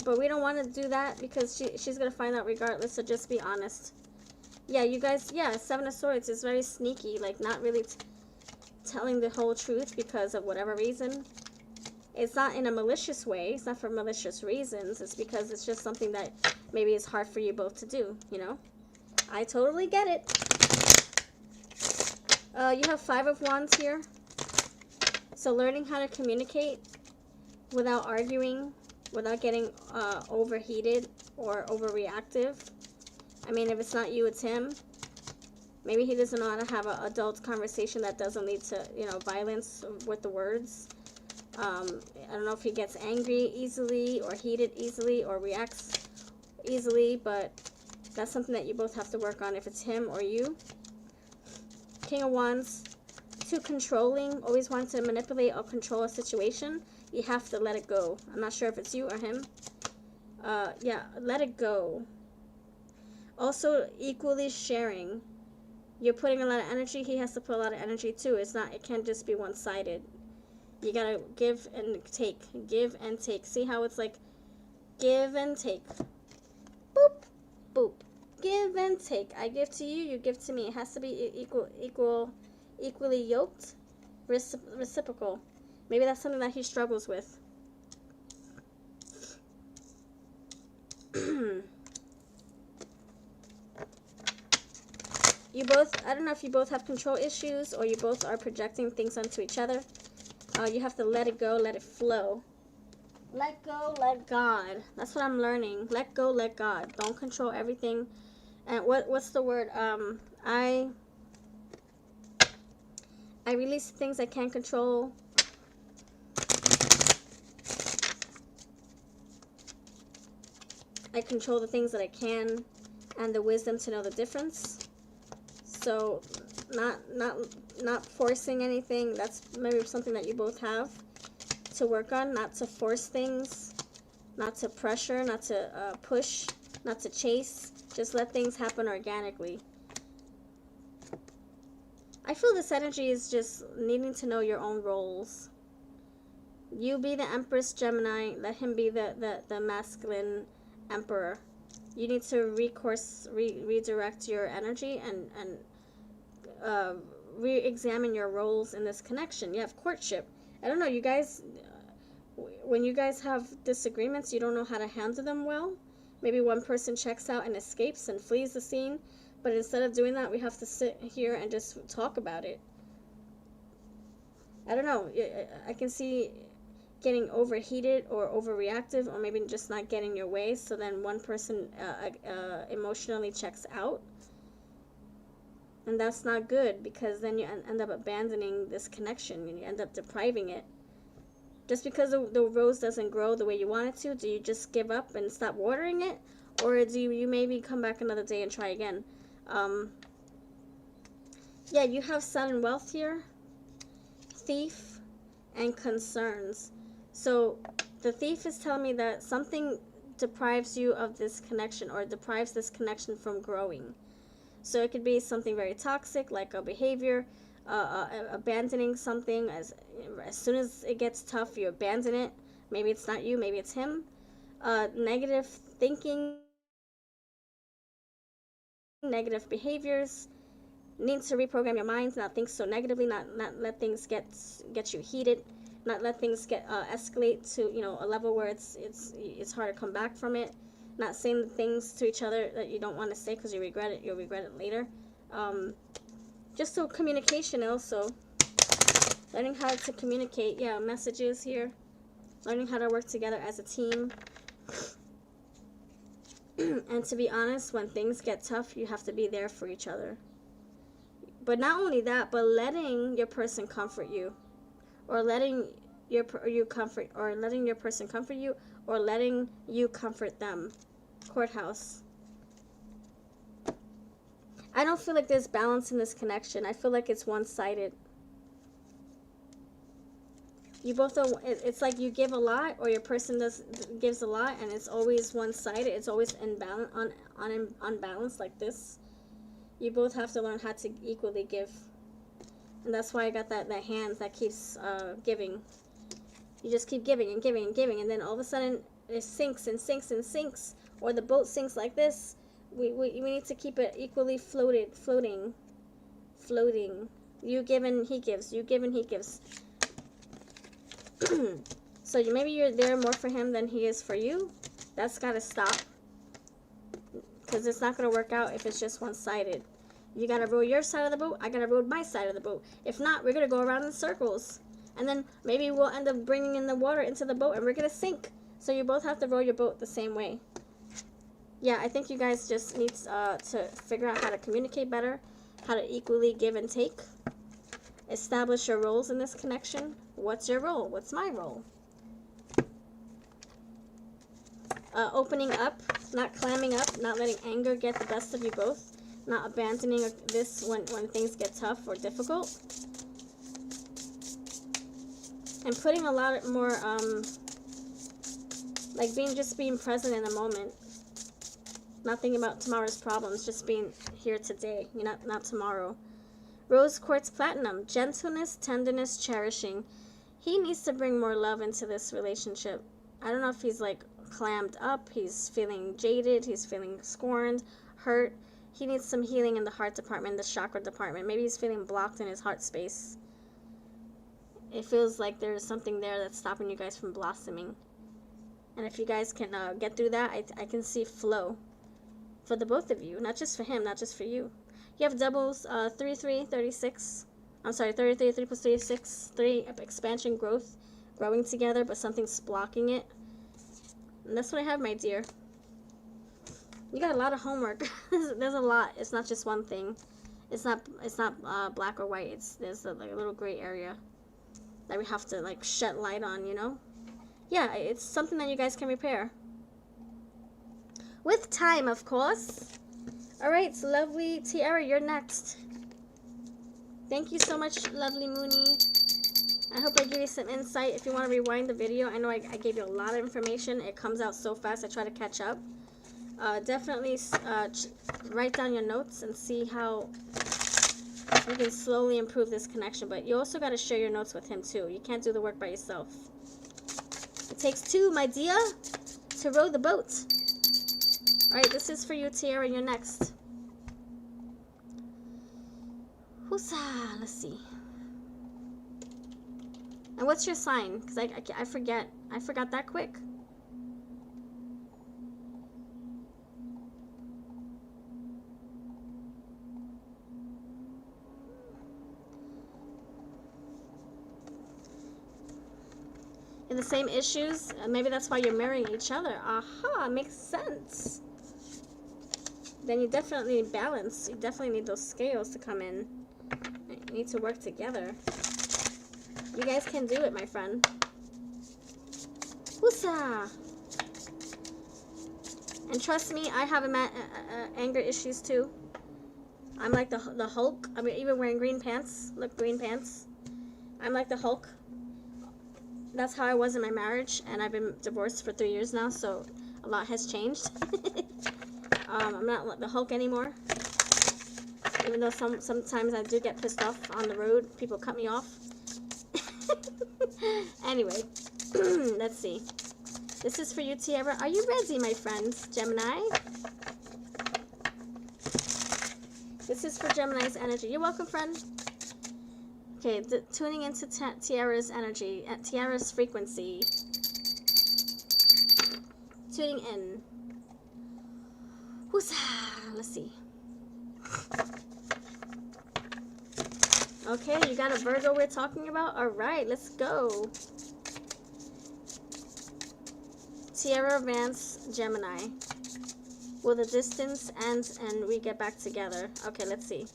But we don't want to do that because she's going to find out regardless, so just be honest. Yeah, you guys, yeah, Seven of Swords is very sneaky, like not really telling the whole truth because of whatever reason. It's not in a malicious way. It's not for malicious reasons. It's because it's just something that maybe it's hard for you both to do, you know? I totally get it. You have Five of Wands here. So learning how to communicate without arguing, without getting overheated or overreactive. I mean, if it's not you, it's him. Maybe he doesn't know how to have an adult conversation that doesn't lead to, you know, violence with the words. I don't know if he gets angry easily or heated easily or reacts easily, but that's something that you both have to work on if it's him or you. King of Wands, too controlling, always wants to manipulate or control a situation. You have to let it go. I'm not sure if it's you or him. Yeah, let it go. Also, equally sharing. You're putting a lot of energy. He has to put a lot of energy too. It can't just be one-sided. You gotta give and take. Give and take. See how it's like give and take. Boop, boop. Give and take. I give to you, you give to me. It has to be equally yoked, reciprocal. Maybe that's something that he struggles with. You both, I don't know if you both have control issues or you both are projecting things onto each other. You have to let it go, let it flow. Let go, let God. That's what I'm learning. Let go, let God. Don't control everything. And what's the word? I release things I can't control. I control the things that I can, and the wisdom to know the difference. So, not forcing anything. That's maybe something that you both have to work on. Not to force things, not to pressure, not to push, not to chase. Just let things happen organically. I feel this energy is just needing to know your own roles. You be the Empress Gemini. Let him be the masculine Emperor. You need to redirect your energy and re-examine your roles in this connection. You have courtship. I don't know, you guys, when you guys have disagreements, you don't know how to handle them well. Maybe one person checks out and escapes and flees the scene. But instead of doing that, we have to sit here and just talk about it. I don't know. I can see getting overheated or overreactive, or maybe just not getting your way. So then one person emotionally checks out. And that's not good, because then you end up abandoning this connection and you end up depriving it. Just because the rose doesn't grow the way you want it to, do you just give up and stop watering it? Or do you maybe come back another day and try again? Yeah, you have sun and wealth here, thief, and concerns. So the thief is telling me that something deprives you of this connection, or deprives this connection from growing. So it could be something very toxic, like a behavior, abandoning something. As soon as it gets tough, you abandon it. Maybe it's not you, maybe it's him. Negative thinking, negative behaviors. Need to reprogram your mind, not think so negatively, not let things get you heated, not let things get escalate to a level where it's hard to come back from it. Not saying things to each other that you don't want to say because you regret it. You'll regret it later. Just so communication also. Learning how to communicate. Yeah, messages here. Learning how to work together as a team. And to be honest, when things get tough, you have to be there for each other. But not only that, but letting your person comfort you, or letting your person comfort you, or letting you comfort them. Courthouse. I don't feel like there's balance in this connection. I feel like it's one-sided. You both are. It's like you give a lot, or your person gives a lot, and it's always one-sided. It's always unbalanced like this. You both have to learn how to equally give. And that's why I got that hand that keeps giving. You just keep giving and giving and giving, and then all of a sudden it sinks and sinks and sinks, or the boat sinks like this. We need to keep it equally floating. You give and he gives. You give and he gives. So maybe you're there more for him than he is for you. That's got to stop. Because it's not going to work out if it's just one-sided. You got to row your side of the boat. I got to row my side of the boat. If not, we're going to go around in circles. And then maybe we'll end up bringing in the water into the boat and we're going to sink. So you both have to row your boat the same way. Yeah, I think you guys just need to figure out how to communicate better. How to equally give and take. Establish your roles in this connection. What's your role? What's my role? Opening up, not clamming up, not letting anger get the best of you both, not abandoning this when things get tough or difficult, and putting a lot more Like just being present in the moment. Not thinking about tomorrow's problems, just being here today, not tomorrow. Rose Quartz Platinum, gentleness, tenderness, cherishing. He needs to bring more love into this relationship. I don't know if he's like clammed up, he's feeling jaded, he's feeling scorned, hurt. He needs some healing in the heart department, the chakra department. Maybe he's feeling blocked in his heart space. It feels like there's something there that's stopping you guys from blossoming. And if you guys can get through that, I can see flow for the both of you, not just for him, not just for you. You have doubles, 3, 3, 36. I'm sorry, 33, 3 plus 3 is 6. 3, expansion, growth, growing together, but something's blocking it. And that's what I have, my dear. You got a lot of homework. There's a lot. It's not just one thing. It's not black or white. There's a little gray area that we have to like shed light on, you know? Yeah, it's something that you guys can repair. With time, of course. Alright, so lovely Tiara, you're next. Thank you so much, lovely Mooney. I hope I gave you some insight. If you want to rewind the video, I know I gave you a lot of information. It comes out so fast, I try to catch up. Definitely write down your notes and see how you can slowly improve this connection. But you also got to share your notes with him too. You can't do the work by yourself. It takes two, my dear, to row the boat. Alright, this is for you, Tiara. You're next. Whoosah, let's see. And what's your sign? Because I forget. I forgot that quick. In the same issues? Maybe that's why you're marrying each other. Aha, makes sense. Then you definitely need balance. You definitely need those scales to come in. You need to work together. You guys can do it, my friend. Woosa! And trust me, I have anger issues too. I'm like the Hulk. I mean, even wearing green pants. Look, green pants. I'm like the Hulk. That's how I was in my marriage, and I've been divorced for 3 years now, so a lot has changed. I'm not the Hulk anymore. Even though sometimes I do get pissed off on the road, people cut me off. Anyway, let's see. This is for you, Tiara. Are you ready, my friends, Gemini? This is for Gemini's energy. You're welcome, friend. Okay, tuning into Tiara's energy, at Tiara's frequency. Tuning in. Let's see. Okay, you got a Virgo we're talking about? Alright, let's go. Tiara Vance, Gemini. Will the distance end and we get back together? Okay, let's see.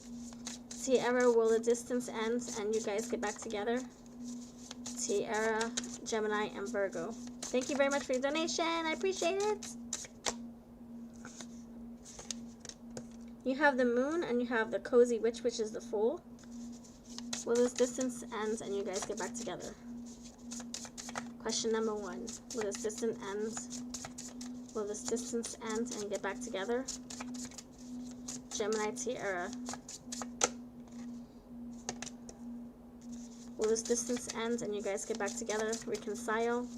Tiara, will the distance end and you guys get back together? Tiara, Gemini, and Virgo. Thank you very much for your donation. I appreciate it. You have the Moon and you have the Cozy Witch, which is the Fool. Will this distance end and you guys get back together? Question number 1. Will this distance end? Will this distance end and get back together? Gemini, Tiara. Will this distance end and you guys get back together? Reconcile.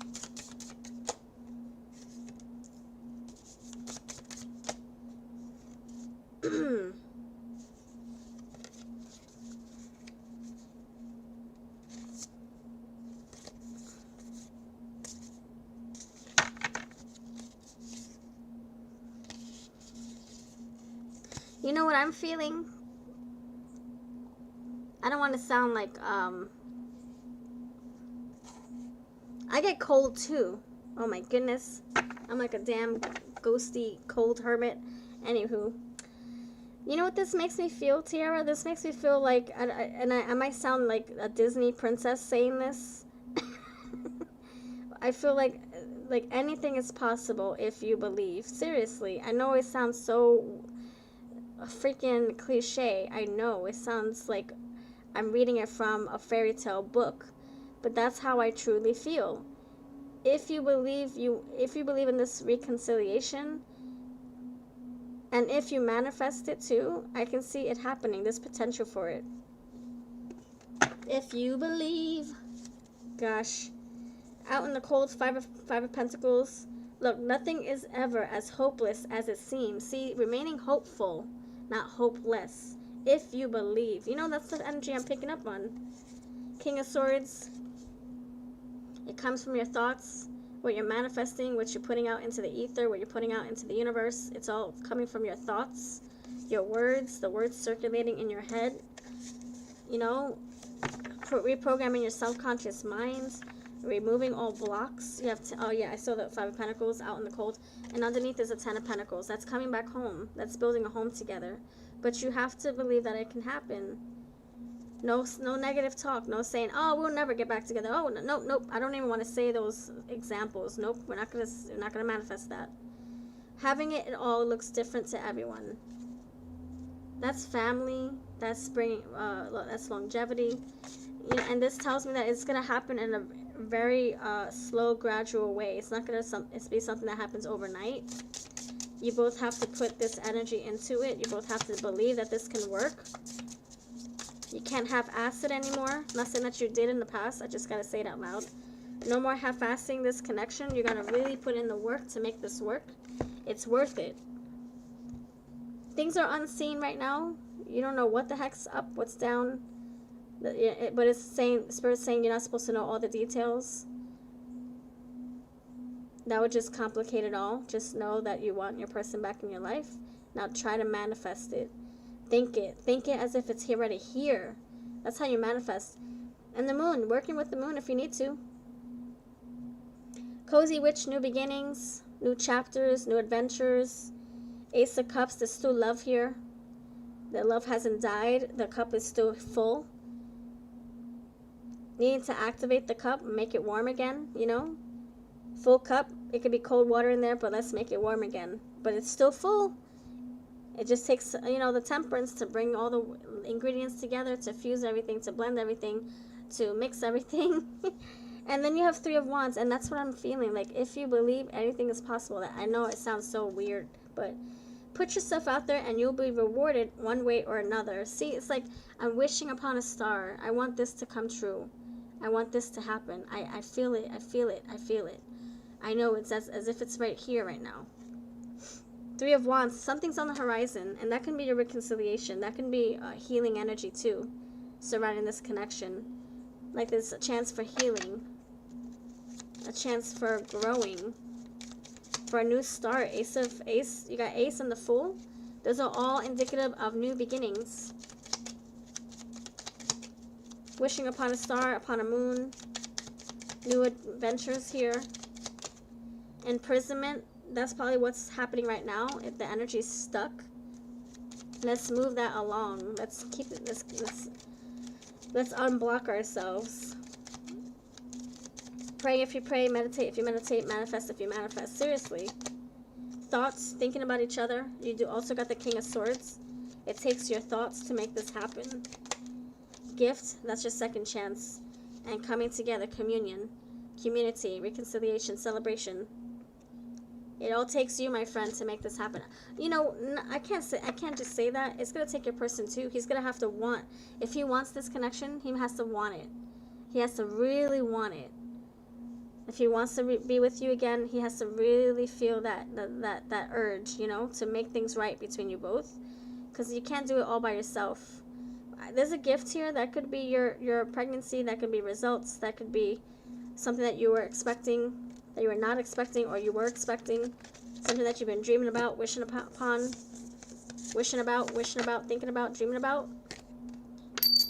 You know what I'm feeling? I don't want to sound like, I get cold too. Oh my goodness. I'm like a damn ghosty, cold hermit. Anywho. You know what this makes me feel, Tiara? This makes me feel like, I might sound like a Disney princess saying this. I feel like anything is possible if you believe. Seriously. I know it sounds so freaking cliche. I know. It sounds like I'm reading it from a fairy tale book. But that's how I truly feel. if you believe in this reconciliation, and if you manifest it too, I can see it happening. There's potential for it. If you believe. Gosh. Out in the cold, five of Pentacles. Look, nothing is ever as hopeless as it seems. See, remaining hopeful, not hopeless. If you believe. You know, that's the energy I'm picking up on. King of Swords. It comes from your thoughts, what you're manifesting, what you're putting out into the ether, what you're putting out into the universe. It's all coming from your thoughts, your words, the words circulating in your head. You know, reprogramming your subconscious mind, removing all blocks. You have to, oh yeah, I saw the Five of Pentacles out in the cold, and underneath is a Ten of Pentacles. That's coming back home. That's building a home together. But you have to believe that it can happen. No negative talk. No saying, oh, we'll never get back together. Oh, no, nope. I don't even want to say those examples. Nope, we're not gonna manifest that. Having it all looks different to everyone. That's family. That's bringing. That's longevity. You know, and this tells me that it's gonna happen in a very slow, gradual way. It's not gonna be something that happens overnight. You both have to put this energy into it. You both have to believe that this can work. You can't half-ass it anymore. Nothing that you did in the past. I just gotta say it out loud. No more half-assing this connection. You're gonna really put in the work to make this work. It's worth it. Things are unseen right now. You don't know what the heck's up, what's down. But it's saying, Spirit's saying you're not supposed to know all the details. That would just complicate it all. Just know that you want your person back in your life. Now try to manifest it. Think it. Think it as if it's already here. That's how you manifest. And the moon. Working with the moon if you need to. Cozy Witch, new beginnings, new chapters, new adventures. Ace of Cups, there's still love here. The love hasn't died. The cup is still full. Needing to activate the cup, make it warm again, you know. Full cup. It could be cold water in there, but let's make it warm again. But it's still full. It just takes, you know, the temperance to bring all the ingredients together, to fuse everything, to blend everything, to mix everything. And then you have Three of Wands, and that's what I'm feeling. Like, if you believe anything is possible, that I know it sounds so weird, but put yourself out there and you'll be rewarded one way or another. See, it's like I'm wishing upon a star. I want this to come true. I want this to happen. I feel it. I feel it. I feel it. I know it's as if it's right here, right now. Three of Wands, something's on the horizon, and that can be your reconciliation. That can be healing energy too, surrounding this connection. Like there's a chance for healing, a chance for growing, for a new start. You got Ace and the Fool. Those are all indicative of new beginnings. Wishing upon a star, upon a moon, new adventures here. Imprisonment. That's probably what's happening right now. If the energy's stuck, let's move that along. Let's keep it. Let's unblock ourselves. Pray if you pray, meditate if you meditate, manifest if you manifest. Seriously, thoughts, thinking about each other. You do also got the King of Swords. It takes your thoughts to make this happen. Gift. That's your second chance. And coming together, communion, community, reconciliation, celebration. It all takes you, my friend, to make this happen. You know, I can't just say that. It's going to take your person, too. He's going to have to want. If he wants this connection, he has to want it. He has to really want it. If he wants to be with you again, he has to really feel that urge, you know, to make things right between you both. Because you can't do it all by yourself. There's a gift here. That could be your pregnancy. That could be results. That could be something that you were expecting, that you were not expecting, or you were expecting, something that you've been dreaming about, wishing upon, wishing about, thinking about, dreaming about.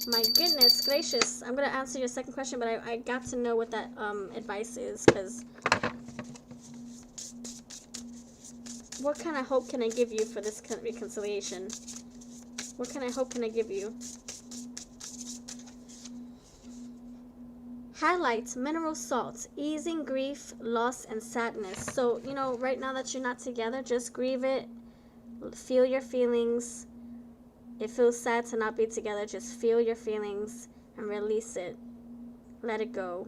My goodness gracious. I'm going to answer your second question, but I got to know what that advice is, because what kind of hope can I give you for this reconciliation? What kind of hope can I give you? Highlight mineral salts, easing grief, loss, and sadness. So, you know, right now that you're not together, just grieve it. Feel your feelings. It feels sad to not be together. Just feel your feelings and release it. Let it go.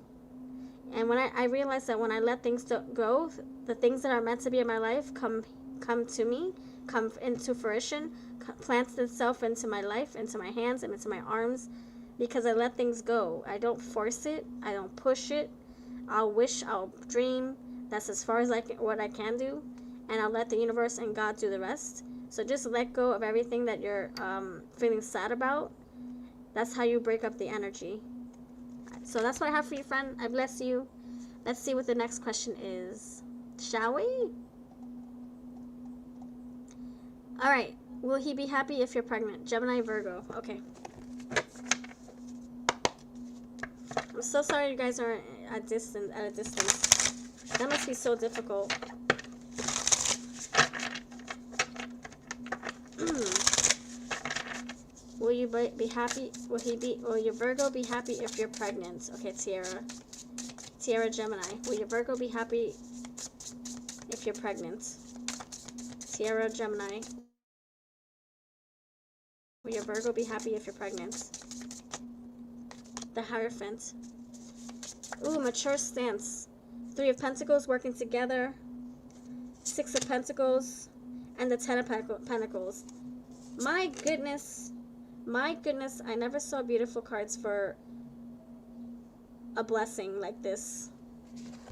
And when I realized that when I let things go, the things that are meant to be in my life come to me, come into fruition, plants itself into my life, into my hands, and into my arms, because I let things go. I don't force it. I don't push it. I'll wish. I'll dream. That's as far as what I can do, and I'll let the universe and God do the rest. So just let go of everything that you're feeling sad about. That's how you break up the energy. So that's what I have for you, friend. I bless you. Let's see what the next question is. Shall we? All right. Will he be happy if you're pregnant? Gemini, Virgo. Okay. I'm so sorry you guys are at a distance. That must be so difficult. Will you be happy? Will your Virgo be happy if you're pregnant? Okay, Tiara Gemini. Will your Virgo be happy if you're pregnant? Tiara Gemini. Will your Virgo be happy if you're pregnant? The Hierophant. Ooh, mature stance. 3 of Pentacles working together. 6 of Pentacles. And the 10 of Pentacles. My goodness. My goodness, I never saw beautiful cards for a blessing like this.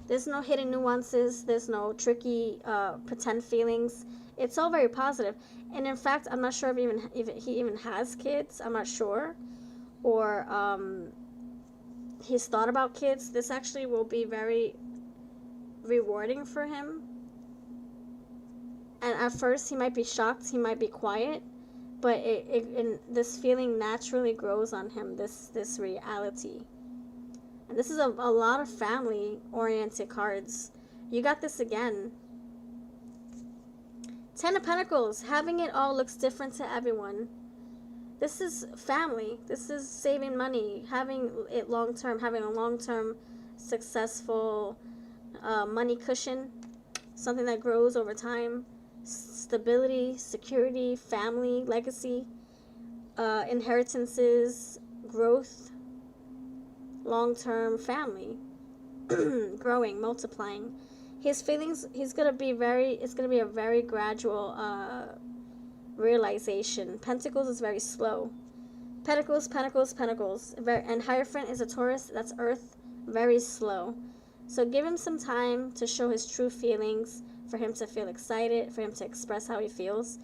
There's no hidden nuances. There's no tricky pretend feelings. It's all very positive. And in fact, I'm not sure if he even has kids. I'm not sure. Or he's thought about kids. This actually will be very rewarding for him. And at first, he might be shocked. He might be quiet. But this feeling naturally grows on him, this reality. And this is a lot of family-oriented cards. You got this again. 10 of Pentacles. Having it all looks different to everyone. This is family. This is saving money. Having it long-term. Having a long-term, successful money cushion. Something that grows over time. Stability, security, family, legacy, inheritances, growth, long-term family, growing, multiplying. His feelings, it's going to be a very gradual realization. Pentacles is very slow. Pentacles, Pentacles, Pentacles. And Hierophant is a Taurus, that's Earth, very slow. So give him some time to show his true feelings, for him to feel excited, for him to express how he feels.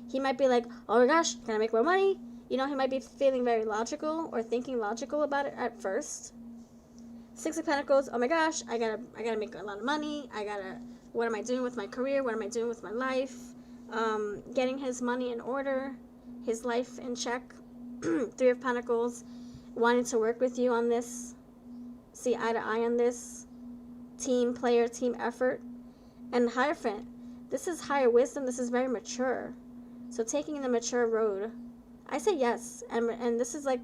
He might be like, oh my gosh, can I make more money? You know, he might be feeling very logical or thinking logical about it at first. 6 of Pentacles, oh my gosh, I gotta make a lot of money. What am I doing with my career? What am I doing with my life? Getting his money in order, his life in check. 3 of Pentacles, wanting to work with you on this, see eye to eye on this. Team player, team effort. And Hierophant, this is higher wisdom. This is very mature. So taking the mature road, I say yes. And this is like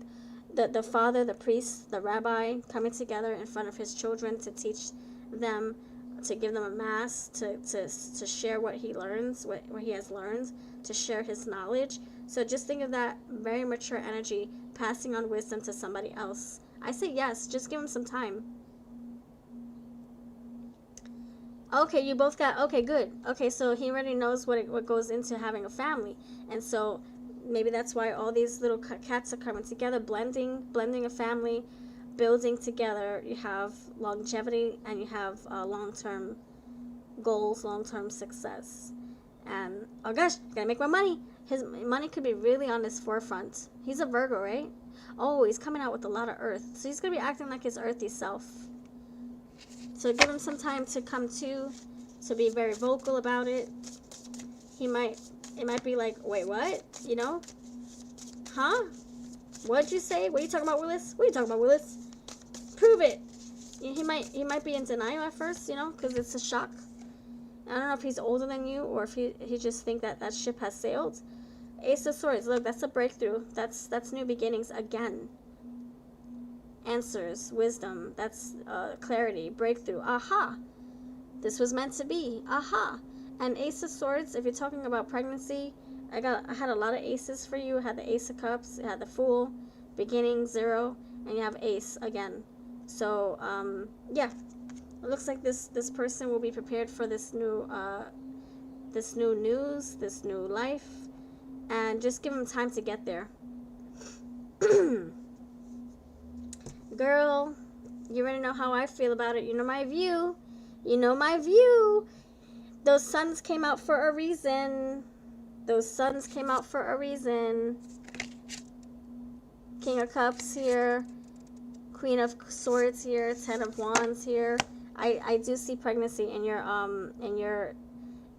the father, the priest, the rabbi coming together in front of his children to teach them, to give them a mass, to share what he learns, what he has learned, to share his knowledge. So just think of that very mature energy passing on wisdom to somebody else. I say yes. Just give him some time. Okay, you both got, okay, good. Okay, so he already knows what goes into having a family. And so maybe that's why all these little cats are coming together, blending a family, building together. You have longevity and you have long-term goals, long-term success. And, oh gosh, gotta make more money. His money could be really on his forefront. He's a Virgo, right? Oh, he's coming out with a lot of earth. So he's gonna be acting like his earthy self. So give him some time to come to be very vocal about it. It might be like, wait, what? You know? Huh? What'd you say? What are you talking about, Willis? What are you talking about, Willis? Prove it. He might be in denial at first, you know, because it's a shock. I don't know if he's older than you or if he just think that ship has sailed. Ace of Swords, look, that's a breakthrough. That's new beginnings again. Answers, wisdom, that's clarity, breakthrough. Aha! This was meant to be. Aha! And Ace of Swords, if you're talking about pregnancy, I had a lot of aces for you. I had the Ace of Cups, I had the Fool, beginning, 0, and you have Ace again. So, yeah, It looks like this person will be prepared for this new news, this new life, and just give them time to get there. Girl, you already know how I feel about it. You know my view. You know my view. Those suns came out for a reason. Those suns came out for a reason. King of Cups here. Queen of Swords here. Ten of Wands here. I do see pregnancy in your on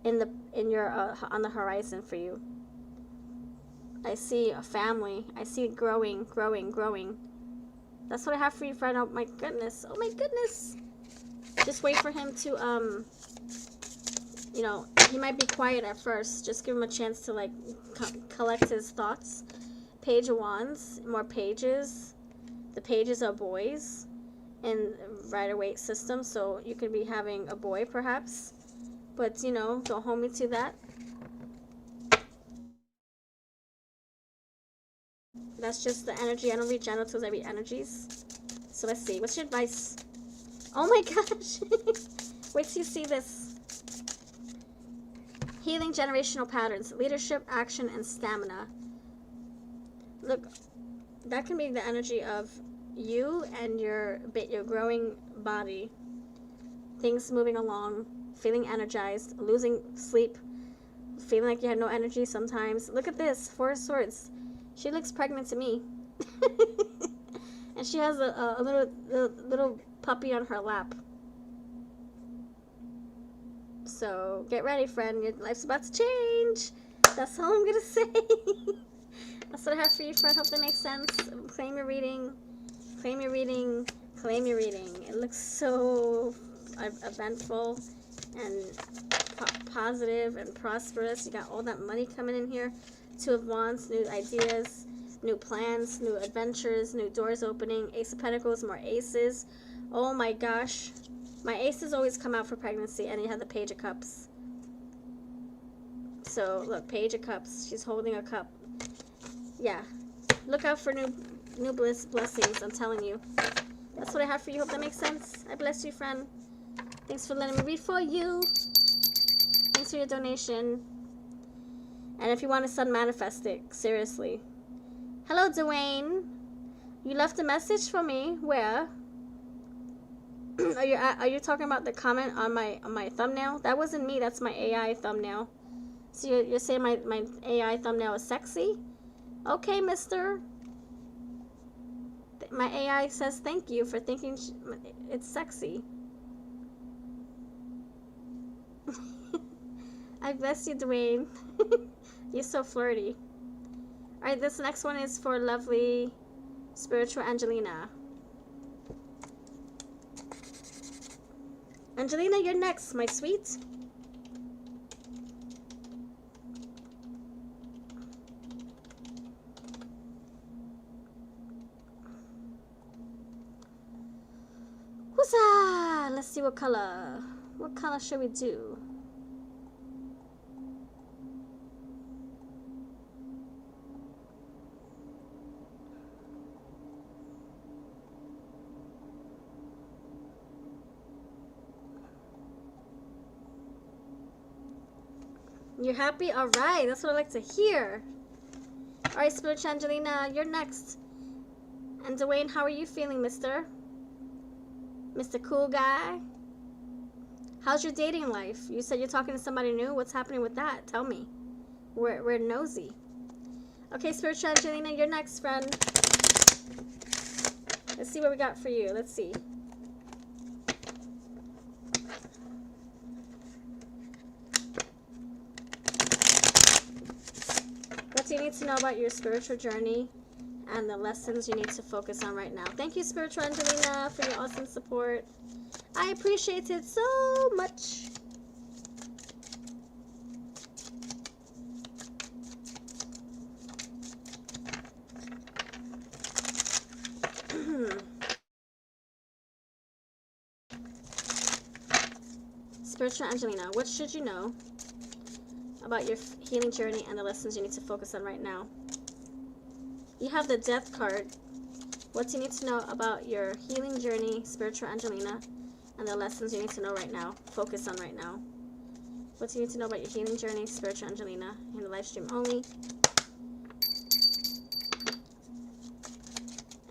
the horizon for you. I see a family. I see it growing. That's what I have for you, friend. Oh my goodness. Oh my goodness. Just wait for him to, you know, he might be quiet at first. Just give him a chance to, like, collect his thoughts. Page of Wands. More pages. The pages are boys in Rider-Waite system. So you could be having a boy, perhaps. But, you know, don't hold me to that. That's just the energy. I don't read genitals, I read energies. So let's see. What's your advice? Oh my gosh. Wait till you see this. Healing generational patterns. Leadership, action, and stamina. Look, that can be the energy of you and your growing body. Things moving along. Feeling energized. Losing sleep. Feeling like you had no energy sometimes. Look at this. Four of Swords. She looks pregnant to me. And she has a little puppy on her lap. So get ready, friend. Your life's about to change. That's all I'm going to say. That's what I have for you, friend. Hope that makes sense. Claim your reading. Claim your reading. Claim your reading. It looks so eventful and positive and prosperous. You got all that money coming in here. Two of Wands, new ideas, new plans, new adventures, new doors opening. Ace of Pentacles, more aces. Oh my gosh. My aces always come out for pregnancy, and you have the Page of Cups. So, look, Page of Cups. She's holding a cup. Yeah. Look out for new blessings, I'm telling you. That's what I have for you. Hope that makes sense. I bless you, friend. Thanks for letting me read for you. Thanks for your donation. And if you want to sun manifest it, seriously. Hello, Dwayne. You left a message for me. Where? Are you talking about the comment on my thumbnail? That wasn't me. That's my AI thumbnail. So you're saying my AI thumbnail is sexy? Okay, mister. My AI says thank you for thinking it's sexy. I bless you, Dwayne. You're so flirty. Alright, this next one is for lovely spiritual Angelina. Angelina, you're next, my sweet. Whoozah! Let's see what color. What color should we do? You're happy? Alright, that's what I like to hear. Alright, Spiritual Angelina, you're next. And Dwayne, how are you feeling, mister? Mr. Cool Guy? How's your dating life? You said you're talking to somebody new. What's happening with that? Tell me. We're nosy. Okay, Spiritual Angelina, you're next, friend. Let's see what we got for you. Let's see. What do you need to know about your spiritual journey and the lessons you need to focus on right now? Thank you, Spiritual Angelina, for your awesome support. I appreciate it so much. Spiritual Angelina, what should you know about your healing journey and the lessons you need to focus on right now? You have the Death card. What do you need to know about your healing journey, Spiritual Angelina, and the lessons you need to know right now. Focus on right now. What do you need to know about your healing journey, Spiritual Angelina, in the live stream only.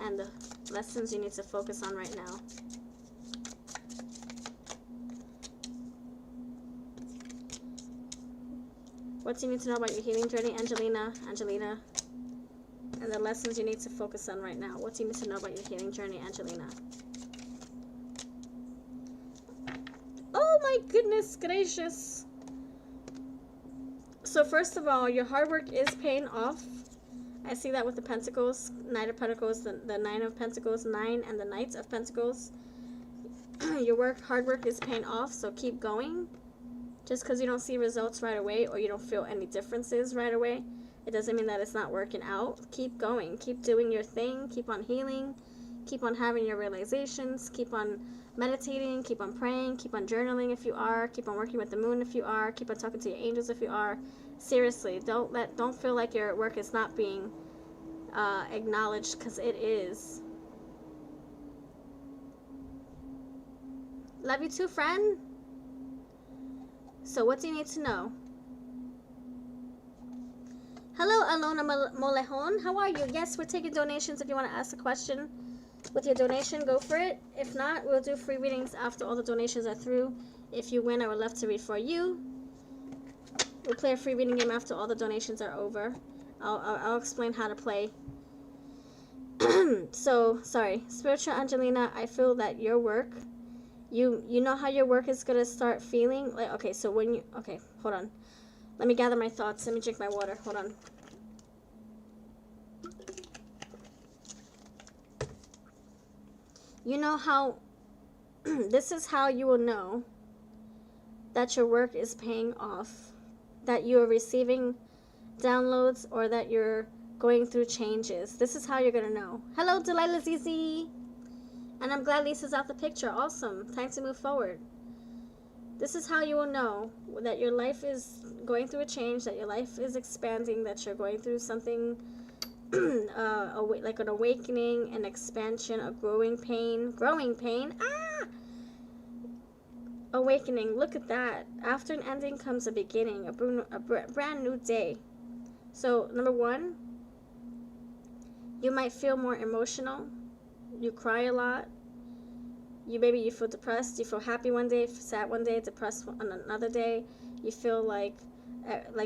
And the lessons you need to focus on right now. What do you need to know about your healing journey, Angelina, and the lessons you need to focus on right now. What do you need to know about your healing journey, Angelina? Oh my goodness gracious. So first of all, your hard work is paying off. I see that with the Pentacles, Knight of Pentacles, the Nine of Pentacles, 9, and the Knight of Pentacles. Your hard work is paying off, so keep going. Just because you don't see results right away or you don't feel any differences right away, it doesn't mean that it's not working out. Keep going. Keep doing your thing. Keep on healing. Keep on having your realizations. Keep on meditating. Keep on praying. Keep on journaling if you are. Keep on working with the moon if you are. Keep on talking to your angels if you are. Seriously, don't feel like your work is not being acknowledged, because it is. Love you too, friend. So what do you need to know? Hello, Alona Molejon. How are you? Yes, we're taking donations. If you want to ask a question with your donation, go for it. If not, we'll do free readings after all the donations are through. If you win, I would love to read for you. We'll play a free reading game after all the donations are over. I'll explain how to play. So, sorry. Spiritual Angelina, I feel that your work, you know how your work is going to start feeling? Like, okay, so when you... Okay, hold on. Let me gather my thoughts. Let me drink my water. Hold on. You know how... This is how you will know that your work is paying off. That you are receiving downloads or that you're going through changes. This is how you're going to know. Hello, Delilah Zizi. And I'm glad Lisa's out the picture. Awesome. Time to move forward. This is how you will know that your life is going through a change, that your life is expanding, that you're going through something like an awakening, an expansion, a growing pain. Awakening. Look at that. After an ending comes a beginning, a brand new day. So, number one, you might feel more emotional. You cry a lot. Maybe you feel depressed. You feel happy one day, sad one day, depressed on another day. You feel like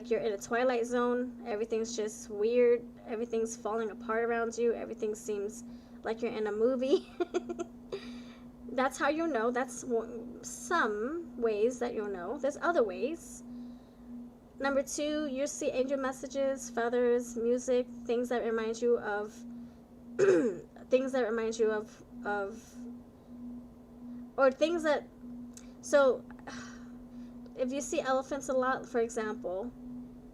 you're in a twilight zone. Everything's just weird. Everything's falling apart around you. Everything seems like you're in a movie. That's how you'll know. That's some ways that you'll know. There's other ways. Number two, you see angel messages, feathers, music, things that remind you of or things that, so if you see elephants a lot, for example,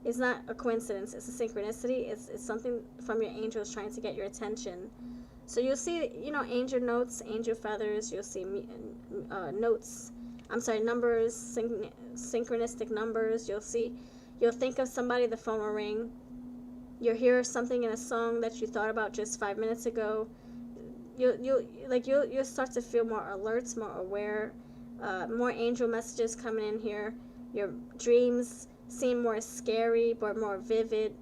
it's not a coincidence, it's a synchronicity. It's something from your angels trying to get your attention. So you'll see, angel notes, angel feathers. You'll see numbers, synchronistic numbers. You'll think of somebody, the phone will ring. You'll hear something in a song that you thought about just 5 minutes ago. You'll start to feel more alert, more aware, more angel messages coming in here. Your dreams seem more scary, but more vivid.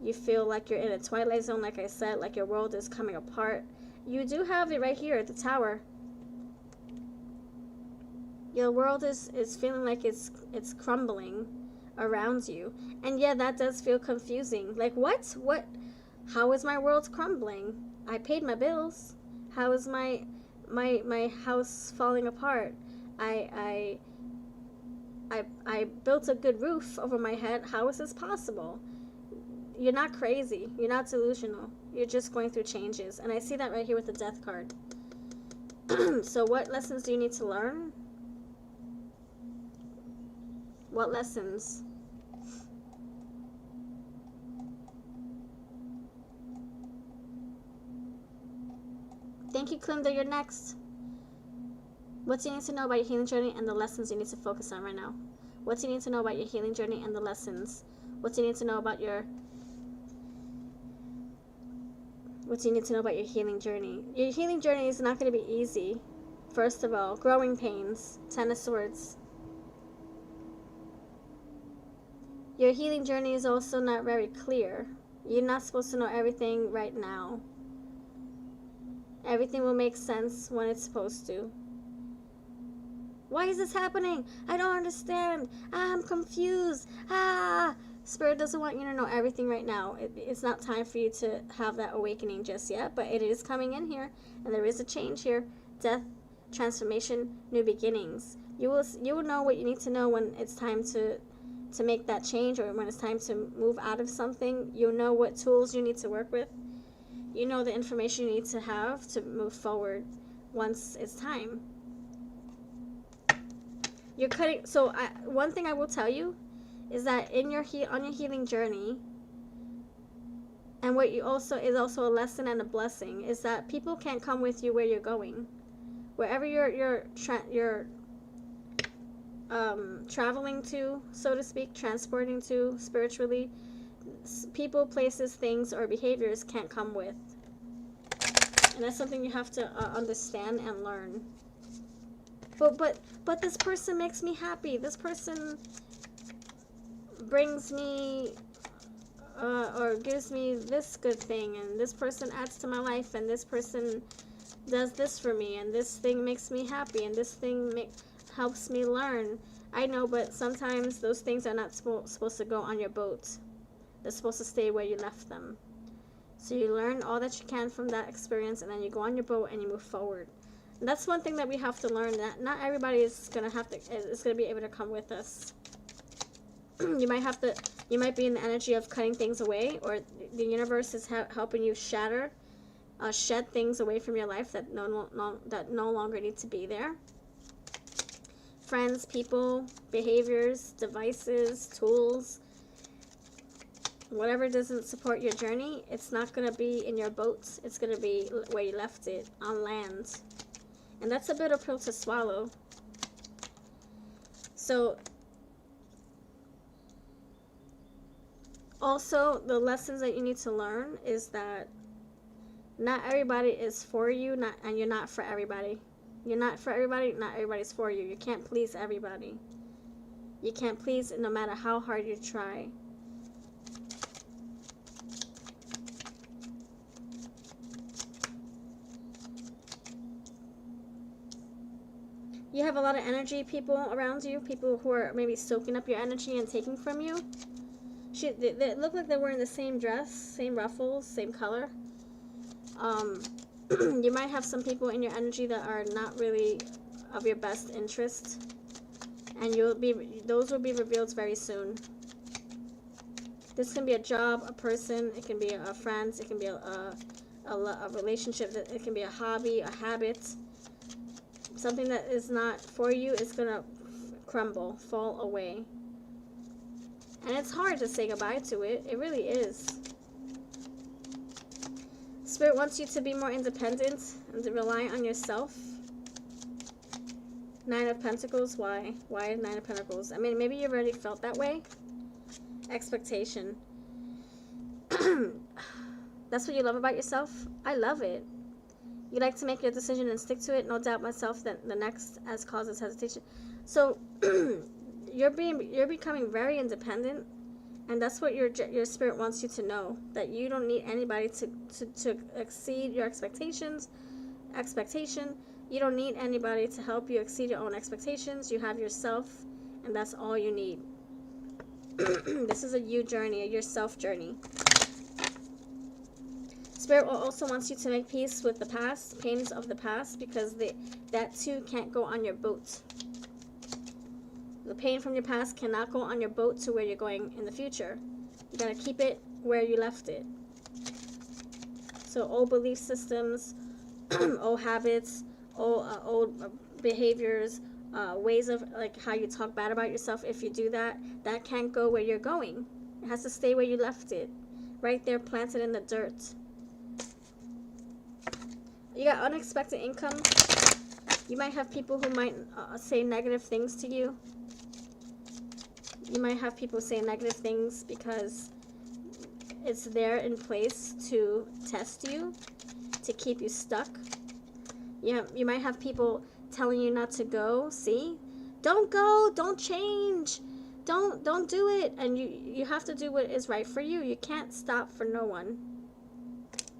You feel like you're in a twilight zone, like I said, like your world is coming apart. You do have it right here at the tower. Your world is feeling like it's crumbling around you. And yeah, that does feel confusing. Like, what? How is my world crumbling? I paid my bills. How is my house falling apart? I built a good roof over my head. How is this possible? You're not crazy. You're not delusional. You're just going through changes. And I see that right here with the Death card. So what lessons do you need to learn? What lessons? Thank you, Clinda. You're next. What do you need to know about your healing journey and the lessons you need to focus on right now? What do you need to know about your healing journey and the lessons? What do you need to know about your healing journey? Your healing journey is not going to be easy. First of all, growing pains, Ten of Swords. Your healing journey is also not very clear. You're not supposed to know everything right now. Everything will make sense when it's supposed to. Why is this happening? I don't understand. I'm confused. Spirit doesn't want you to know everything right now. It's not time for you to have that awakening just yet, but it is coming in here, and there is a change here. Death, transformation, new beginnings. You will know what you need to know when it's time to make that change, or when it's time to move out of something. You'll know what tools you need to work with. You know the information you need to have to move forward once it's time. You're cutting. So one thing I will tell you is that on your healing journey, and what you also is also a lesson and a blessing, is that people can't come with you where you're going. Wherever you're traveling to, so to speak, transporting to spiritually, people, places, things, or behaviors can't come with. And that's something you have to understand and learn. But this person makes me happy. This person brings me or gives me this good thing, and this person adds to my life, and this person does this for me, and this thing makes me happy, and this thing helps me learn. I know, but sometimes those things are not supposed to go on your boat. They're supposed to stay where you left them. So you learn all that you can from that experience, and then you go on your boat and you move forward. And that's one thing that we have to learn, that not everybody is gonna be able to come with us. You might be in the energy of cutting things away, or the universe is helping you shed things away from your life that no longer need to be there. Friends, people, behaviors, devices, tools, whatever doesn't support your journey, it's not going to be in your boat. It's going to be where you left it, on land. And that's a bitter pill to swallow. So, also, the lessons that you need to learn is that not everybody is for you, and you're not for everybody. You're not for everybody, not everybody's for you. You can't please everybody. You can't please no matter how hard you try. You have a lot of energy people around you, people who are maybe soaking up your energy and taking from you. They look like they're wearing the same dress, same ruffles, same color. You might have some people in your energy that are not really of your best interest, and those will be revealed very soon. This can be a job, a person, it can be a friend, it can be a relationship, it can be a hobby, a habit. Something that is not for you is gonna crumble, fall away. And it's hard to say goodbye to it. It really is. Spirit wants you to be more independent and to rely on yourself. Nine of Pentacles. Why? Why Nine of Pentacles? I mean, maybe you've already felt that way. Expectation. That's what you love about yourself? I love it. You like to make your decision and stick to it. No doubt myself that the next as causes hesitation. So you're becoming very independent, and that's what your spirit wants you to know, that you don't need anybody to exceed your expectation. You don't need anybody to help you exceed your own expectations. You have yourself, and that's all you need. This is a you journey, a yourself journey. Spirit also wants you to make peace with the past, pains of the past, because that too can't go on your boat. The pain from your past cannot go on your boat to where you're going in the future. You gotta keep it where you left it. So old belief systems, old habits, old behaviors, ways of like how you talk bad about yourself. If you do that, that can't go where you're going. It has to stay where you left it, right there, planted in the dirt. You got unexpected income. You might have people who might say negative things to you. You might have people say negative things because it's there in place to test you, to keep you stuck. You might have people telling you not to go. See? Don't go. Don't change. Don't do it. And you have to do what is right for you. You can't stop for no one.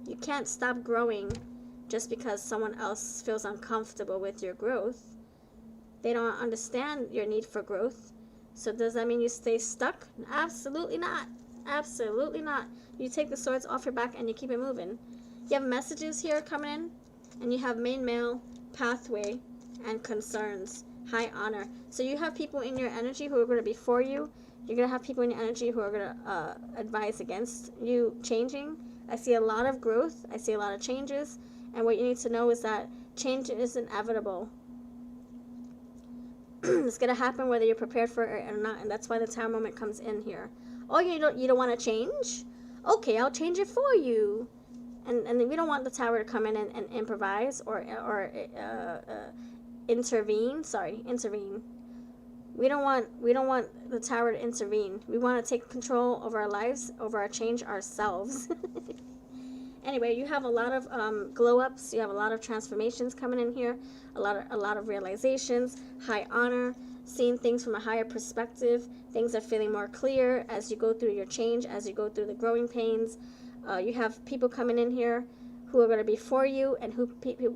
You can't stop growing just because someone else feels uncomfortable with your growth. They don't understand your need for growth. So does that mean you stay stuck? Absolutely not. Absolutely not. You take the swords off your back and you keep it moving. You have messages here coming in, and you have main male, pathway, and concerns, high honor. So you have people in your energy who are going to be for you. You're going to have people in your energy who are going to advise against you changing. I see a lot of growth. I see a lot of changes. And what you need to know is that change is inevitable. It's going to happen whether you're prepared for it or not. And that's why the tower moment comes in here. Oh, you don't want to change? Okay, I'll change it for you. And we don't want the tower to come in and improvise or intervene. Sorry, intervene. We don't want the tower to intervene. We want to take control over our lives, over our change ourselves. Anyway, you have a lot of glow ups. You have a lot of transformations coming in here. A lot of realizations, high honor, seeing things from a higher perspective. Things are feeling more clear as you go through your change, as you go through the growing pains. You have people coming in here who are going to be for you, and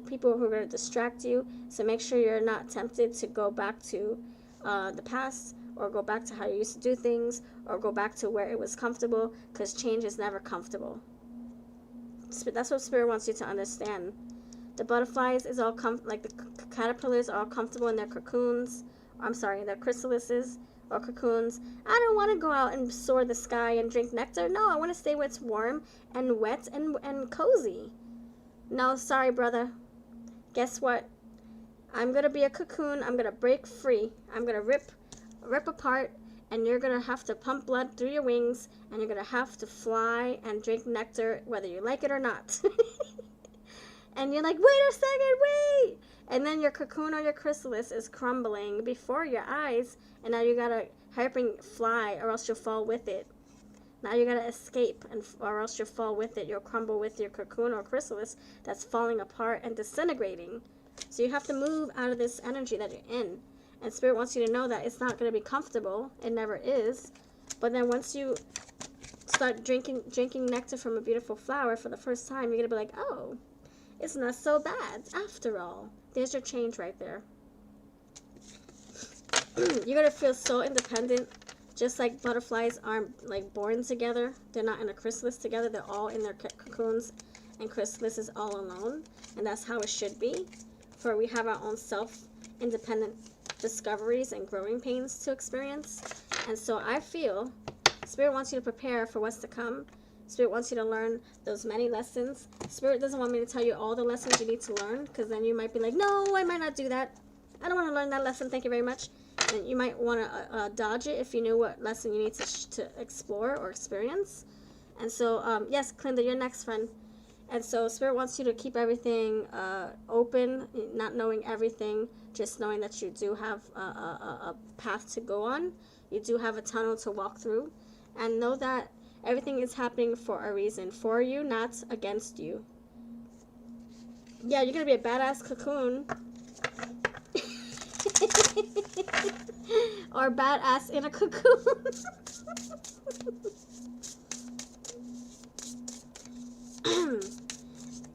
people who are going to distract you. So make sure you're not tempted to go back to the past, or go back to how you used to do things, or go back to where it was comfortable, because change is never comfortable. That's what Spirit wants you to understand. The butterflies is all like the caterpillars are all comfortable in their cocoons. I'm sorry, their chrysalises or cocoons. I don't want to go out and soar the sky and drink nectar. No, I want to stay where it's warm and wet and cozy. No, sorry, brother. Guess what? I'm going to be a cocoon. I'm going to break free. I'm going to rip apart, and you're going to have to pump blood through your wings, and you're going to have to fly and drink nectar whether you like it or not. And you're like, wait a second, wait! And then your cocoon or your chrysalis is crumbling before your eyes, and now you gotta hurry up and fly, or else you'll fall with it. Now you gotta escape, or else you'll fall with it. You'll crumble with your cocoon or chrysalis that's falling apart and disintegrating. So you have to move out of this energy that you're in. And Spirit wants you to know that it's not gonna be comfortable. It never is. But then once you start drinking nectar from a beautiful flower for the first time, you're gonna be like, oh, it's not so bad after all. There's your change right there. You're gonna feel so independent, just like butterflies aren't like born together. They're not in a chrysalis together. They're all in their cocoons, and chrysalis is all alone. And that's how it should be. For we have our own self-independent discoveries and growing pains to experience. And so I feel Spirit wants you to prepare for what's to come. Spirit wants you to learn those many lessons. Spirit doesn't want me to tell you all the lessons you need to learn, because then you might be like, no, I might not do that. I don't want to learn that lesson. Thank you very much. And you might want to dodge it if you knew what lesson you need to explore or experience. And so, yes, Clinda, you're next, friend. And so Spirit wants you to keep everything open, not knowing everything, just knowing that you do have a path to go on. You do have a tunnel to walk through. And know that everything is happening for a reason. For you, not against you. Yeah, you're going to be a badass cocoon. Or badass in a cocoon.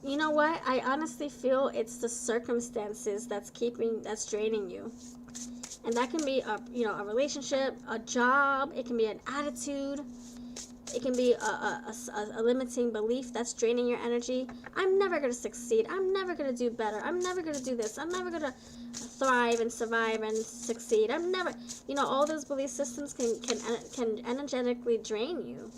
You know what? I honestly feel it's the circumstances that's draining you. And that can be a relationship, a job, it can be an attitude. It can be a limiting belief that's draining your energy. I'm never going to succeed. I'm never going to do better. I'm never going to do this. I'm never going to thrive and survive and succeed. I'm never, all those belief systems can energetically drain you.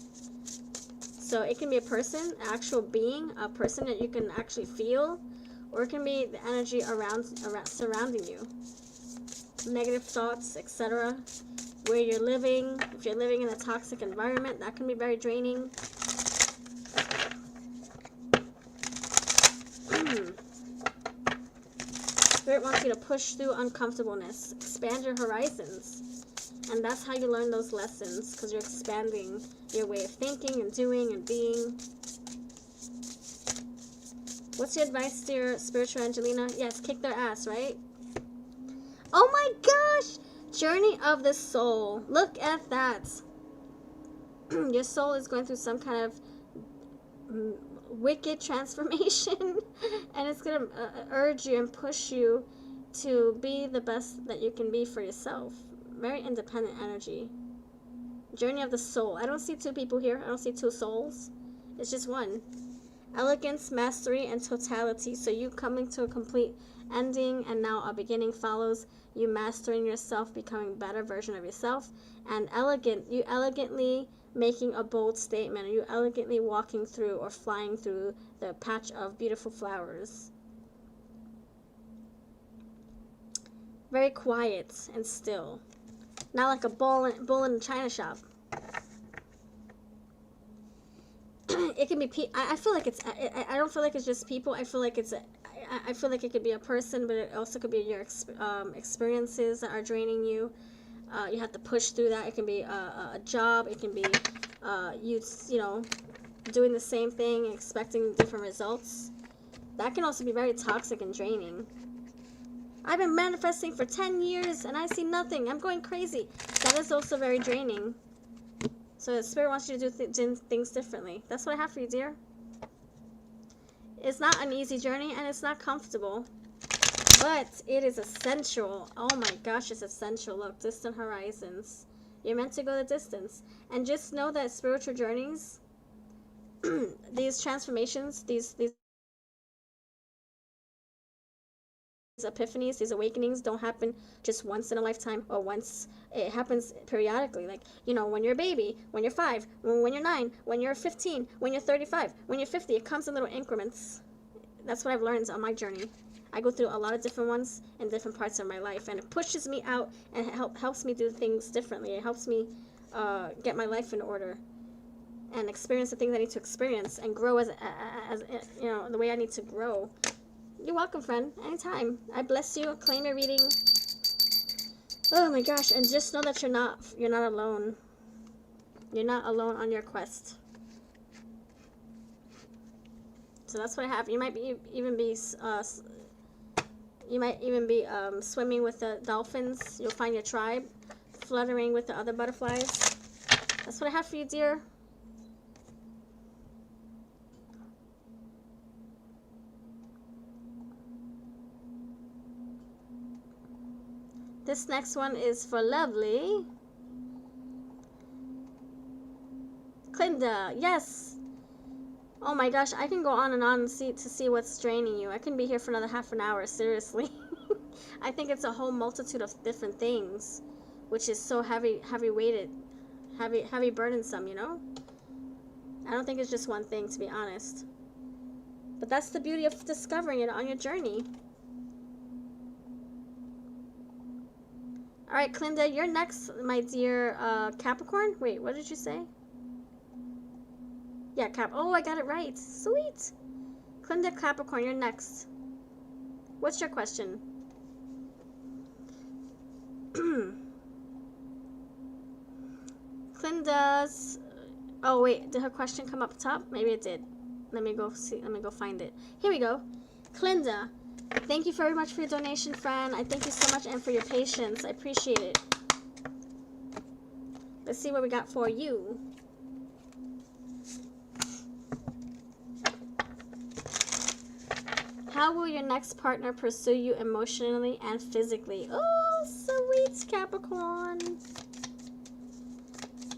So it can be a person, an actual being, a person that you can actually feel, or it can be the energy around surrounding you. Negative thoughts, etc. Where you're living, if you're living in a toxic environment, that can be very draining. Spirit wants you to push through uncomfortableness, expand your horizons, and that's how you learn those lessons, because you're expanding your way of thinking and doing and being. What's your advice to your spiritual Angelina? Yes, kick their ass, right? Oh my gosh! Journey of the soul. Look at that. Your soul is going through some kind of wicked transformation, and it's going to urge you and push you to be the best that you can be for yourself. Very independent energy. Journey of the soul. I don't see two people here. I don't see two souls. It's just one. Elegance, mastery, and totality. So you coming to a complete ending, and now a beginning follows. You mastering yourself, becoming a better version of yourself. And you elegantly making a bold statement. You elegantly walking through or flying through the patch of beautiful flowers. Very quiet and still. Not like a bull in a china shop. It can be. I feel like it's. I don't feel like it's just people. I feel like it's. I feel like it could be a person, but it also could be your experiences that are draining you. You have to push through that. It can be a job. It can be you know, doing the same thing, expecting different results. That can also be very toxic and draining. I've been manifesting for 10 years and I see nothing. I'm going crazy. That is also very draining. So the Spirit wants you to do things differently. That's what I have for you, dear. It's not an easy journey and it's not comfortable. But it is essential. Oh my gosh, it's essential. Look, distant horizons. You're meant to go the distance. And just know that spiritual journeys, these transformations, these epiphanies, these awakenings don't happen just once in a lifetime or once. It happens periodically. Like, you know, when you're a baby, when you're 5, when you're 9, when you're 15, when you're 35, when you're 50. It comes in little increments. That's what I've learned on my journey. I go through a lot of different ones in different parts of my life, and it pushes me out and helps me do things differently. It helps me get my life in order and experience the things I need to experience and grow as you know, the way I need to grow. You're welcome, friend. Anytime. I bless you. Claim your reading. Oh my gosh! And just know that you're not alone. You're not alone on your quest. So that's what I have. You might even be swimming with the dolphins. You'll find your tribe. Fluttering with the other butterflies. That's what I have for you, dear. This next one is for lovely Clinda. Yes. Oh my gosh, I can go on and on and see what's draining you. I can be here for another half an hour, seriously. I think it's a whole multitude of different things, which is so heavy weighted, heavy burdensome, you know? I don't think it's just one thing, to be honest. But that's the beauty of discovering it on your journey. All right, Clinda, you're next, my dear Capricorn. Wait, what did you say? Yeah, Oh, I got it right. Sweet. Clinda Capricorn, you're next. What's your question? Clinda's. Oh wait, did her question come up top? Maybe it did. Let me go see. Let me go find it. Here we go. Clinda, thank you very much for your donation, friend. I thank you so much, and for your patience. I appreciate it. Let's see what we got for you. How will your next partner pursue you emotionally and physically? Oh, sweet Capricorn.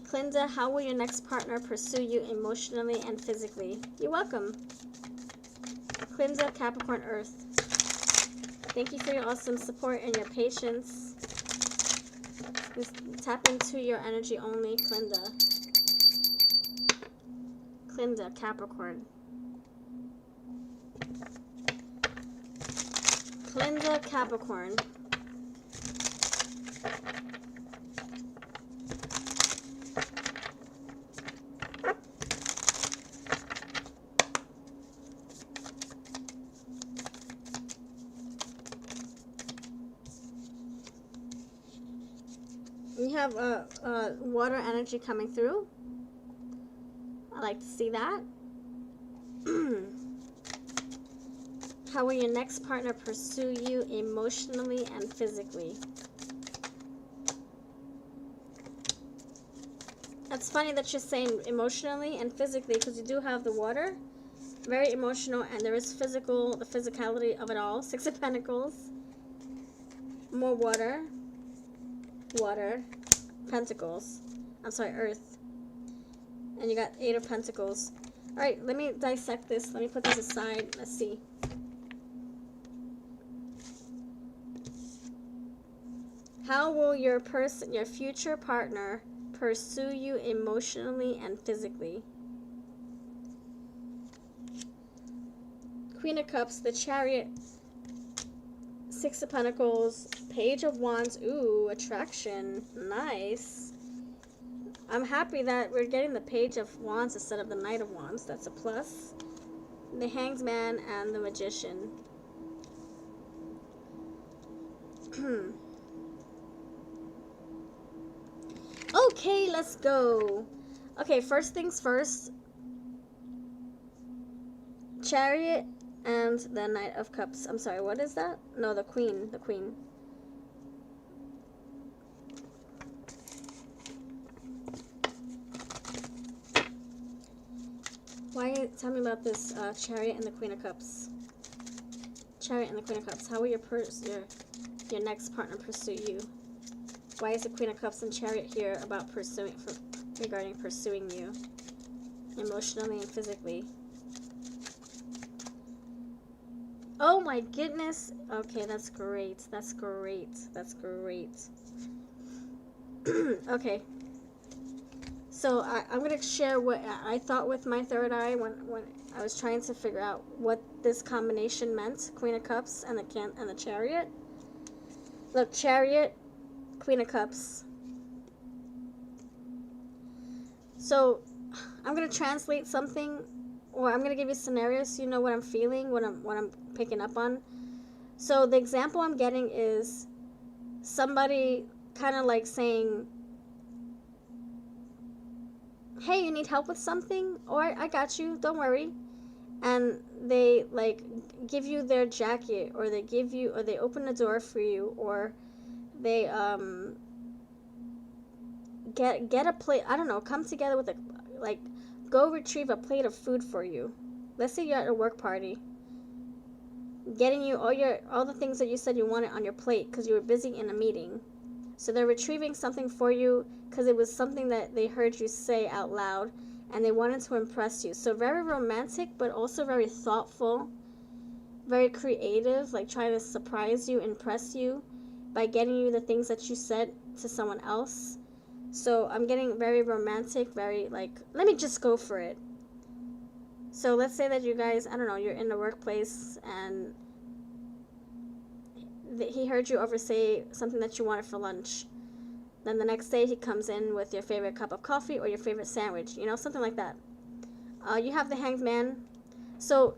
Clinda, how will your next partner pursue you emotionally and physically? You're welcome. Clinda, Capricorn, Earth. Thank you for your awesome support and your patience. Just tap into your energy only, Clinda. Clinda, Capricorn. Clinda, Capricorn. You have water energy coming through. I like to see that. How will your next partner pursue you emotionally and physically? It's funny that you're saying emotionally and physically, because you do have the water. Very emotional, and there is physical, the physicality of it all. Six of Pentacles. More water. Water. Pentacles. I'm sorry, Earth. And you got Eight of Pentacles. Alright, let me dissect this. Let me put this aside. Let's see. How will your future partner pursue you emotionally and physically? Queen of Cups, the Chariot, Six of Pentacles, Page of Wands. Ooh, attraction. Nice. I'm happy that we're getting the Page of Wands instead of the Knight of Wands. That's a plus. The Hanged Man and the Magician. Okay, let's go. Okay, first things first. Chariot and the Knight of Cups. I'm sorry, what is that? No, the Queen. The Queen. Tell me about this Chariot and the Queen of Cups. Chariot and the Queen of Cups. How will your next partner pursue you? Why is the Queen of Cups and Chariot here about regarding pursuing you emotionally and physically? Oh my goodness. Okay, that's great. That's great. That's great. Okay. So I'm going to share what I thought with my third eye when I was trying to figure out what this combination meant. Queen of Cups and the Chariot. Look, Chariot, Queen of Cups. So I'm going to translate something, or I'm going to give you scenarios so you know what I'm feeling, what I'm picking up on. So the example I'm getting is somebody kind of like saying, hey, you need help with something? Or I got you, don't worry. And they like give you their jacket, or they open the door for you, or they get a plate, I don't know, come together with go retrieve a plate of food for you. Let's say you're at a work party, getting you all the things that you said you wanted on your plate because you were busy in a meeting. So they're retrieving something for you because it was something that they heard you say out loud, and they wanted to impress you. So very romantic, but also very thoughtful, very creative, like trying to surprise you, impress you by getting you the things that you said to someone else. So I'm getting very romantic, very like, let me just go for it. So let's say that you guys, I don't know, you're in the workplace and he heard you say something that you wanted for lunch. Then the next day he comes in with your favorite cup of coffee or your favorite sandwich, you know, something like that. You have the Hanged Man. So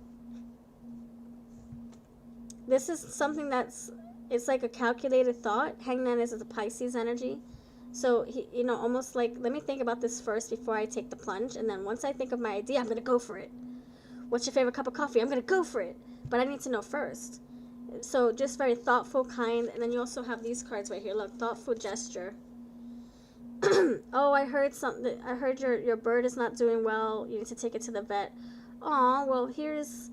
this is something it's like a calculated thought. Hanged Man is a Pisces energy. So, he, almost like, let me think about this first before I take the plunge. And then once I think of my idea, I'm going to go for it. What's your favorite cup of coffee? I'm going to go for it. But I need to know first. So, just very thoughtful, kind. And then you also have these cards right here. Look, thoughtful gesture. Oh, I heard something. I heard your bird is not doing well. You need to take it to the vet. Aw, well, here's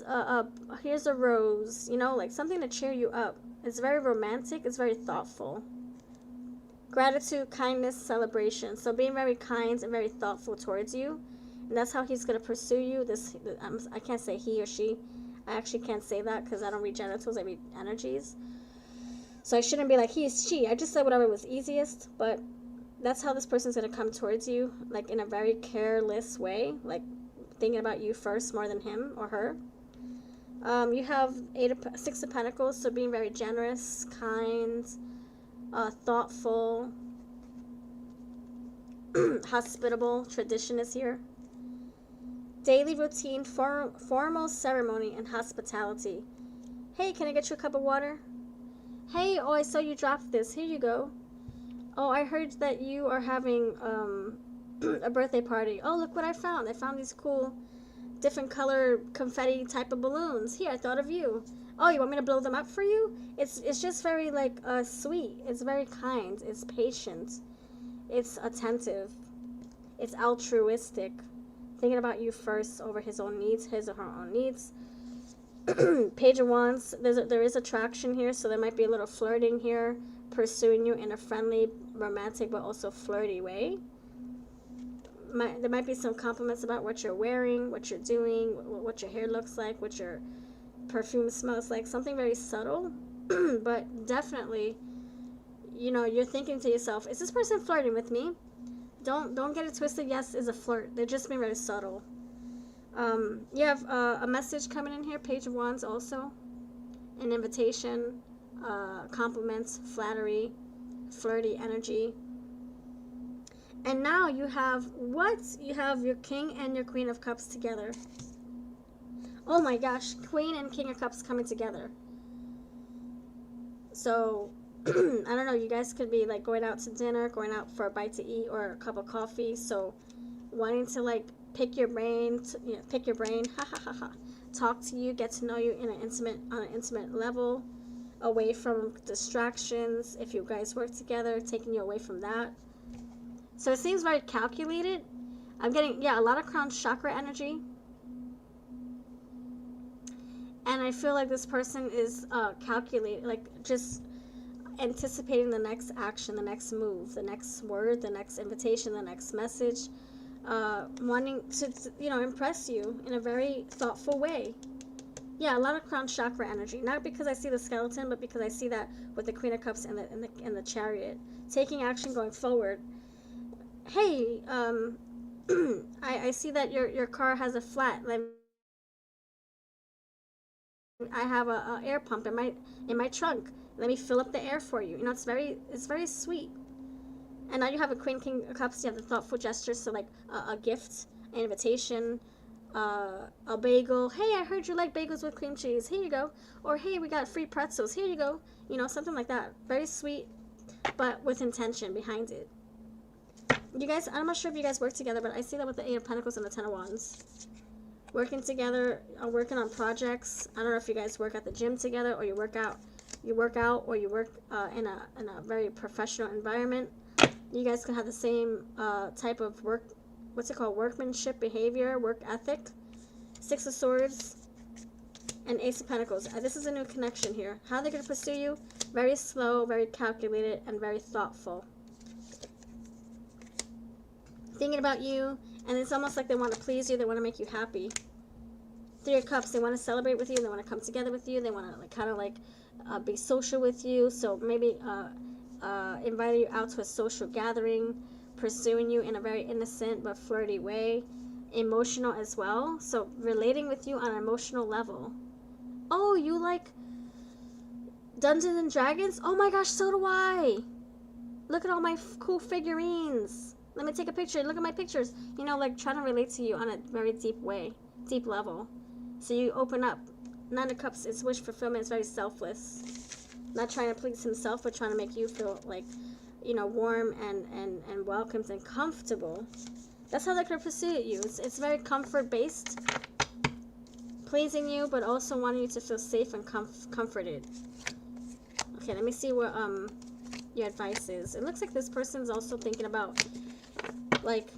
a rose. Like something to cheer you up. It's very romantic. It's very thoughtful. Gratitude, kindness, celebration. So being very kind and very thoughtful towards you. And that's how he's going to pursue you. I can't say he or she. I actually can't say that because I don't read genitals. I read energies. So I shouldn't be like he, she. I just said whatever was easiest. But that's how this person's going to come towards you. Like in a very careless way. Like thinking about you first more than him or her. You have Six of Pentacles. So being very generous, kind, thoughtful, hospitable. Tradition is here. Daily routine, formal ceremony, and hospitality. Hey, can I get you a cup of water? Hey, oh, I saw you drop this. Here you go. Oh, I heard that you are having a birthday party. Oh, look what I found. I found these cool different color confetti type of balloons. Here, I thought of you. Oh, you want me to blow them up for you? It's just very like sweet. It's very kind. It's patient. It's attentive. It's altruistic. Thinking about you first over his own needs, his or her own needs. Page of Wands. There is attraction here, so there might be a little flirting here, pursuing you in a friendly, romantic, but also flirty way. There might be some compliments about what you're wearing, what you're doing, what your hair looks like, what your perfume smells like. Something very subtle, but definitely, you know, you're thinking to yourself, is this person flirting with me? Don't get it twisted. Yes, is a flirt. They're just being very subtle. You have a message coming in here. Page of Wands also. An invitation, compliments, flattery, flirty energy. And now you have what? You have your King and your Queen of Cups together. Oh my gosh, Queen and King of Cups coming together. So, I don't know, you guys could be like going out to dinner, going out for a bite to eat or a cup of coffee. So, wanting to like pick your brain, ha ha ha ha. Talk to you, get to know you on an intimate level, away from distractions. If you guys work together, taking you away from that. So it seems very calculated. I'm getting, yeah, a lot of crown chakra energy. And I feel like this person is calculating, like just anticipating the next action, the next move, the next word, the next invitation, the next message. Wanting to, you know, impress you in a very thoughtful way. Yeah, a lot of crown chakra energy. Not because I see the skeleton, but because I see that with the Queen of Cups and the Chariot. Taking action, going forward. Hey, I see that your car has a flat. Like, I have a air pump in my trunk. Let me fill up the air for you. You know, it's very sweet. And now you have a Queen, King of Cups. You have the thoughtful gestures, so like a gift, an invitation, a bagel. Hey, I heard you like bagels with cream cheese. Here you go. Or hey, we got free pretzels. Here you go. You know, something like that. Very sweet, but with intention behind it. You guys, I'm not sure if you guys work together, but I see that with the Eight of Pentacles and the Ten of Wands. Working together, working on projects. I don't know if you guys work at the gym together, or you work out, or you work in a very professional environment. You guys can have the same type of work, what's it called, workmanship behavior, work ethic. Six of Swords and Ace of Pentacles. This is a new connection here. How are they going to pursue you? Very slow, very calculated, and very thoughtful. Thinking about you, and it's almost like they want to please you, they want to make you happy. Three of Cups, they want to celebrate with you, they want to come together with you, they want to like kind of like be social with you, so maybe invite you out to a social gathering, pursuing you in a very innocent but flirty way, emotional as well, so relating with you on an emotional level. Oh, you like Dungeons and Dragons? Oh my gosh, so do I! Look at all my cool figurines! Let me take a picture. Look at my pictures. You know, like trying to relate to you on a very deep way, deep level. So you open up. Nine of Cups is wish fulfillment. It's very selfless. Not trying to please himself, but trying to make you feel like, you know, warm and welcomed and comfortable. That's how they're going to pursue you. It's very comfort-based. Pleasing you, but also wanting you to feel safe and comforted. Okay, let me see what your advice is. It looks like this person's also thinking about, like,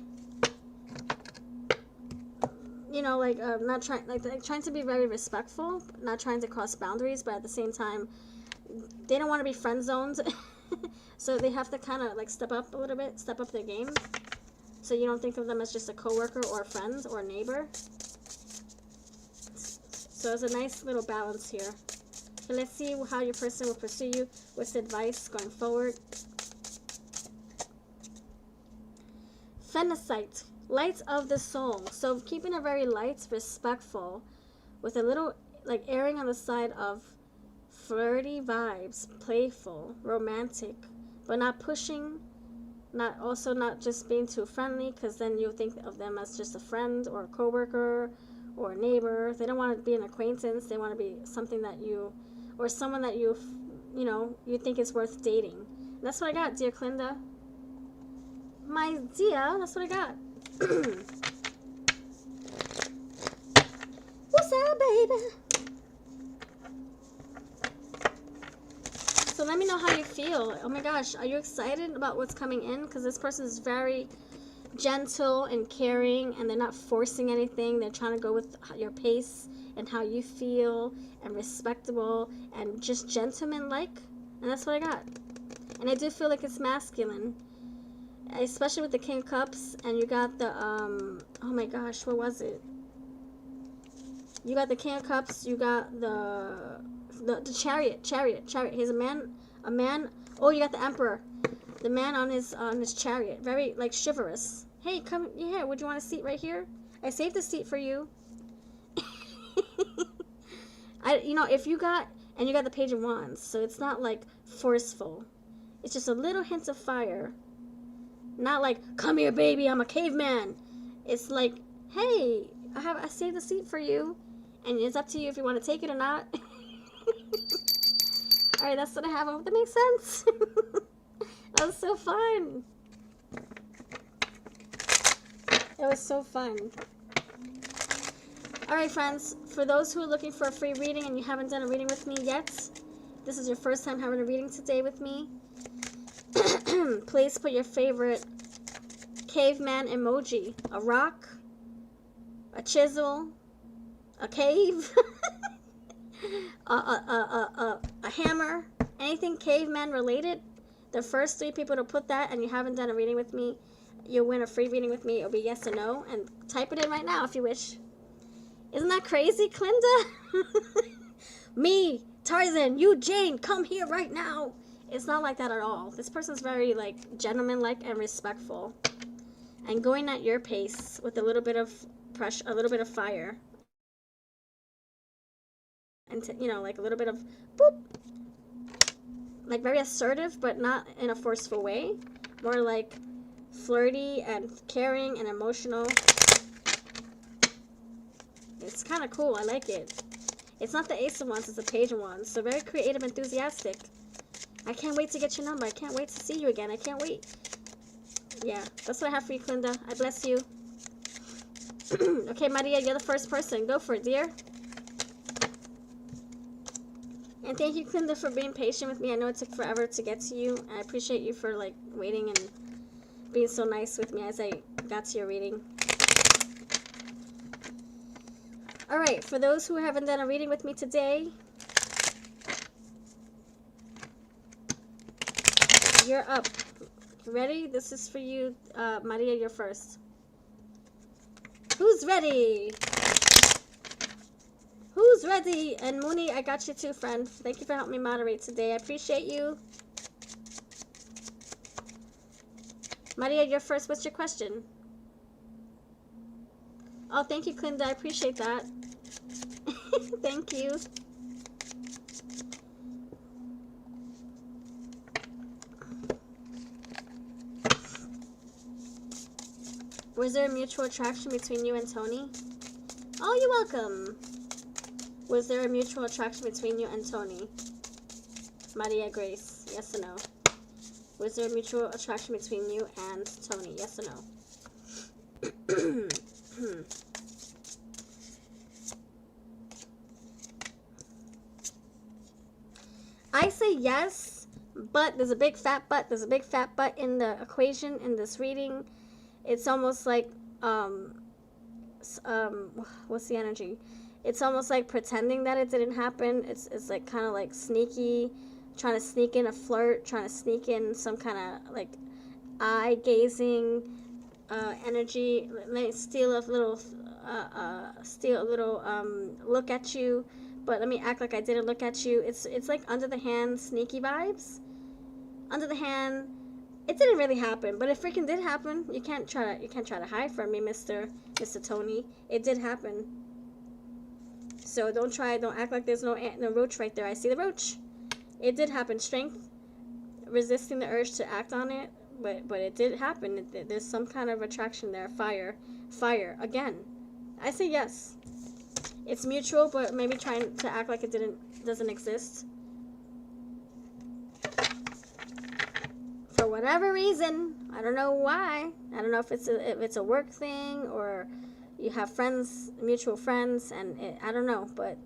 you know, like not trying, like trying to be very respectful, not trying to cross boundaries, but at the same time, they don't want to be friend zoned, so they have to kind of like step up a little bit, step up their game, so you don't think of them as just a coworker or a friend or a neighbor. So there's a nice little balance here. So let's see how your person will pursue you. What's advice going forward? Phenacite, light of the soul. So keeping it very light, respectful, with a little like erring on the side of flirty vibes, playful, romantic, but not pushing, not just being too friendly, because then you think of them as just a friend or a coworker or a neighbor. They don't want to be an acquaintance. They want to be something that you, or someone that you know, you think is worth dating. That's what I got, dear Clinda. My dear, that's what I got. baby. So let me know how you feel. Oh my gosh, are you excited about what's coming in? Because this person is very gentle and caring, and they're not forcing anything. They're trying to go with your pace and how you feel, and respectable and just gentleman-like. And that's what I got. And I do feel like it's masculine, especially with the King of Cups. And you got the oh my gosh, what was it? You got the King of Cups. You got the chariot. He's a man. Oh, you got the Emperor. The man on his chariot. Very like chivalrous. Hey, come here. Would you want a seat right here? I saved a seat for you. If you got the Page of Wands, so it's not like forceful. It's just a little hint of fire. Not like, come here, baby, I'm a caveman. It's like, hey, I saved a seat for you, and it's up to you if you want to take it or not. All right, that's what I have. I hope that makes sense. That was so fun. It was so fun. All right, friends, for those who are looking for a free reading and you haven't done a reading with me yet, this is your first time having a reading today with me, please put your favorite caveman emoji. A rock, a chisel, a cave, a hammer, anything caveman related. The first 3 people to put that and you haven't done a reading with me, you'll win a free reading with me. It'll be yes or no, and type it in right now if you wish. Isn't that crazy, Clinda? Me, Tarzan, you, Jane, come here right now. It's not like that at all. This person's very, like, gentleman-like and respectful. And going at your pace with a little bit of pressure, a little bit of fire. And, like a little bit of boop. Like, very assertive, but not in a forceful way. More like flirty and caring and emotional. It's kind of cool. I like it. It's not the Ace of Wands, it's the Page of Wands. So very creative, enthusiastic. I can't wait to get your number. I can't wait to see you again. I can't wait. Yeah, that's what I have for you, Clinda. I bless you. Okay, Maria, you're the first person. Go for it, dear. And thank you, Clinda, for being patient with me. I know it took forever to get to you. I appreciate you for, like, waiting and being so nice with me as I got to your reading. Alright, for those who haven't done a reading with me today, you're up. Ready? This is for you, Maria, you're first. Who's ready? Who's ready? And Mooney, I got you too, friend. Thank you for helping me moderate today. I appreciate you. Maria, you're first. What's your question? Oh, thank you, Clinda. I appreciate that. Thank you. Was there a mutual attraction between you and Tony? Oh, you're welcome. Was there a mutual attraction between you and Tony? Maria Grace, yes or no? Was there a mutual attraction between you and Tony? Yes or no? I say yes, but there's a big fat but. There's a big fat but in the equation in this reading. It's almost like, what's the energy? It's almost like pretending that it didn't happen. It's like kind of like sneaky, trying to sneak in a flirt, trying to sneak in some kind of like eye-gazing energy. Let me steal a little look at you, but let me act like I didn't look at you. It's like under the hand, sneaky vibes. Under the hand. It didn't really happen, but it freaking did happen. You can't try to hide from me, Mr. Tony. It did happen. So don't act like there's no roach right there. I see the roach. It did happen. Strength, resisting the urge to act on it, but it did happen. There's some kind of attraction there. Fire again. I say yes. It's mutual, but maybe trying to act like it doesn't exist. For whatever reason, I don't know why. I don't know if it's a work thing or You have friends, mutual friends, and I don't know, but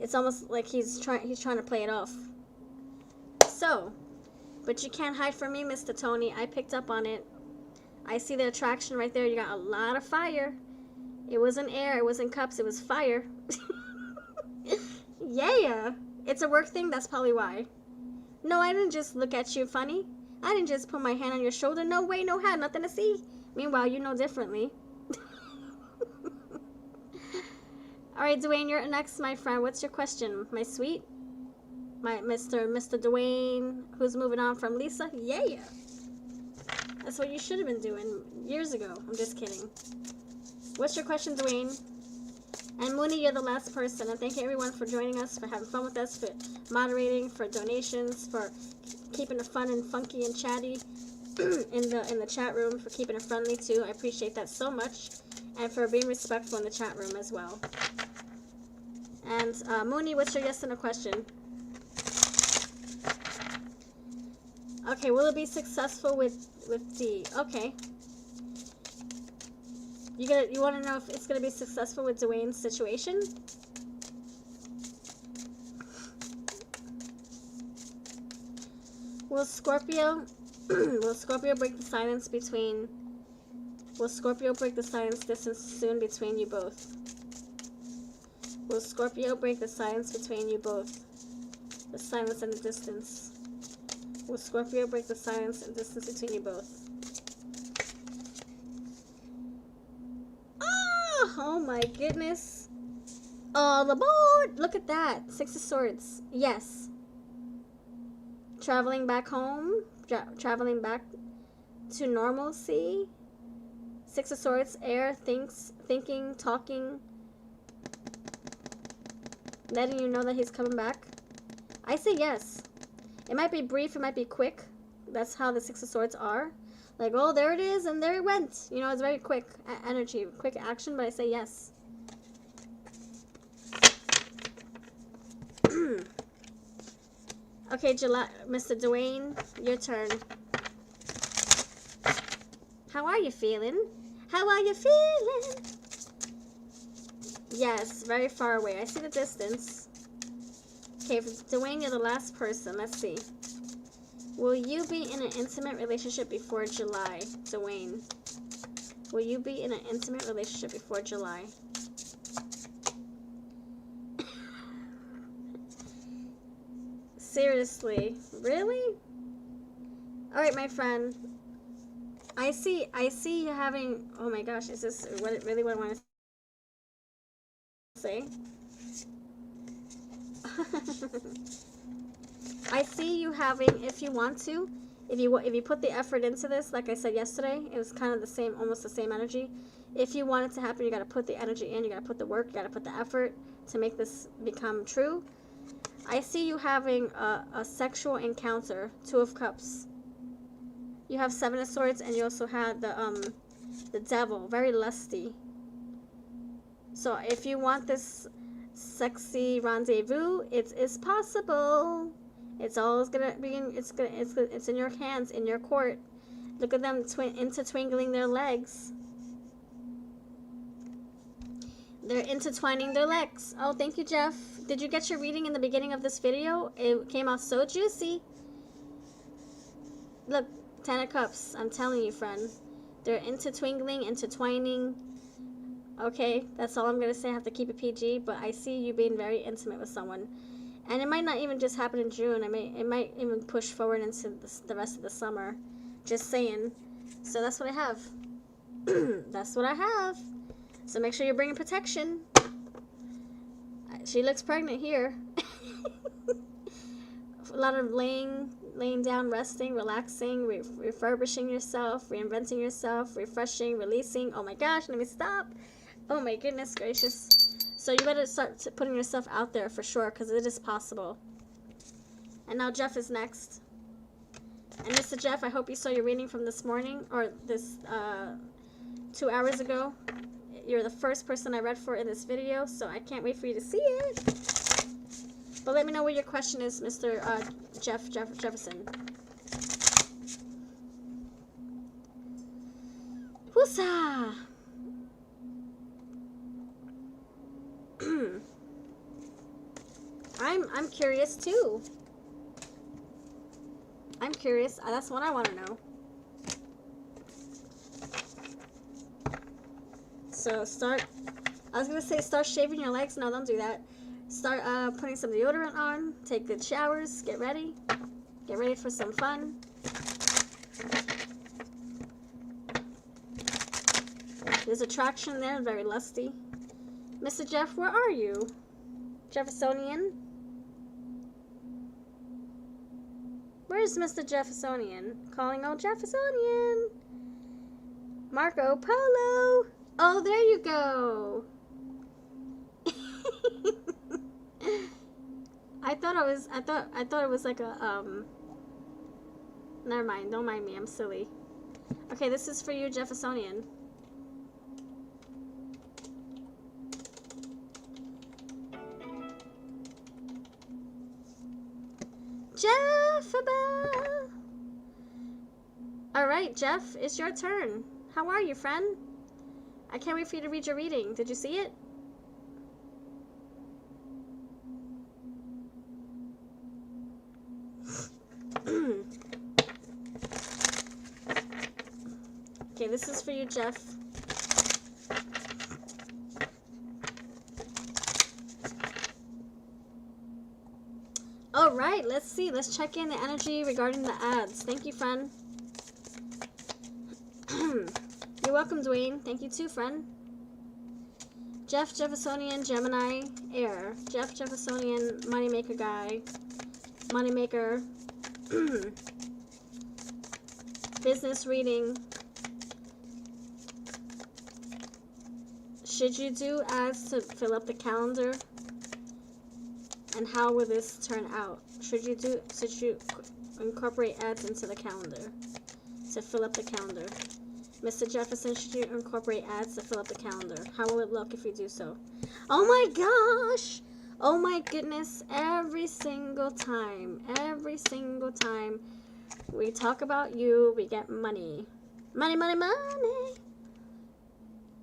it's almost like he's trying to play it off. So, but you can't hide from me, Mr. Tony. I picked up on it. I see the attraction right there. You got a lot of fire. It wasn't air, it wasn't cups, it was fire. Yeah, it's a work thing, that's probably why. No, I didn't just look at you funny. I didn't just put my hand on your shoulder. No way, no hat, nothing to see. Meanwhile, you know differently. Alright, Dwayne, you're next, my friend. What's your question, my sweet? My Mr. Dwayne, who's moving on from Lisa? Yeah. That's what you should have been doing years ago. I'm just kidding. What's your question, Dwayne? And Mooney, you're the last person. And thank you everyone for joining us, for having fun with us, for moderating, for donations, for keeping it fun and funky and chatty in the chat room, for keeping it friendly too. I appreciate that so much, and for being respectful in the chat room as well. And Mooney, what's your yes and a question? Okay, will it be successful with D? Okay. You want to know if it's going to be successful with Dwayne's situation? Will Scorpio break the silence between Will Scorpio break the silence distance soon between you both? Will Scorpio break the silence between you both? The silence and the distance. Will Scorpio break the silence and distance between you both? Oh my goodness. All aboard! Look at that. 6 of Swords. Yes. Traveling back home. Traveling back to normalcy. 6 of Swords. Air. Thinking. Talking. Letting you know that he's coming back. I say yes. It might be brief. It might be quick. That's how the 6 of Swords are. Like, oh, there it is, and there it went. You know, it's very quick energy, quick action, but I say yes. Okay, Mr. Dwayne, your turn. How are you feeling? How are you feeling? Yes, very far away. I see the distance. Okay, for Dwayne, you're the last person. Let's see. Will you be in an intimate relationship before July, Dwayne? Will you be in an intimate relationship before July? Seriously? Really? Alright, my friend. I see you having... Oh my gosh, is this what I want to say? I see you having, if you want to, if you put the effort into this, like I said yesterday, it was kind of the same, almost the same energy. If you want it to happen, you got to put the energy in, you got to put the work, you got to put the effort to make this become true. I see you having a sexual encounter, 2 of Cups. You have 7 of Swords, and you also had the Devil, very lusty. So if you want this sexy rendezvous, it is possible. It's always gonna be it's in your hands, in your court. Look at them intertwinkling their legs. They're intertwining their legs. Oh, thank you, Jeff. Did you get your reading in the beginning of this video? It came out so juicy. Look, 10 of Cups. I'm telling you, friend. They're intertwining. Okay, that's all I'm gonna say. I have to keep it PG, but I see you being very intimate with someone. And it might not even just happen in June. It might even push forward into the rest of the summer. Just saying. So that's what I have. That's what I have. So make sure you're bringing protection. She looks pregnant here. A lot of laying down, resting, relaxing, refurbishing yourself, reinventing yourself, refreshing, releasing. Oh my gosh, let me stop. Oh my goodness gracious. So you better start putting yourself out there for sure, because it is possible. And now Jeff is next. And Mr. Jeff, I hope you saw your reading from this morning, or this 2 hours ago. You're the first person I read for in this video, so I can't wait for you to see it. But let me know what your question is, Mr. Jefferson. Whoosah! I'm curious too. I'm curious. That's what I want to know. So I was going to say start shaving your legs. No, don't do that. Start putting some deodorant on. Take good showers. Get ready. Get ready for some fun. There's attraction there. Very lusty. Mr. Jeff, where are you? Jeffersonian? Where's Mr. Jeffersonian? Calling all Jeffersonian. Marco Polo. Oh, there you go. I thought it was like a never mind, don't mind me, I'm silly. Okay, this is for you, Jeffersonian. Jeffabelle! Alright, Jeff, it's your turn. How are you, friend? I can't wait for you to read your reading. Did you see it? Okay, this is for you, Jeff. Alright, let's see. Let's check in the energy regarding the ads. Thank you, friend. You're welcome, Dwayne. Thank you too, friend. Jeff Jeffersonian, Gemini, Air. Jeff Jeffersonian, Moneymaker guy. Moneymaker. Business reading. Should you do ads to fill up the calendar? And how will this turn out? Should you incorporate ads into the calendar to fill up the calendar? Mr. Jefferson, should you incorporate ads to fill up the calendar? How will it look if you do so? Oh my gosh! Oh my goodness, every single time we talk about you, we get money. Money, money, money.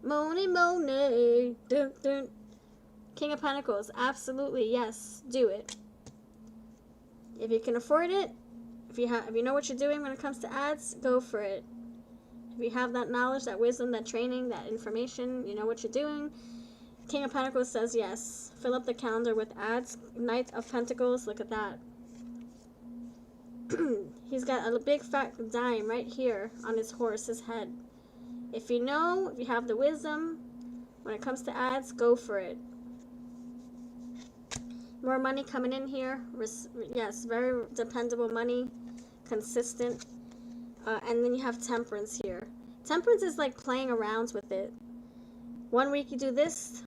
Money, money. Dun, dun. King of Pentacles, absolutely, yes, do it. If you can afford it, if you know what you're doing when it comes to ads, go for it. If you have that knowledge, that wisdom, that training, that information, you know what you're doing. King of Pentacles says yes. Fill up the calendar with ads. Knight of Pentacles, look at that. He's got a big fat dime right here on his horse's head. If you know, if you have the wisdom, when it comes to ads, go for it. More money coming in here. Yes, very dependable money. Consistent. And then you have Temperance here. Temperance is like playing around with it. One week you do this,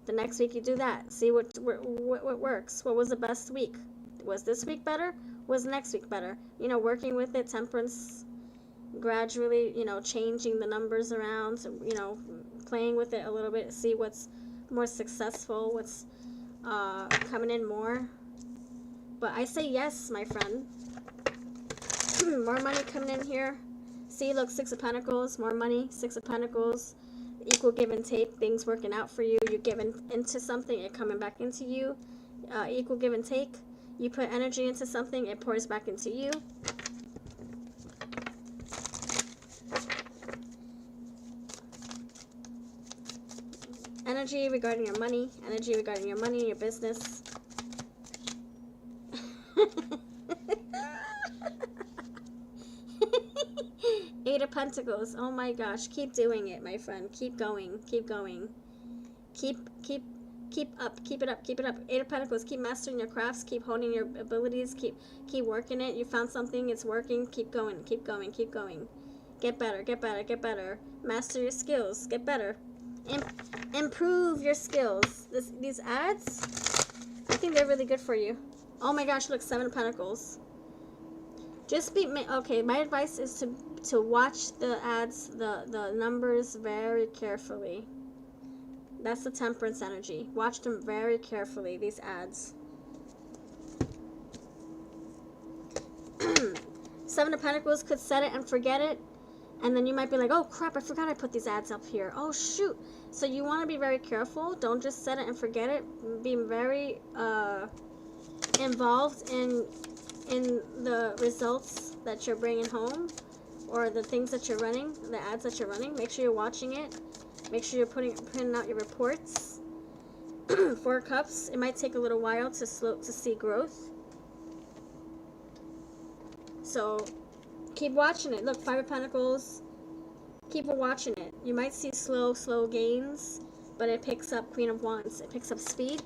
the next week you do that. See what works. What was the best week? Was this week better? Was next week better? You know, working with it, Temperance, gradually, you know, changing the numbers around, you know, playing with it a little bit, see what's more successful, what's coming in more. But I say yes, my friend. More money coming in here. See, look, Six of Pentacles, more money, Six of Pentacles, equal give and take, things working out for you. You're giving into something, it coming back into you. Equal give and take. You put energy into something, it pours back into you. Energy regarding your money, energy regarding your money, your business. Eight of Pentacles. Oh my gosh, keep doing it, my friend. Keep going, keep going. Keep up, keep it up, keep it up. Eight of Pentacles, keep mastering your crafts, keep honing your abilities, keep working it. You found something, it's working, keep going, keep going, keep going. Get better, get better, get better. Master your skills, get better. Improve your skills. These ads, I think they're really good for you. Oh my gosh, look, Seven of Pentacles. Just be, okay, my advice is to watch the ads, the numbers very carefully. That's the Temperance energy. Watch them very carefully, these ads. Seven of Pentacles could set it and forget it. And then you might be like, oh crap, I forgot I put these ads up here. Oh shoot. So you want to be very careful. Don't just set it and forget it. Be very involved in the results that you're bringing home, or the things that you're running, the ads that you're running. Make sure you're watching it. Make sure you're printing out your reports. 4 cups. It might take a little while to see growth. So keep watching it. Look, 5 of Pentacles. Keep watching it. You might see slow gains, but it picks up Queen of Wands. It picks up speed.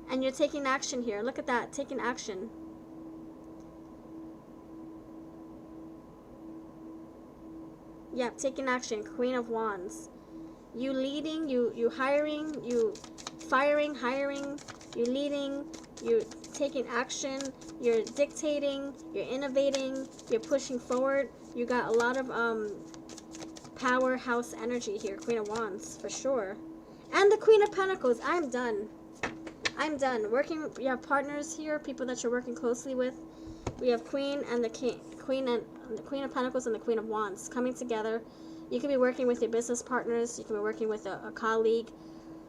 And you're taking action here. Look at that. Taking action. Yep, taking action. Queen of Wands. You leading, you hiring, you firing, hiring, you leading, you're taking action, you're dictating, you're innovating, you're pushing forward. You got a lot of powerhouse energy here. Queen of Wands, for sure. And the Queen of Pentacles. I'm done. I'm done. Working, you have partners here, people that you're working closely with. We have Queen and the Queen of Pentacles and the Queen of Wands coming together. You could be working with your business partners. You could be working with a colleague,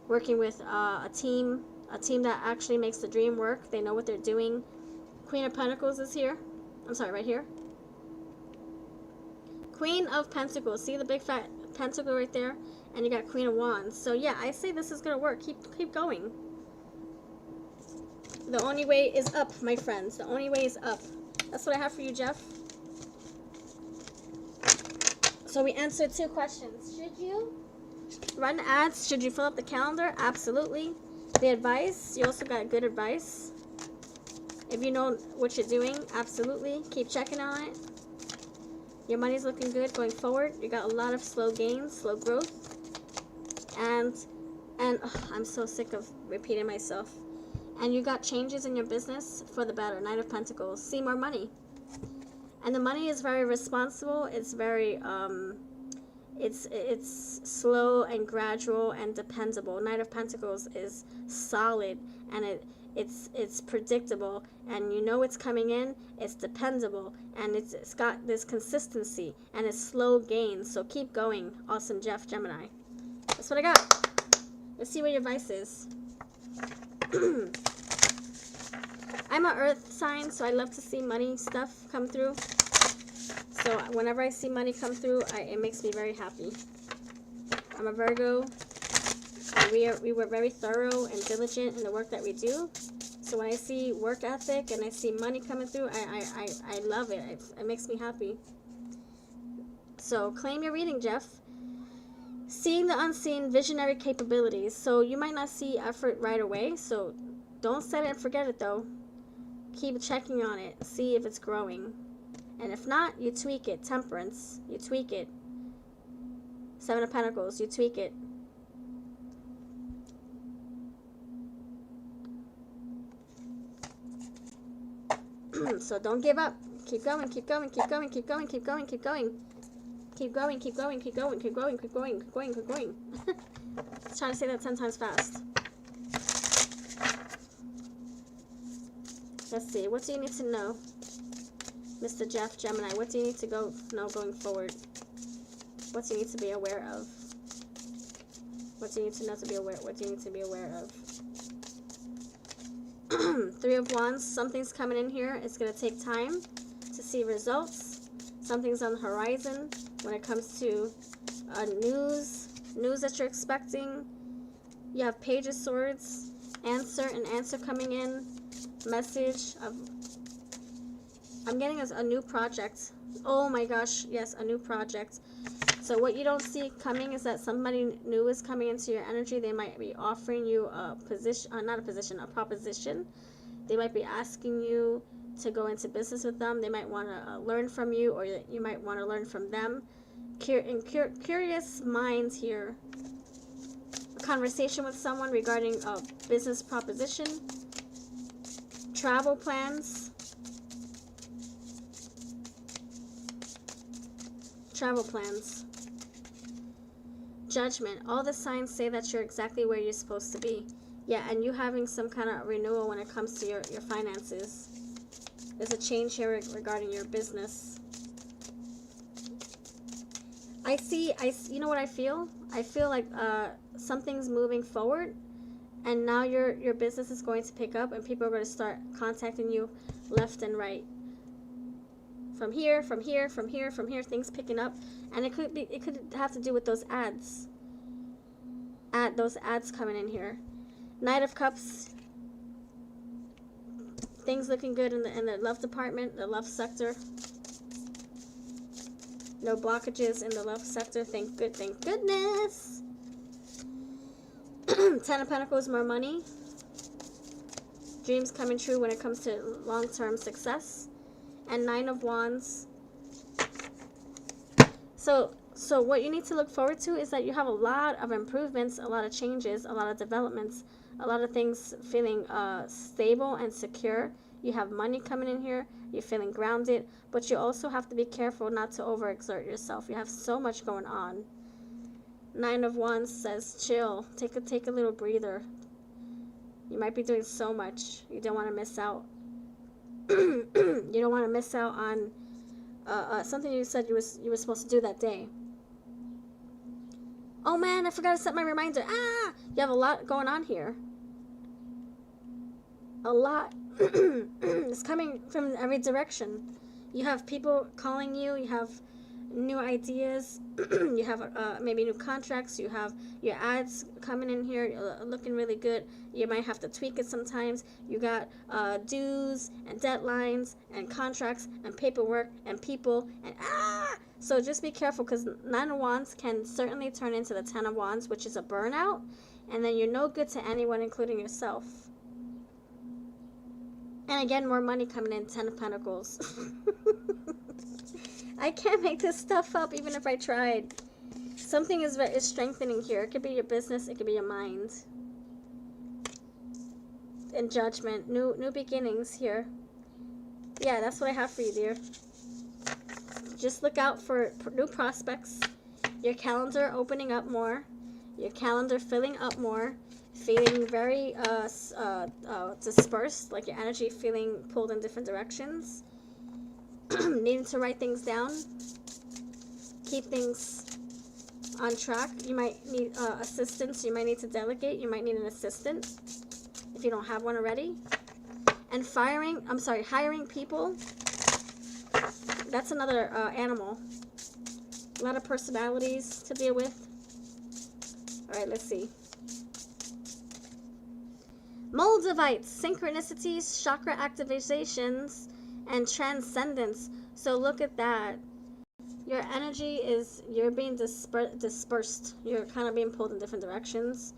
working with a team that actually makes the dream work. They know what they're doing. Queen of Pentacles is here. I'm sorry, right here. Queen of Pentacles. See the big fat pentacle right there? And you got Queen of Wands. So yeah, I say this is going to work. Keep going. The only way is up, my friends. The only way is up. That's what I have for you, Jeff. So we answered 2 questions. Should you run ads? Should you fill up the calendar? Absolutely. The advice, you also got good advice. If you know what you're doing, absolutely. Keep checking on it. Your money's looking good going forward. You got a lot of slow gains, slow growth. And I'm so sick of repeating myself. And you got changes in your business for the better. Knight of Pentacles. See more money. And the money is very responsible. It's very, it's slow and gradual and dependable. Knight of Pentacles is solid, and it's predictable, and you know it's coming in. It's dependable, and it's got this consistency, and it's slow gains. So keep going. Awesome, Jeff, Gemini. That's what I got. Let's see what your advice is. I'm an earth sign, so I love to see money stuff come through. So whenever I see money come through, it makes me very happy. I'm a Virgo, and we were very thorough and diligent in the work that we do. So when I see work ethic and I see money coming through, I love it. It makes me happy. So claim your reading, Jeff. Seeing the unseen, visionary capabilities. So you might not see effort right away, so don't set it and forget it though. Keep checking on it. See if it's growing. And if not, you tweak it. Temperance. You tweak it. 7 of Pentacles. You tweak it. So don't give up. Keep going, keep going, keep going, keep going, keep going, keep going. Keep going, keep going, keep going, keep going, keep going, keep going, keep going. Let's try to say that 10 times fast. Let's see. What do you need to know? Mr. Jeff, Gemini, what do you need to know going forward? What do you need to be aware of? What do you need to know to be aware? What do you need to be aware of? 3 of Wands, something's coming in here. It's going to take time to see results. Something's on the horizon when it comes to news that you're expecting. You have Page of Swords, an answer coming in, message of, I'm getting a new project. Oh my gosh, yes, a new project. So what you don't see coming is that somebody new is coming into your energy. They might be offering you a position, not a position, a proposition. They might be asking you to go into business with them. They might want to learn from you, or you might want to learn from them. Curious minds here. A conversation with someone regarding a business proposition. Travel plans. Travel plans. Judgment. All the signs say that you're exactly where you're supposed to be. Yeah, and you having some kind of renewal when it comes to your finances. There's a change here regarding your business. You know what I feel? I feel like something's moving forward, And now your business is going to pick up, and people are going to start contacting you left and right. From here, from here, from here, from here, things picking up. And it could have to do with those ads. Those ads coming in here. Knight of Cups. Things looking good in the love department, the love sector. No blockages in the love sector. Thank goodness. Ten of Pentacles, more money. Dreams coming true when it comes to long-term success. And Nine of Wands. So what you need to look forward to is that you have a lot of improvements, a lot of changes, a lot of developments, a lot of things feeling stable and secure. You have money coming in here. You're feeling grounded, but you also have to be careful not to overexert yourself. You have so much going on. Nine of Wands says chill. Take a little breather. You might be doing so much. You don't want to miss out. You don't want to miss out on something you said you were supposed to do that day. Oh man, I forgot to set my reminder. Ah! You have a lot going on here. A lot. It's coming from every direction. You have people calling you. You have new ideas. You have maybe new contracts. You have your ads coming in here looking really good. You might have to tweak it sometimes. You got dues and deadlines and contracts and paperwork and people and so just be careful, because Nine of Wands can certainly turn into the Ten of Wands, which is a burnout, and then you're no good to anyone, including yourself. And again, more money coming in. Ten of Pentacles. I can't make this stuff up, even if I tried. Something is strengthening here. It could be your business. It could be your mind. And Judgment. New beginnings here. Yeah, that's what I have for you, dear. Just look out for new prospects. Your calendar opening up more. Your calendar filling up more. Feeling very dispersed, like your energy feeling pulled in different directions. Needing to write things down. Keep things on track. You might need assistance. You might need to delegate. You might need an assistant if you don't have one already. And hiring people. That's another animal. A lot of personalities to deal with. All right, let's see. Moldavites, synchronicities, chakra activations, and transcendence. So look at that. Your energy is, you're being dispersed. You're kind of being pulled in different directions.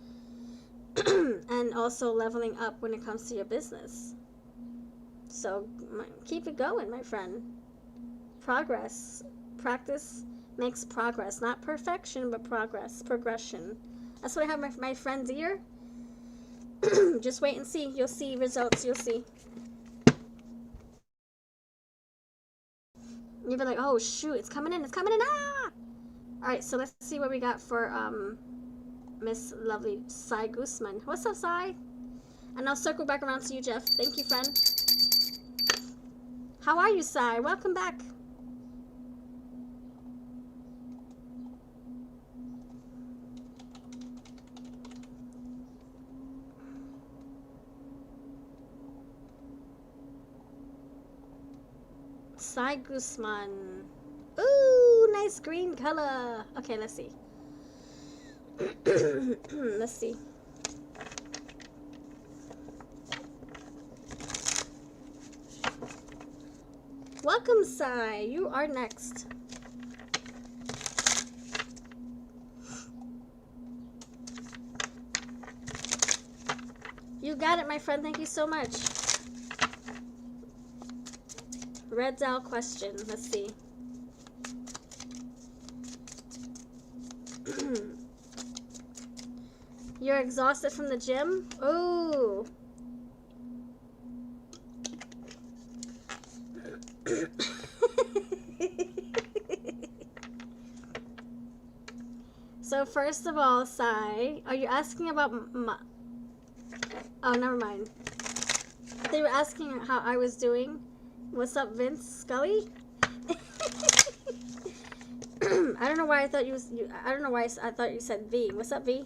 And also leveling up when it comes to your business. So keep it going, my friend. Progress. Practice makes progress. Not perfection, but progress. Progression. That's what I have, my friend dear. Just wait and see. You'll see results. You'll see. You'll be like, oh shoot, it's coming in. It's coming in. Ah! Alright, so let's see what we got for Miss Lovely Sai Guzman. What's up, Sai? And I'll circle back around to you, Jeff. Thank you, friend. How are you, Sai? Welcome back. Sai Guzman. Ooh, nice green color. Okay, let's see. Let's see. Welcome, Sai. You are next. You got it, my friend. Thank you so much. Red Doll question. Let's see. You're exhausted from the gym? Ooh. So first of all, Sai, are you asking about oh, never mind. They were asking how I was doing. What's up, Vince Scully? I don't know why I thought I don't know why I thought you said V. What's up, V?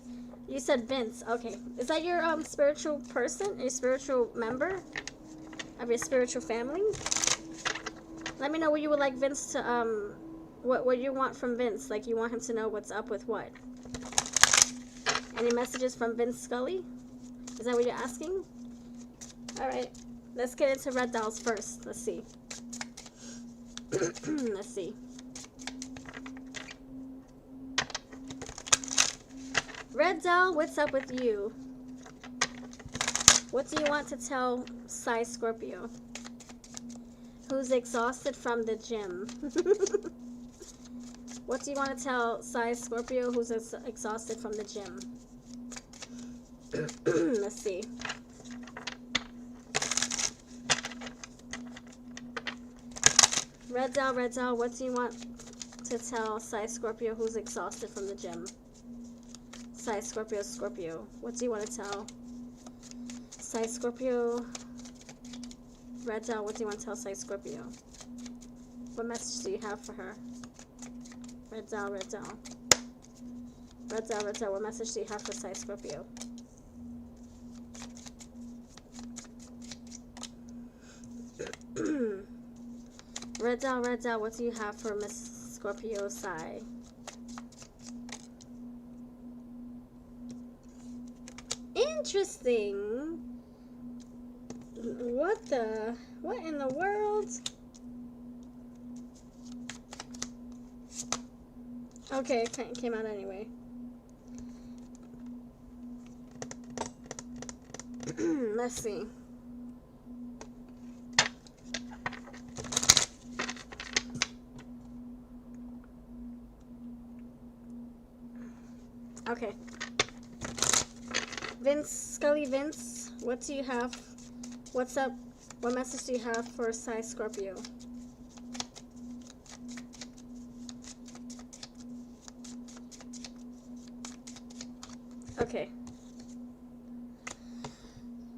You said Vince. Okay. Is that your spiritual person? A spiritual member of your spiritual family? Let me know what you would like Vince to what you want from Vince. Like you want him to know what's up with what. Any messages from Vince Scully? Is that what you're asking? All right. Let's get into red dolls first. Let's see. Let's see. Red doll, what's up with you? What do you want to tell Psy Scorpio? Who's exhausted from the gym? What do you want to tell Psy Scorpio who's exhausted from the gym? Let's see. Red doll, what do you want to tell Psy Scorpio who's exhausted from the gym? Psy Scorpio, what do you want to tell Psy Scorpio? Red doll, what do you want to tell Psy Scorpio? What message do you have for her? Red doll. Red doll, what message do you have for Psy Scorpio? Red doll, what do you have for Miss Scorpio Psy? Interesting. What in the world? Okay, it came out anyway. Let's see. Okay. Scully Vince, what do you have? What's up? What message do you have for Psy Scorpio? Okay.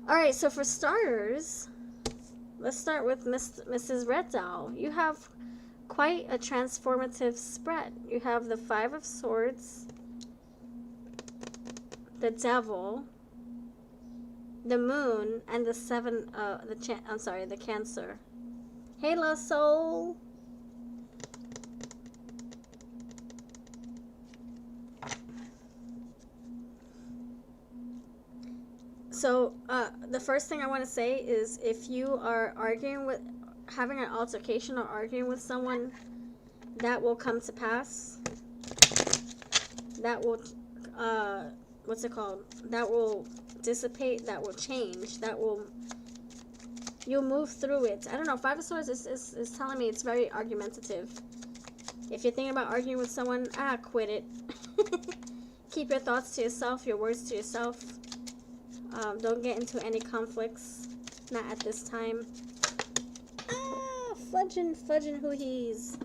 Alright, so for starters, let's start with Mrs. Red Doll. You have quite a transformative spread. You have the Five of Swords, the Devil, the Moon, and the the Cancer. Hey, La Soul. So, the first thing I want to say is if you are having an altercation or arguing with someone, that will come to pass. That will, what's it called? That will dissipate, that will change, you'll move through it. I don't know, Five of Swords is telling me it's very argumentative. If you're thinking about arguing with someone, quit it. Keep your thoughts to yourself, your words to yourself. Don't get into any conflicts. Not at this time. Fudging hoo-hees.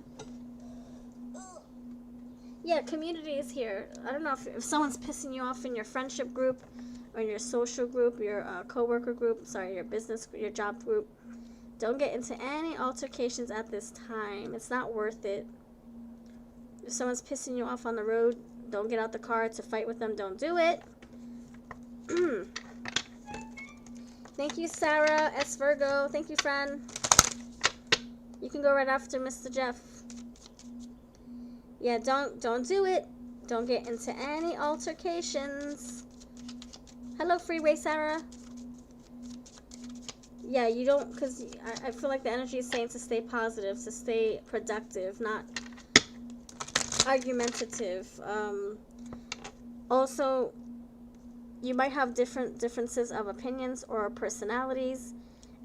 Yeah, community is here. I don't know if someone's pissing you off in your friendship group or in your social group, your co-worker group, your business, your job group. Don't get into any altercations at this time. It's not worth it. If someone's pissing you off on the road, don't get out the car to fight with them. Don't do it. Thank you, Sarah S. Virgo. Thank you, friend. You can go right after Mr. Jeff. Yeah, don't do it. Don't get into any altercations. Hello, Freeway Sarah. Yeah, you don't, because I feel like the energy is saying to stay positive, to stay productive, not argumentative. Also, you might have differences of opinions or personalities,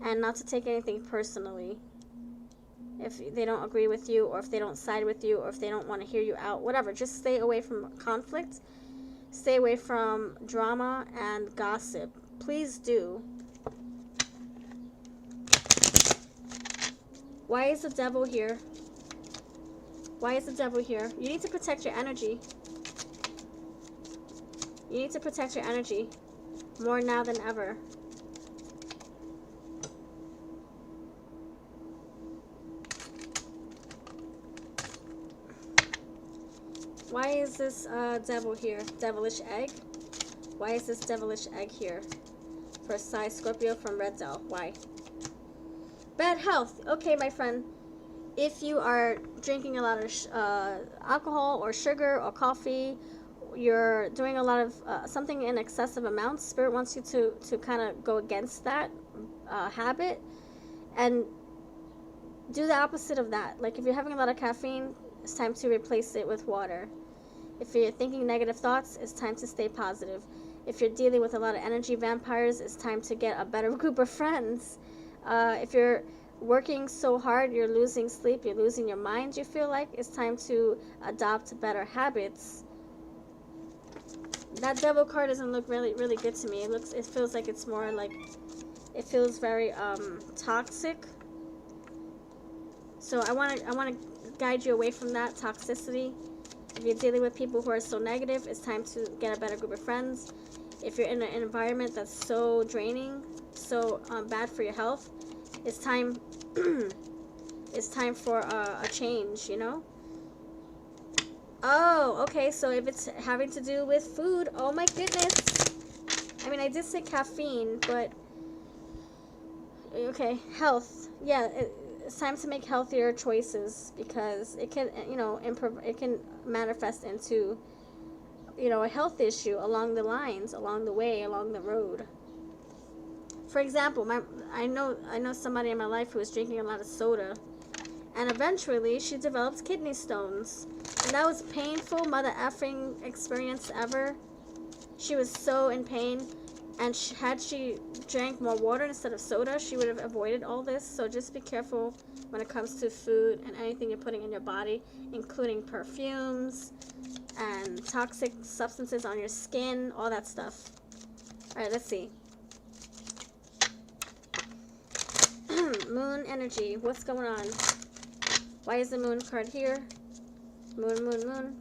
and not to take anything personally. If they don't agree with you, or if they don't side with you, or if they don't want to hear you out, whatever. Just stay away from conflict. Stay away from drama and gossip. Please do. Why is the Devil here? Why is the Devil here? You need to protect your energy. You need to protect your energy. More now than ever. Why is this Devil here? Devilish egg? Why is this devilish egg here? For Psy Scorpio from Red Doll. Why? Bad health. Okay, my friend. If you are drinking a lot of alcohol or sugar or coffee, you're doing a lot of something in excessive amounts, Spirit wants you to kind of go against that habit and do the opposite of that. Like if you're having a lot of caffeine, it's time to replace it with water. If you're thinking negative thoughts, it's time to stay positive. If you're dealing with a lot of energy vampires, it's time to get a better group of friends. If you're working so hard, you're losing sleep, you're losing your mind, you feel like, it's time to adopt better habits. That devil card doesn't look really, really good to me. It feels like it's more like, it feels very toxic. So I want to guide you away from that toxicity. If you're dealing with people who are so negative, it's time to get a better group of friends. If you're in an environment that's so draining, so bad for your health, it's time it's time for a change, you know? Oh, okay, so if it's having to do with food, oh my goodness. I mean, I did say caffeine, but okay, health. Yeah, it's time to make healthier choices because it can, you know, it can manifest into, you know, a health issue along the lines, along the way, along the road. For example, I know somebody in my life who was drinking a lot of soda, and eventually she developed kidney stones, and that was painful mother effing experience ever. She was so in pain, and had she drank more water instead of soda, she would have avoided all this. So just be careful when it comes to food and anything you're putting in your body, including perfumes and toxic substances on your skin, all that stuff. All right, let's see. Moon energy, what's going on? Why is the moon card here? Moon, moon, moon.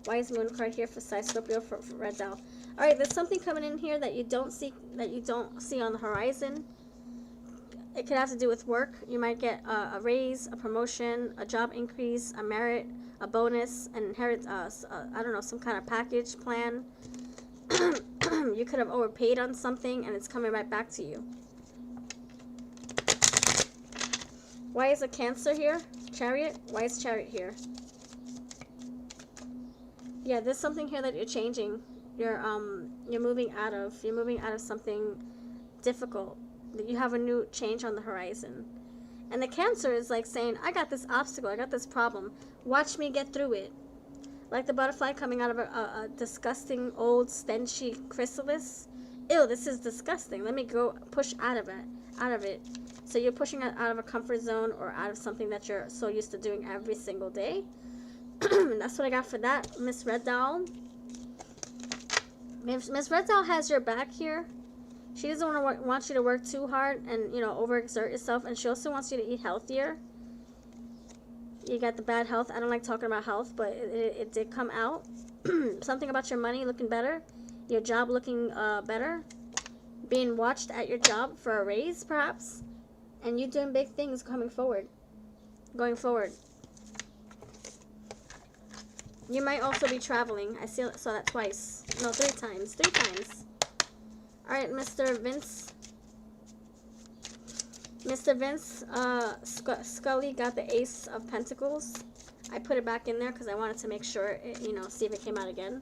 Why is the moon card here for Psy Scorpio for Red Doll? All right, there's something coming in here that you don't see on the horizon. It could have to do with work. You might get a raise, a promotion, a job increase, a merit, a bonus, an inherit. I don't know, some kind of package plan. You could have overpaid on something, and it's coming right back to you. Why is a Cancer here? Chariot? Why is Chariot here? Yeah, there's something here that you're changing. You're moving out of something difficult. You have a new change on the horizon. And the Cancer is like saying, I got this obstacle, I got this problem. Watch me get through it. Like the butterfly coming out of a disgusting old stenchy chrysalis. Ew, this is disgusting. Let me go push out of it. So you're pushing out of a comfort zone or out of something that you're so used to doing every single day. And that's what I got for that, Miss Red Doll. Miss Red Doll has your back here. She doesn't want you to work too hard and, you know, overexert yourself. And she also wants you to eat healthier. You got the bad health. I don't like talking about health, but it did come out. Something about your money looking better. Your job looking better. Being watched at your job for a raise, perhaps. And you doing big things going forward. You might also be traveling. I saw that twice. No, 3 times. 3 times. Alright, Mr. Vince. Mr. Vince, Scully got the Ace of Pentacles. I put it back in there because I wanted to make sure, see if it came out again.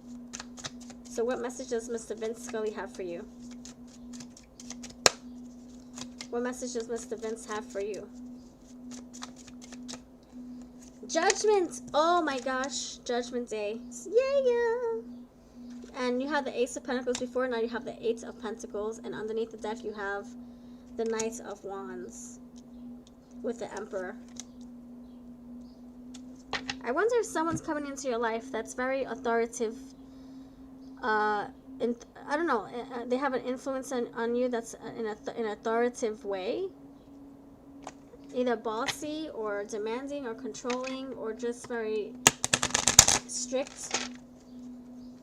So what message does Mr. Vince Scully have for you? What message does Mr. Vince have for you? Judgment! Oh my gosh. Judgment Day. Yeah! And you had the Ace of Pentacles before. Now you have the 8 of Pentacles. And underneath the deck you have the Knight of Wands. With the Emperor. I wonder if someone's coming into your life that's very authoritative. I don't know. They have an influence on you that's in an authoritative way. Either bossy or demanding or controlling or just very strict.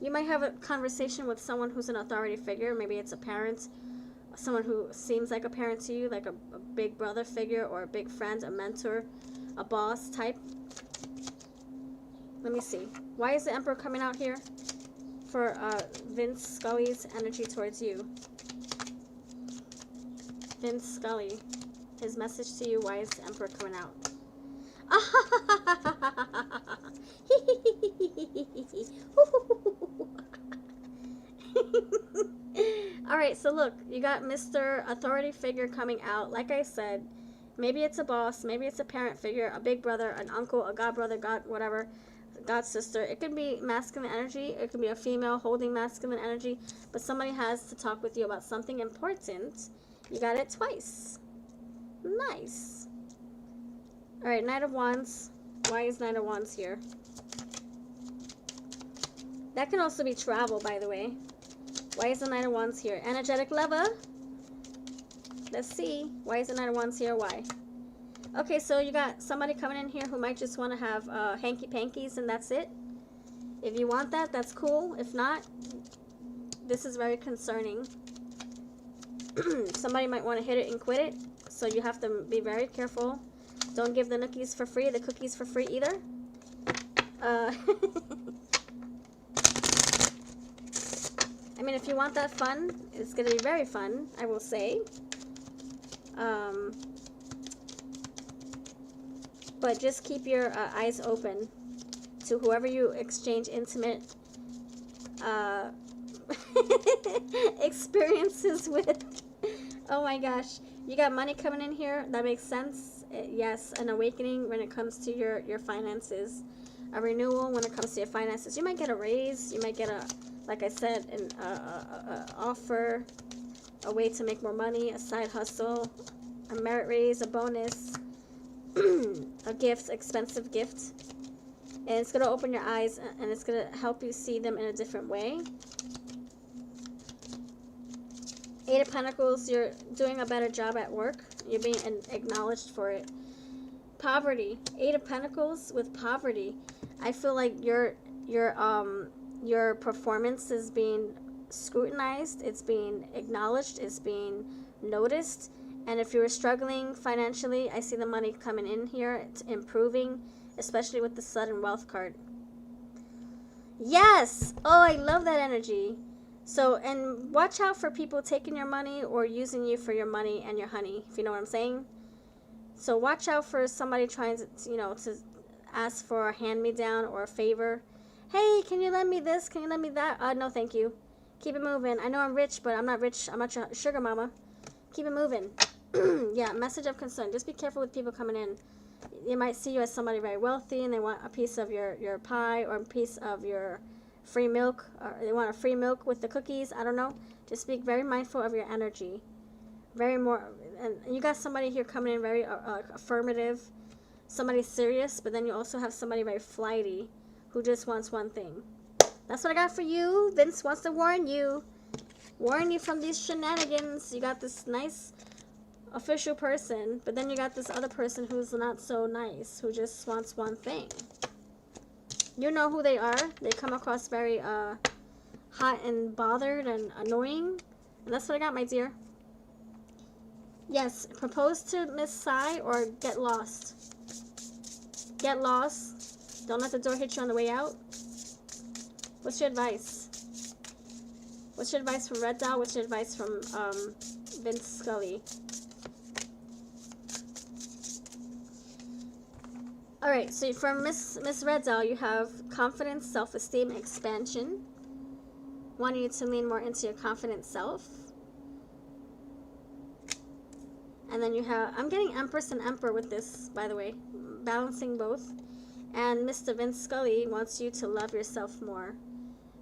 You might have a conversation with someone who's an authority figure. Maybe it's a parent, someone who seems like a parent to you, like a big brother figure or a big friend, a mentor, a boss type. Let me see. Why is the Emperor coming out here for Vince Scully's energy towards you. Vince Scully, his message to you, why is the Emperor coming out? Alright, so look, you got Mr. Authority figure coming out. Like I said, maybe it's a boss, maybe it's a parent figure, a big brother, an uncle, a god brother, god whatever, god sister. It could be masculine energy, it could be a female holding masculine energy, but somebody has to talk with you about something important. You got it twice. Nice. Alright, Knight of Wands. Why is Knight of Wands here? That can also be travel, by the way. Why is the Knight of Wands here? Energetic lover. Let's see. Why is the Knight of Wands here? Why? Okay, so you got somebody coming in here who might just want to have hanky-pankies and that's it. If you want that, that's cool. If not, this is very concerning. Somebody might want to hit it and quit it. So you have to be very careful. Don't give the nookies for free, the cookies for free either. I mean, if you want that fun, it's going to be very fun, I will say. But just keep your eyes open to whoever you exchange intimate experiences with. Oh my gosh. You got money coming in here. That makes sense. Yes, an awakening when it comes to your finances. A renewal when it comes to your finances. You might get a raise. You might get a, like I said, an offer, a way to make more money, a side hustle, a merit raise, a bonus, a gift, expensive gift. And it's going to open your eyes and it's going to help you see them in a different way. Eight of Pentacles, you're doing a better job at work. You're being acknowledged for it. Poverty. Eight of Pentacles with poverty. I feel like your performance is being scrutinized. It's being acknowledged. It's being noticed. And if you were struggling financially, I see the money coming in here. It's improving, especially with the sudden wealth card. Yes! Oh, I love that energy. So, and watch out for people taking your money or using you for your money and your honey, if you know what I'm saying. So watch out for somebody trying to, you know, to ask for a hand-me-down or a favor. Hey, can you lend me this? Can you lend me that? No, thank you. Keep it moving. I know I'm rich, but I'm not rich. I'm not your sugar mama. Keep it moving. Yeah, message of concern. Just be careful with people coming in. They might see you as somebody very wealthy and they want a piece of your pie or a piece of your free milk, or they want a free milk with the cookies. I don't know. Just be very mindful of your energy. Very more, and you got somebody here coming in very affirmative, somebody serious, but then you also have somebody very flighty who just wants one thing. That's what I got for you. Vince wants to warn you from these shenanigans. You got this nice official person, but then you got this other person who's not so nice, who just wants one thing. You know who they are. They come across very hot and bothered and annoying. And that's what I got, my dear. Yes, propose to Miss Sai or get lost. Get lost. Don't let the door hit you on the way out. What's your advice? What's your advice from Red Doll? What's your advice from Vince Scully? Alright, so from Miss Red Doll, you have confidence, self-esteem, expansion. Wanting you to lean more into your confident self. And then you have, I'm getting Empress and Emperor with this, by the way. Balancing both. And Mr. Vince Scully wants you to love yourself more.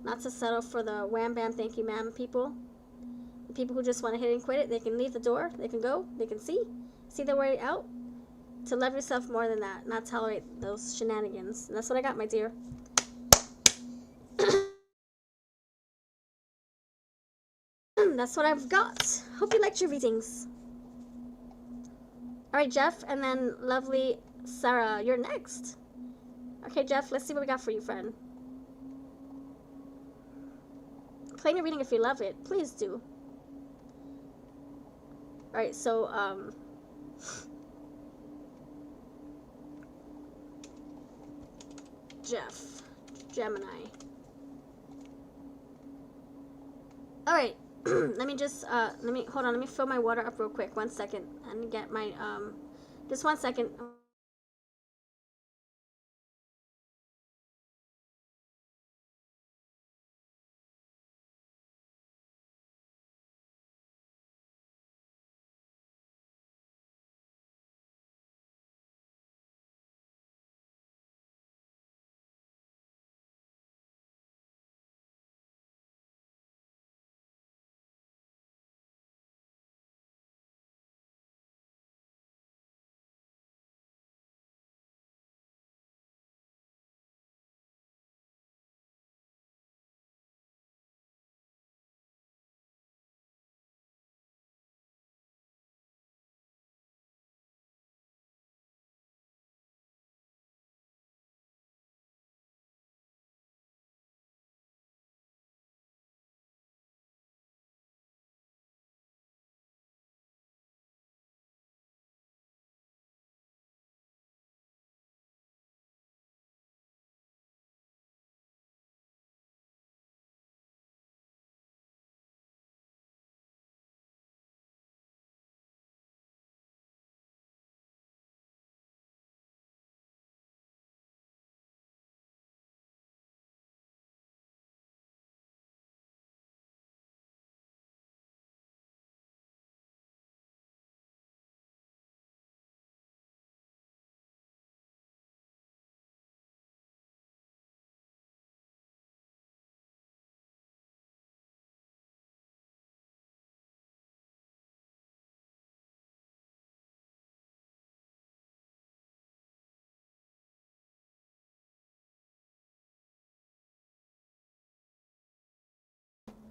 Not to settle for the wham bam thank you ma'am people. The people who just want to hit and quit it, they can leave the door, they can go, they can see their way out. To love yourself more than that, not tolerate those shenanigans. And that's what I got, my dear. That's what I've got. Hope you liked your readings. Alright, Jeff, and then lovely Sarah, you're next. Okay, Jeff, let's see what we got for you, friend. Play your reading if you love it. Please do. Alright, so, Jeff, Gemini. All right. Let me just let me hold on. Let me fill my water up real quick. 1 second, and get my just 1 second.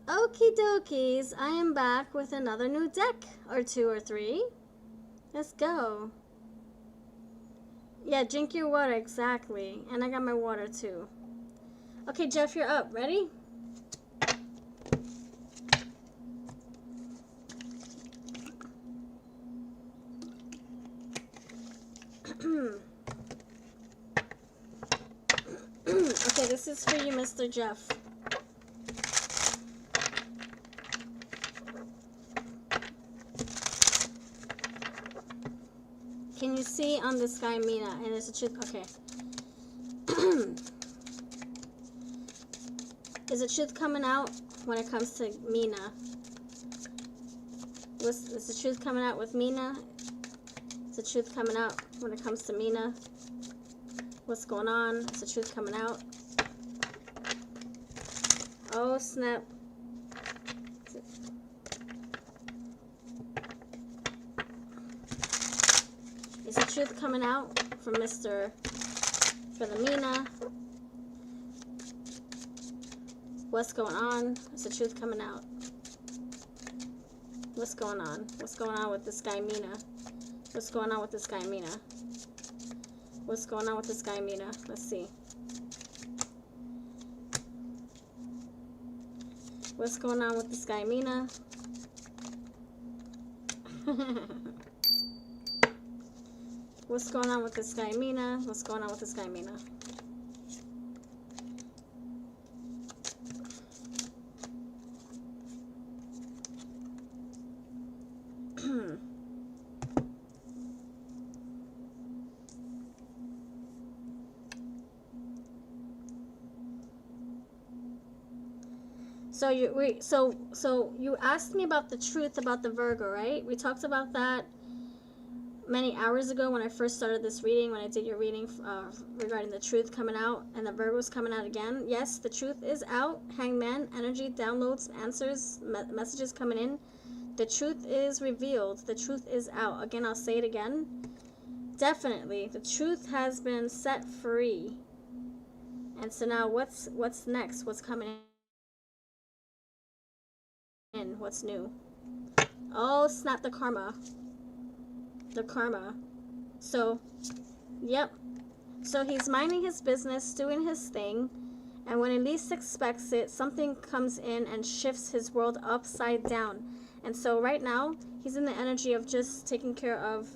Okie dokies, I am back with another new deck, or two or three. Let's go. Yeah, drink your water, exactly. And I got my water too. Okay, Jeff, you're up. Ready? Okay, this is for you, Mr. Jeff. Can you see on this guy, Mina? And it's a truth. Okay. Is the truth coming out when it comes to Mina? Is the truth coming out with Mina? Is the truth coming out when it comes to Mina? What's going on? Is the truth coming out? Oh, snap. Is the truth coming out from Mr. for the Mina? What's going on? Is the truth coming out? What's going on? What's going on with this guy, Mina? What's going on with this guy, Mina? What's going on with this guy, Mina? Let's see. What's going on with this guy, Mina? What's going on with this guy, Mina? What's going on with this guy, Mina? So you asked me about the truth about the Virgo, right? We talked about that many hours ago when I first started this reading, when I did your reading regarding the truth coming out and the Virgo's coming out again. Yes, the truth is out. Hangman, energy, downloads, answers, messages coming in. The truth is revealed. The truth is out. Again, I'll say it again. Definitely, the truth has been set free. And so now what's next? What's coming in? What's new? Oh, snap, the karma. The karma. So, yep. So he's minding his business, doing his thing, and when he least expects it, something comes in and shifts his world upside down. And so right now, he's in the energy of just taking care of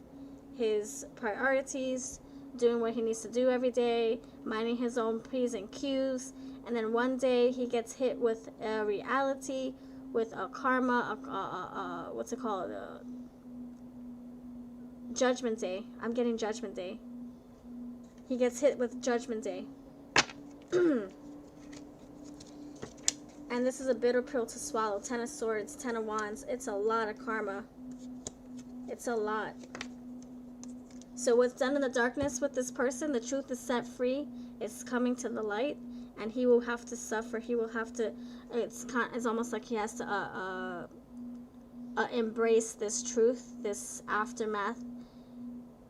his priorities, doing what he needs to do every day, minding his own P's and Q's, and then one day he gets hit with a reality with a karma, what's it called? Judgment Day. I'm getting Judgment Day. He gets hit with Judgment Day. And this is a bitter pill to swallow. 10 of Swords, 10 of Wands. It's a lot of karma. It's a lot. So what's done in the darkness with this person, the truth is set free. It's coming to the light. And he will have to suffer. He will have to, it's almost like he has to embrace this truth, this aftermath.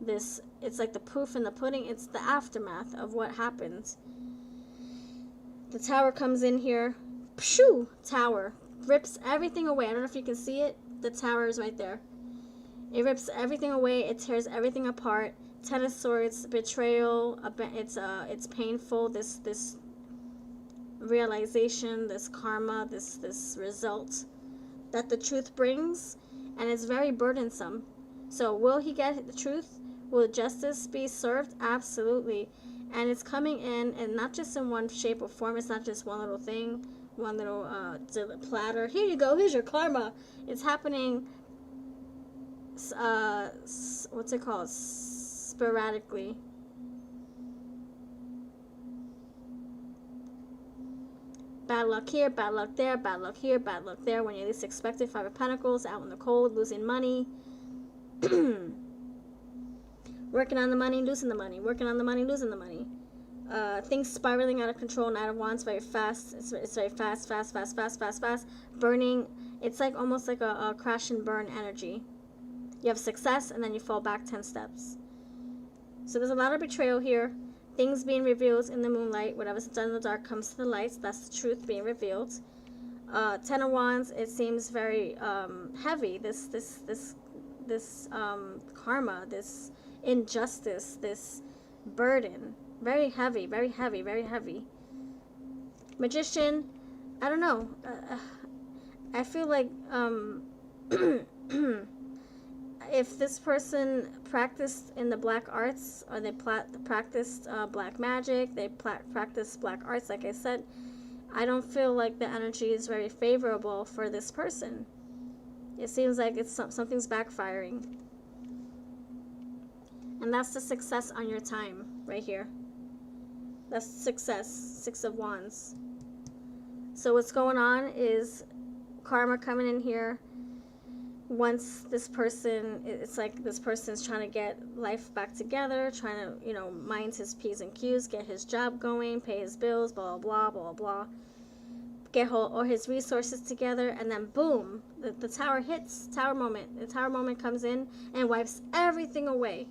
It's like the proof in the pudding. It's the aftermath of what happened. The Tower comes in here. Pshoo! Tower. Rips everything away. I don't know if you can see it. The Tower is right there. It rips everything away. It tears everything apart. 10 of Swords, betrayal. It's painful. This realization, this karma, this result that the truth brings, and it's very burdensome. So will he get the truth? Will justice be served? Absolutely. And it's coming in, and not just in one shape or form. It's not just one little thing, one little platter. Here you go. Here's your karma. It's happening. What's it called? Sporadically. Bad luck here, bad luck there, bad luck here, bad luck there. When you least expect it, 5 of Pentacles, out in the cold, losing money. Working on the money, losing the money. Working on the money, losing the money. Things spiraling out of control. Knight of Wands, very fast. It's very fast, fast, fast, fast, fast, fast. Burning. It's like almost like a crash and burn energy. You have success, and then you fall back 10 steps. So there's a lot of betrayal here. Things being revealed in the moonlight. Whatever's done in the dark comes to the light. That's the truth being revealed. 10 of Wands, it seems very heavy. This karma, this injustice, this burden. Very heavy, very heavy, very heavy. Magician, I don't know. I feel like if this person practiced in the black arts, or they practiced black magic, they practiced black arts, like I said, I don't feel like the energy is very favorable for this person. It seems like something's backfiring. And that's the success on your time, right here. That's success, 6 of Wands. So what's going on is karma coming in here. Once this person, it's like this person's trying to get life back together, trying to, mind his P's and Q's, get his job going, pay his bills, blah, blah, blah, blah, get all his resources together, and then boom, the tower hits, tower moment. The tower moment comes in and wipes everything away.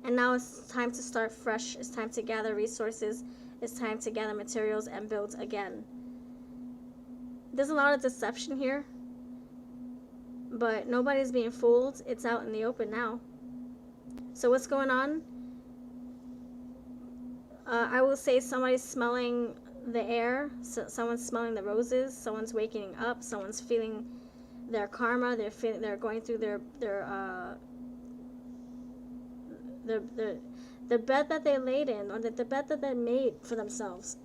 And now it's time to start fresh. It's time to gather resources. It's time to gather materials and build again. There's a lot of deception here. But nobody's being fooled. It's out in the open now. So what's going on? I will say somebody's smelling the air. So someone's smelling the roses. Someone's waking up. Someone's feeling their karma. They're going through the bed that they laid in, or the bed that they made for themselves.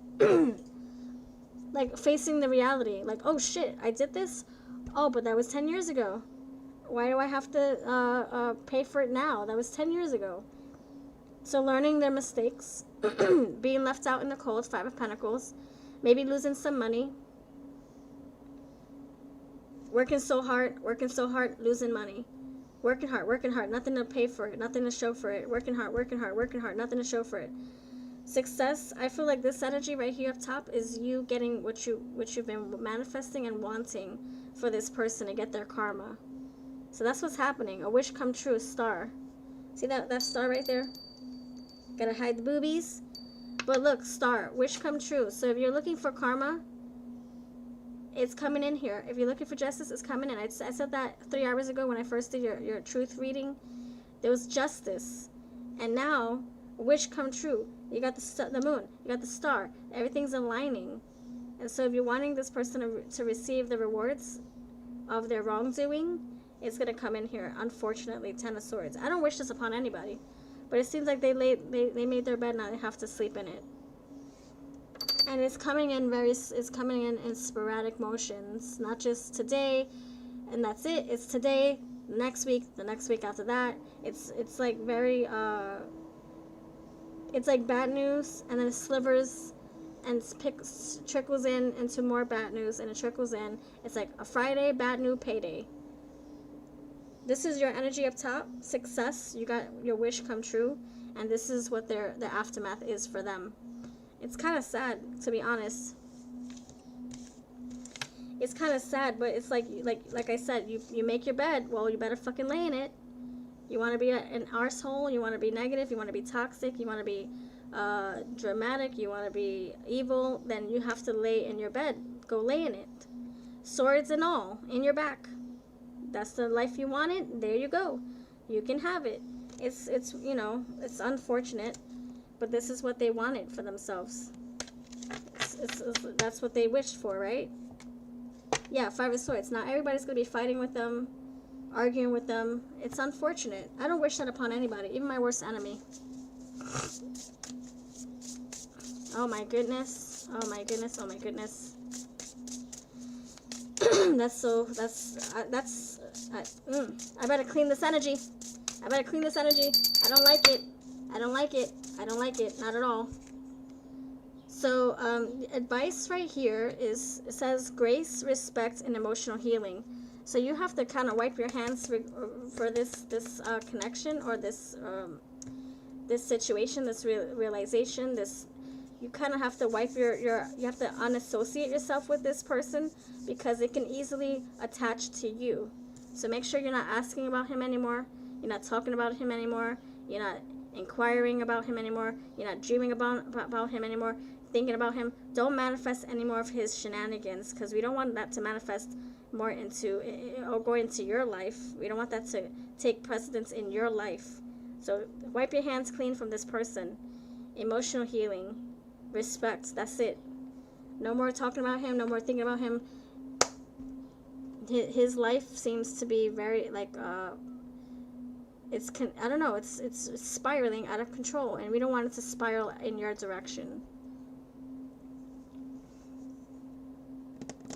Like facing the reality. Like, oh shit, I did this? Oh, but that was 10 years ago. Why do I have to pay for it now? That was 10 years ago. So learning their mistakes, being left out in the cold, 5 of Pentacles, maybe losing some money, working so hard, losing money, working hard, nothing to pay for it, nothing to show for it, working hard, nothing to show for it. Success, I feel like this energy right here up top is you getting what you've been manifesting and wanting for this person to get their karma. So that's what's happening. A wish come true, star. See that star right there? Gotta hide the boobies. But look, star, wish come true. So if you're looking for karma, it's coming in here. If you're looking for justice, it's coming in. I said that 3 hours ago when I first did your truth reading. There was justice. And now, wish come true. You got the moon. You got the star. Everything's aligning. And so if you're wanting this person to receive the rewards of their wrongdoing, it's going to come in here. Unfortunately, 10 of Swords. I don't wish this upon anybody. But it seems like they made their bed, now they have to sleep in it. And it's coming in sporadic motions, not just today and that's it. It's today, the next week after that. It's like very it's like bad news, and then it slivers and trickles in into more bad news, and it trickles in. It's like a Friday bad news payday. This is your energy up top, success. You got your wish come true, and this is what the aftermath is for them. It's kind of sad, to be honest. It's kind of sad, but it's like I said, you make your bed, well, you better fucking lay in it. You want to be an arsehole, you want to be negative, you want to be toxic, you want to be dramatic, you want to be evil, then you have to lay in your bed. Go lay in it. Swords and all, in your back. That's the life you wanted, there you go. You can have it. It's you know, it's unfortunate, but this is what they wanted for themselves. That's what they wished for, right? Yeah, Five of Swords. Not everybody's going to be fighting with them, arguing with them. It's unfortunate. I don't wish that upon anybody, even my worst enemy. Oh my goodness. Oh my goodness. Oh my goodness. I better clean this energy. I better clean this energy. I don't like it. I don't like it. I don't like it. Not at all. So, advice right here is, it says grace, respect, and emotional healing. So you have to kind of wipe your hands for this connection, or this situation, this realization. You kind of have to wipe you have to unassociate yourself with this person, because it can easily attach to you. So make sure you're not asking about him anymore. You're not talking about him anymore. You're not inquiring about him anymore. You're not dreaming about him anymore. Thinking about him. Don't manifest any more of his shenanigans, because we don't want that to manifest more into or go into your life. We don't want that to take precedence in your life. So wipe your hands clean from this person. Emotional healing, respect. That's it. No more talking about him. No more thinking about him. His life seems to be very like I don't know. It's spiraling out of control, and we don't want it to spiral in your direction.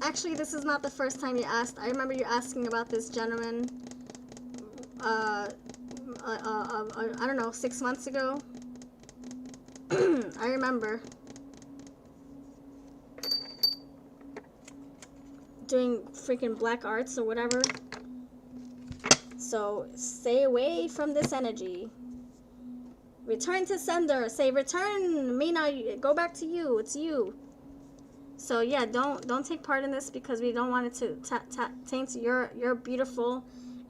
Actually, this is not the first time you asked. I remember you asking about this gentleman, I don't know, 6 months ago. I remember. Doing freaking black arts or whatever. So, stay away from this energy. Return to sender. Say, return. Mina, go back to you. It's you. So yeah, don't take part in this, because we don't want it to taint your beautiful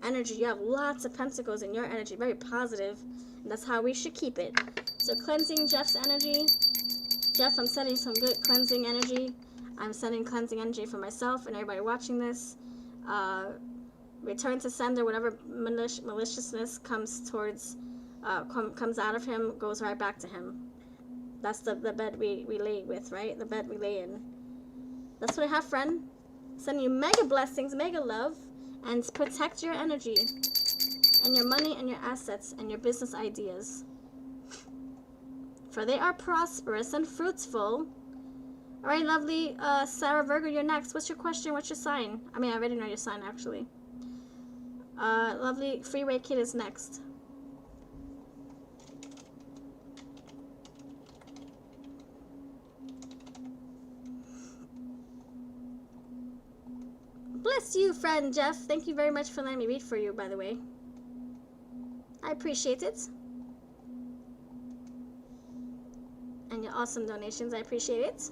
energy. You have lots of pentacles in your energy, very positive, and that's how we should keep it. So cleansing Jeff's energy. Jeff, I'm sending some good cleansing energy. I'm sending cleansing energy for myself and everybody watching this. Return to sender. Whatever maliciousness comes towards, comes out of him, goes right back to him. That's the bed we lay with, right? The bed we lay in. That's what I have, friend. Sending you mega blessings, mega love, and protect your energy and your money and your assets and your business ideas. For they are prosperous and fruitful. All right, lovely Sarah Virgo, you're next. What's your question? What's your sign? I mean, I already know your sign, actually. Lovely Freeway Kid is next. Bless you, friend Jeff. Thank you very much for letting me read for you, by the way. I appreciate it. And your awesome donations, I appreciate it.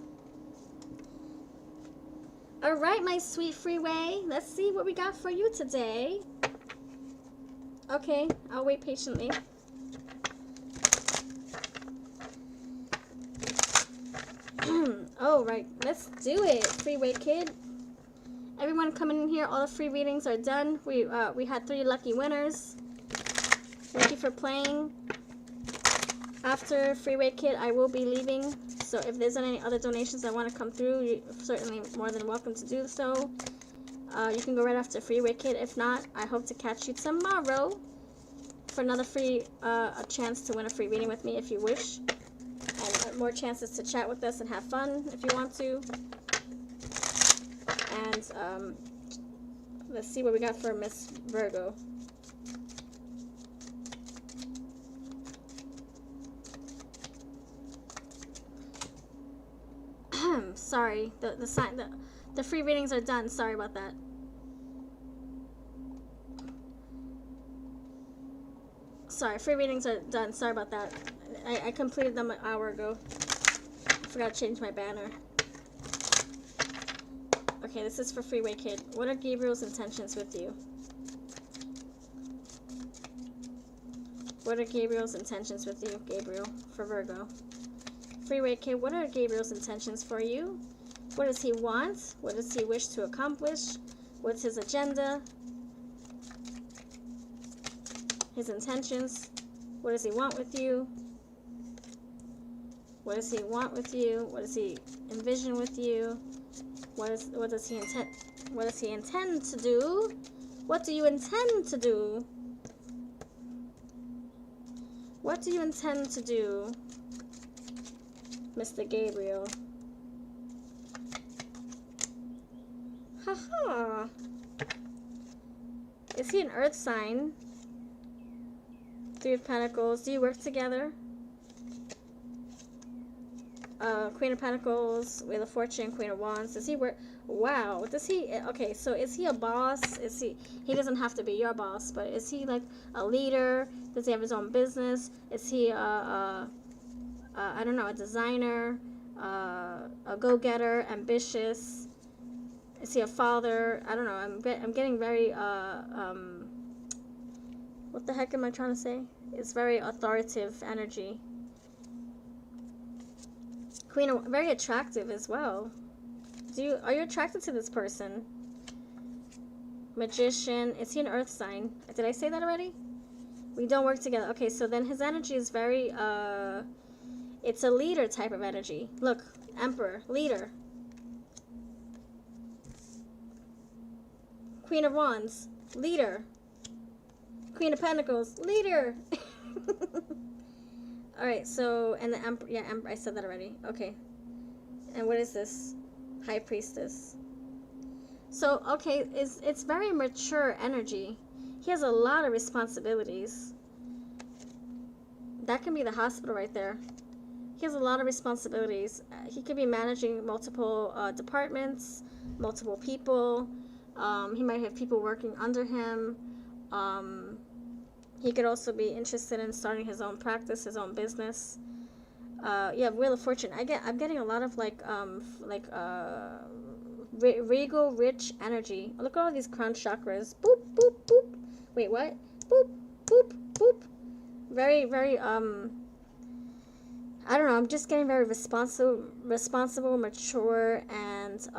Alright, my sweet Freeway. Let's see what we got for you today. Okay, I'll wait patiently. Alright, let's do it, Freeway Kid. Everyone coming in here, all the free readings are done. We had 3 lucky winners. Thank you for playing. After Freeway Kid, I will be leaving. So if there's any other donations that want to come through, you're certainly more than welcome to do so. You can go right after Freeway Kid. If not, I hope to catch you tomorrow for another free a chance to win a free reading with me if you wish. And more chances to chat with us and have fun if you want to. And let's see what we got for Miss Virgo. Sorry, the free readings are done. Sorry about that. Sorry, free readings are done. Sorry about that. I completed them an hour ago. I forgot to change my banner. Okay, this is for Freeway Kid. What are Gabriel's intentions with you? What are Gabriel's intentions with you, Gabriel, for Virgo? Freeway Kid, what are Gabriel's intentions for you? What does he want? What does he wish to accomplish? What's his agenda? His intentions. What does he want with you? What does he want with you? What does he envision with you? What does he intend to do? What do you intend to do? What do you intend to do, Mr. Gabriel? Haha. Is he an earth sign? Three of Pentacles. Do you work together? Queen of Pentacles, Wheel of Fortune, Queen of Wands. Does he work? Wow. Does he? Okay, so is he a boss? Is he? He doesn't have to be your boss, but is he like a leader? Does he have his own business? Is he I don't know, a designer, a go-getter, ambitious? Is he a father? I don't know. I'm getting very what the heck am I trying to say? It's very authoritative energy. Queen of, very attractive as well. Are you attracted to this person? Magician. Is he an earth sign? Did I say that already? We don't work together. Okay, so then his energy is very it's a leader type of energy. Look, Emperor, leader. Queen of Wands, leader. Queen of Pentacles, leader. Alright, so, and the Emperor, yeah, I said that already. Okay. And what is this? High Priestess. So, okay, it's very mature energy. He has a lot of responsibilities. That can be the hospital right there. He has a lot of responsibilities. He could be managing multiple departments, multiple people. He might have people working under him. He could also be interested in starting his own practice, his own business. Yeah, Wheel of Fortune. I'm getting a lot of regal, rich energy. Look at all these crown chakras. Boop, boop, boop. Wait, what? Boop, boop, boop. Very, very, I don't know. I'm just getting very responsible, mature, and,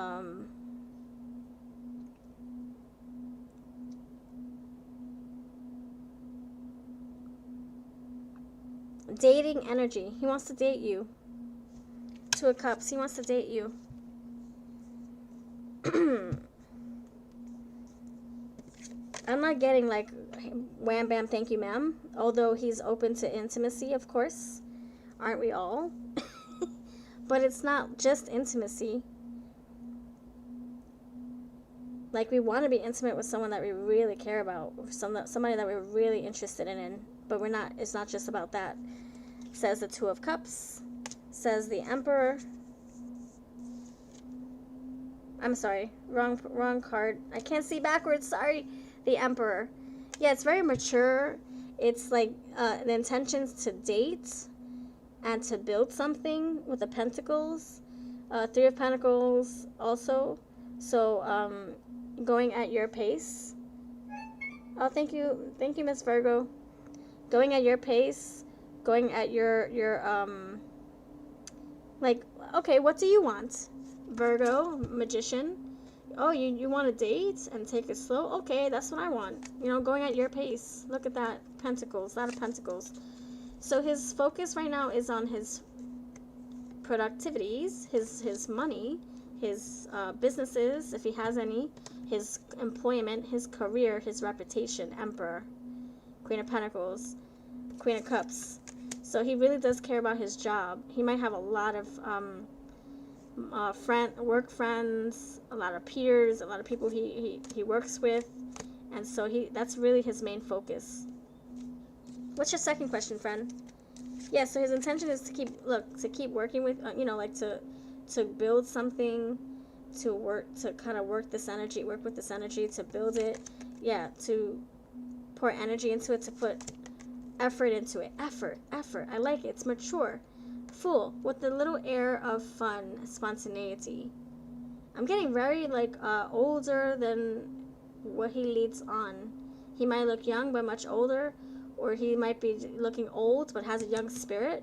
dating energy. He wants to date you. Two of Cups. He wants to date you. I'm not getting like wham bam thank you ma'am, although he's open to intimacy, of course. Aren't we all? But it's not just intimacy. Like, we want to be intimate with someone that we really care about, somebody that we're really interested in, but we're not. It's not just about that. Says the Two of Cups. Says the Emperor. I'm sorry, wrong card. I can't see backwards. Sorry. The Emperor. Yeah, it's very mature. It's like the intentions to date and to build something with the Pentacles. Three of Pentacles also. So going at your pace. Oh, thank you, Miss Virgo. Going at your pace. Going at your like, okay, what do you want? Virgo, Magician. Oh, you want to date and take it slow? Okay, that's what I want. You know, going at your pace. Look at that. Pentacles. Lot of Pentacles. So his focus right now is on his productivities, his money, his businesses, if he has any, his employment, his career, his reputation. Emperor. Queen of Pentacles. Queen of Cups. So he really does care about his job. He might have a lot of work friends, a lot of peers, a lot of people he works with, and so that's really his main focus. What's your second question, friend? Yeah, so his intention is to keep working with, like to build something, to kind of work with this energy, to build it, yeah, to pour energy into it, to put effort into it. Effort. I like it. It's mature. Full, with a little air of fun, spontaneity. I'm getting very, older than what he leads on. He might look young, but much older, or he might be looking old, but has a young spirit.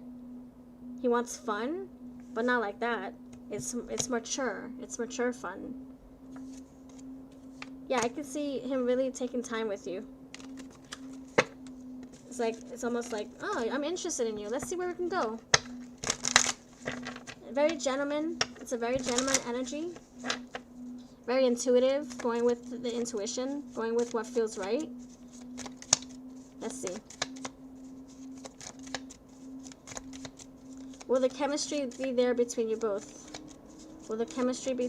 He wants fun, but not like that. It's mature. It's mature fun. Yeah, I can see him really taking time with you. It's almost like, oh, I'm interested in you. Let's see where we can go. Very gentleman. It's a very gentleman energy. Very intuitive, going with the intuition, going with what feels right. Let's see. Will the chemistry be there between you both? Will the chemistry be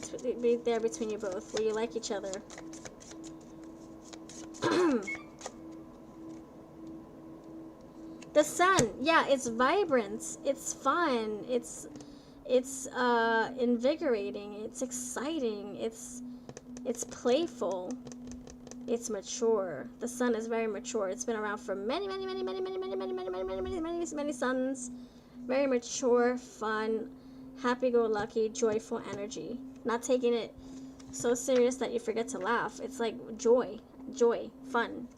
there between you both? Will you like each other? The sun. Yeah, it's vibrant. It's fun. It's invigorating. It's exciting. It's playful. It's mature. The sun is very mature. It's been around for many suns. Very mature, fun, happy-go-lucky, joyful energy. Not taking it so serious that you forget to laugh. It's like joy, fun.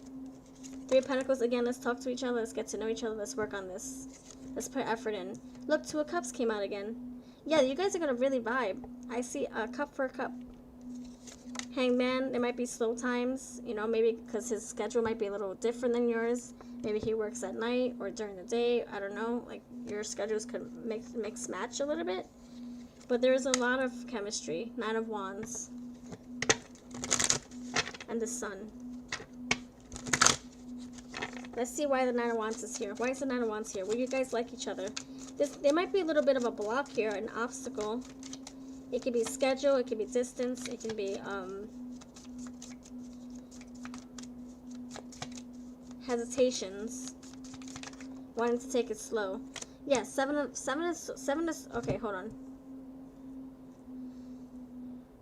Three of Pentacles, again, let's talk to each other. Let's get to know each other. Let's work on this. Let's put effort in. Look, Two of Cups came out again. Yeah, you guys are going to really vibe. I see a cup for a cup. Hangman, there might be slow times, maybe because his schedule might be a little different than yours. Maybe he works at night or during the day. I don't know. Like, your schedules could mix match a little bit. But there's a lot of chemistry. Nine of Wands. And the Sun. Let's see why the Nine of Wands is here. Why is the Nine of Wands here? Well, you guys like each other. There might be a little bit of a block here, an obstacle. It could be schedule, it could be distance, it can be hesitations, wanting to take it slow. Yeah, seven is okay, hold on.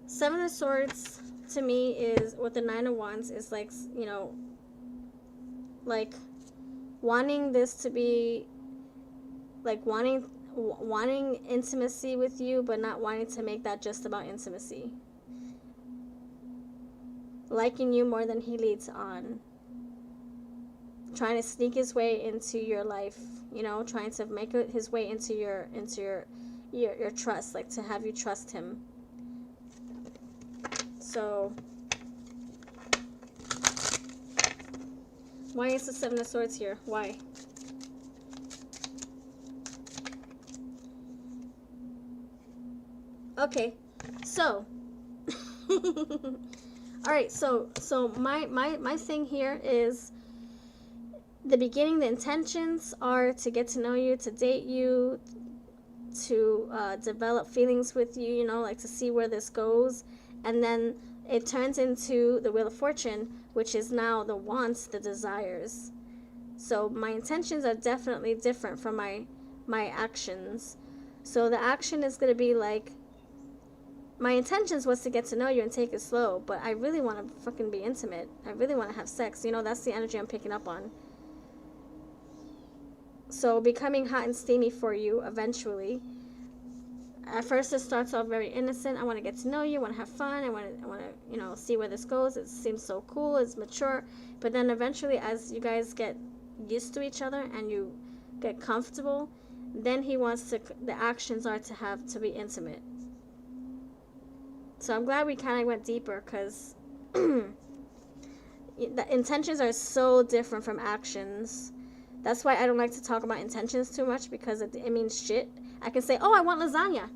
Seven of Swords to me is, with the Nine of Wands, is like, like wanting this to be, like wanting intimacy with you, but not wanting to make that just about intimacy. Liking you more than he leads on. Trying to sneak his way into your life, trying to make his way into your trust, like to have you trust him. So why is the Seven of Swords here? Why? Okay, so all right, so my thing here is the beginning. The intentions are to get to know you, to date you, to develop feelings with you, like to see where this goes, and then it turns into the Wheel of Fortune, which is now the wants, the desires. So my intentions are definitely different from my actions. So the action is going to be like, my intentions was to get to know you and take it slow, but I really want to fucking be intimate. I really want to have sex. That's the energy I'm picking up on. So becoming hot and steamy for you eventually. At first it starts off very innocent. I want to get to know you, I want to have fun, I want to see where this goes. It seems so cool, it's mature. But then eventually, as you guys get used to each other and you get comfortable, then he wants to, the actions are to be intimate. So I'm glad we kind of went deeper, because the intentions are so different from actions. That's why I don't like to talk about intentions too much, because it means shit. I can say, oh, I want lasagna.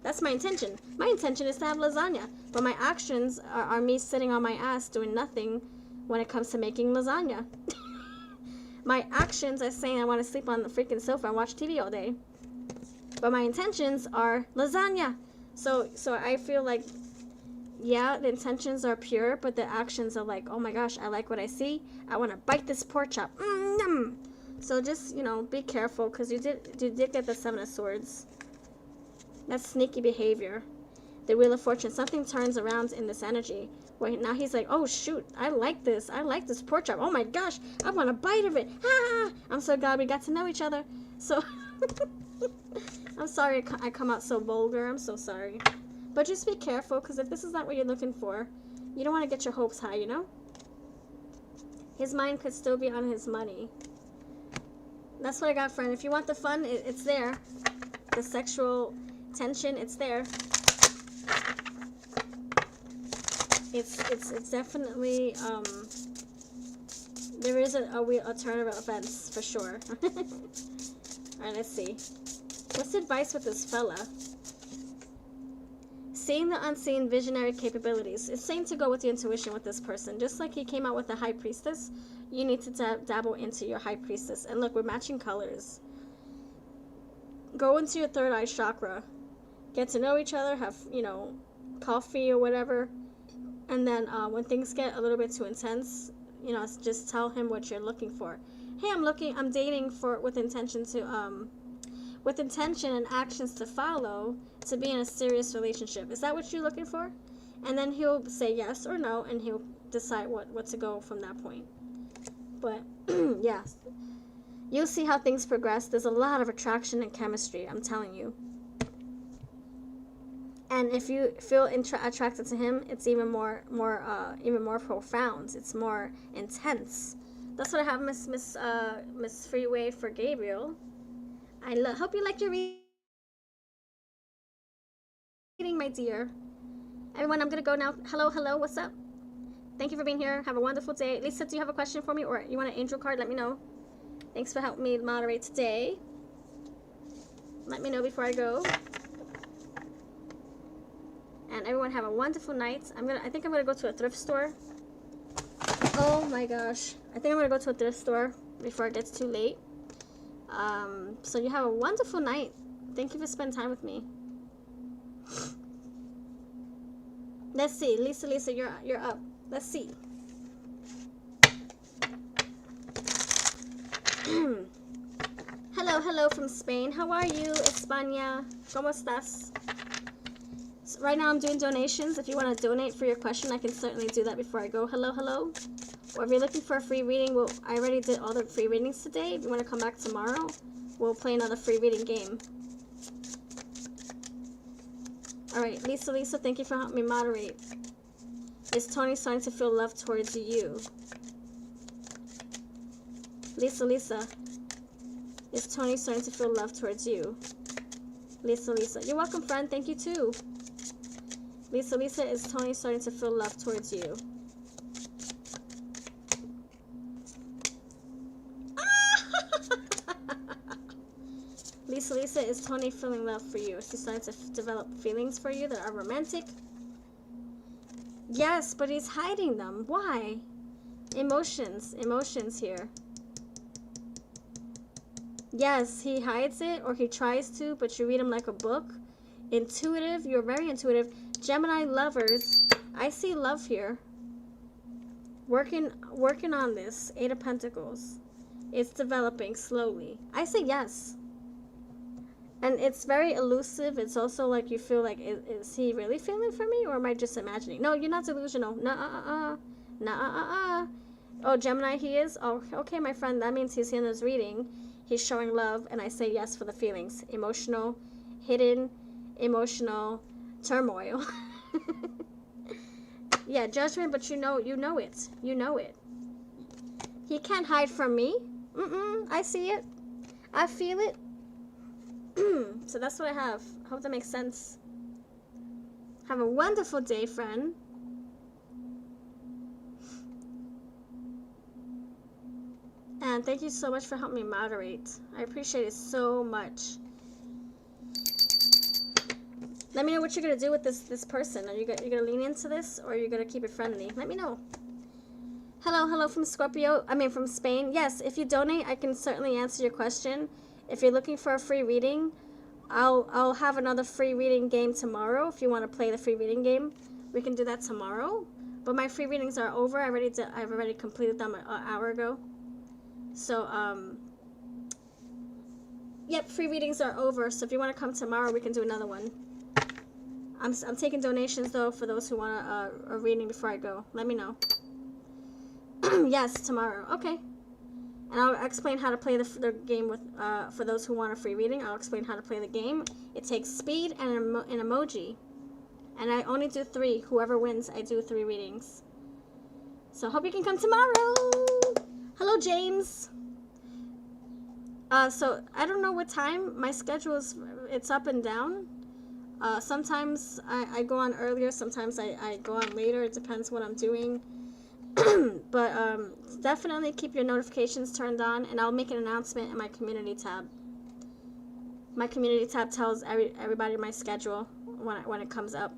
That's my intention. My intention is to have lasagna. But my actions are me sitting on my ass doing nothing when it comes to making lasagna. My actions are saying I want to sleep on the freaking sofa and watch TV all day. But my intentions are lasagna. So I feel like, yeah, the intentions are pure, but the actions are like, oh my gosh, I like what I see. I want to bite this pork chop. So just, you know, be careful, because you did get the Seven of Swords. That's sneaky behavior. The Wheel of Fortune. Something turns around in this energy. Wait, now he's like, oh shoot, I like this pork chop. Oh my gosh, I want a bite of it. Ah! I'm so glad we got to know each other. So, I'm sorry I come out so vulgar. I'm so sorry. But just be careful, because if this is not what you're looking for, you don't want to get your hopes high, you know? His mind could still be on his money. That's what I got, friend. If you want the fun, it's there. The sexual tension, it's there. It's definitely, there is a turn of events, for sure. Alright, let's see. What's the advice with this fella? Seeing the unseen, visionary capabilities. It's saying to go with the intuition with this person. Just like he came out with the High Priestess, you need to dabble into your High Priestess. And look, we're matching colors. Go into your third eye chakra. Get to know each other, have, you know, coffee or whatever. And then when things get a little bit too intense, you know, just tell him what you're looking for. Hey, I'm dating with intention and actions to follow, to be in a serious relationship. Is that what you're looking for? And then he'll say yes or no, and he'll decide what to go from that point. But yeah, you'll see how things progress. There's a lot of attraction and chemistry, I'm telling you. And if you feel attracted to him, it's even more profound. It's more intense. That's what I have, Miss Freeway for Gabriel. I hope you liked your reading, my dear. Everyone, I'm gonna go now. Hello, what's up? Thank you for being here. Have a wonderful day. Lisa, do you have a question for me, or you want an angel card? Let me know. Thanks for helping me moderate today. Let me know before I go. And everyone have a wonderful night. I think I'm gonna go to a thrift store. Oh my gosh. I think I'm gonna go to a thrift store before it gets too late. So you have a wonderful night. Thank you for spending time with me. Let's see. Lisa, you're up. Let's see. Hello from Spain. How are you, España? ¿Cómo estás? So right now I'm doing donations. If you want to donate for your question, I can certainly do that before I go. Hello. Or if you're looking for a free reading, I already did all the free readings today. If you want to come back tomorrow, we'll play another free reading game. Alright, Lisa, thank you for helping me moderate. Is Tony starting to feel love towards you? Lisa, is Tony starting to feel love towards you? Lisa, you're welcome, friend. Thank you too. Lisa, is Tony starting to feel love towards you? Lisa, is Tony feeling love for you? Is he starting to develop feelings for you that are romantic? Yes, but he's hiding them. Why? Emotions here. Yes, he hides it, or he tries to, but you read him like a book. Intuitive, you're very intuitive. Gemini lovers, I see love here. Working on this. 8 of Pentacles. It's developing slowly. I say yes. And it's very elusive. It's also like you feel like, is he really feeling for me, or am I just imagining? No, you're not delusional. Nuh-uh-uh-uh. Nuh-uh-uh-uh. Oh, Gemini he is? Oh, okay, my friend. That means he's in his reading. He's showing love, and I say yes for the feelings. Emotional, hidden, emotional turmoil. Yeah, judgment, but you know it. You know it. He can't hide from me. I see it. I feel it. So that's what I have. Hope that makes sense. Have a wonderful day, friend. And thank you so much for helping me moderate. I appreciate it so much. Let me know what you're gonna do with this person. Are you gonna lean into this, or are you gonna keep it friendly? Let me know. Hello from Scorpio. I mean from Spain. Yes, if you donate, I can certainly answer your question. If you're looking for a free reading, I'll have another free reading game tomorrow. If you want to play the free reading game, we can do that tomorrow. But my free readings are over. I've already completed them an hour ago. So yep, free readings are over. So if you want to come tomorrow, we can do another one. I'm taking donations though for those who want a reading before I go. Let me know. Yes, tomorrow. Okay. And I'll explain how to play the game with for those who want a free reading. I'll explain how to play the game. It takes speed and an emoji. And I only do 3. Whoever wins, I do 3 readings. So hope you can come tomorrow. Hello, James. So I don't know what time. My schedule it's up and down. Sometimes I go on earlier. Sometimes I go on later. It depends what I'm doing. But definitely keep your notifications turned on, and I'll make an announcement in my community tab. My community tab tells everybody my schedule when it comes up.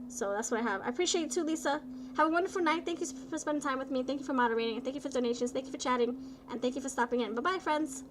So that's what I have. I appreciate you too, Lisa. Have a wonderful night. Thank you for spending time with me. Thank you for moderating. Thank you for donations. Thank you for chatting. And thank you for stopping in. Bye-bye, friends.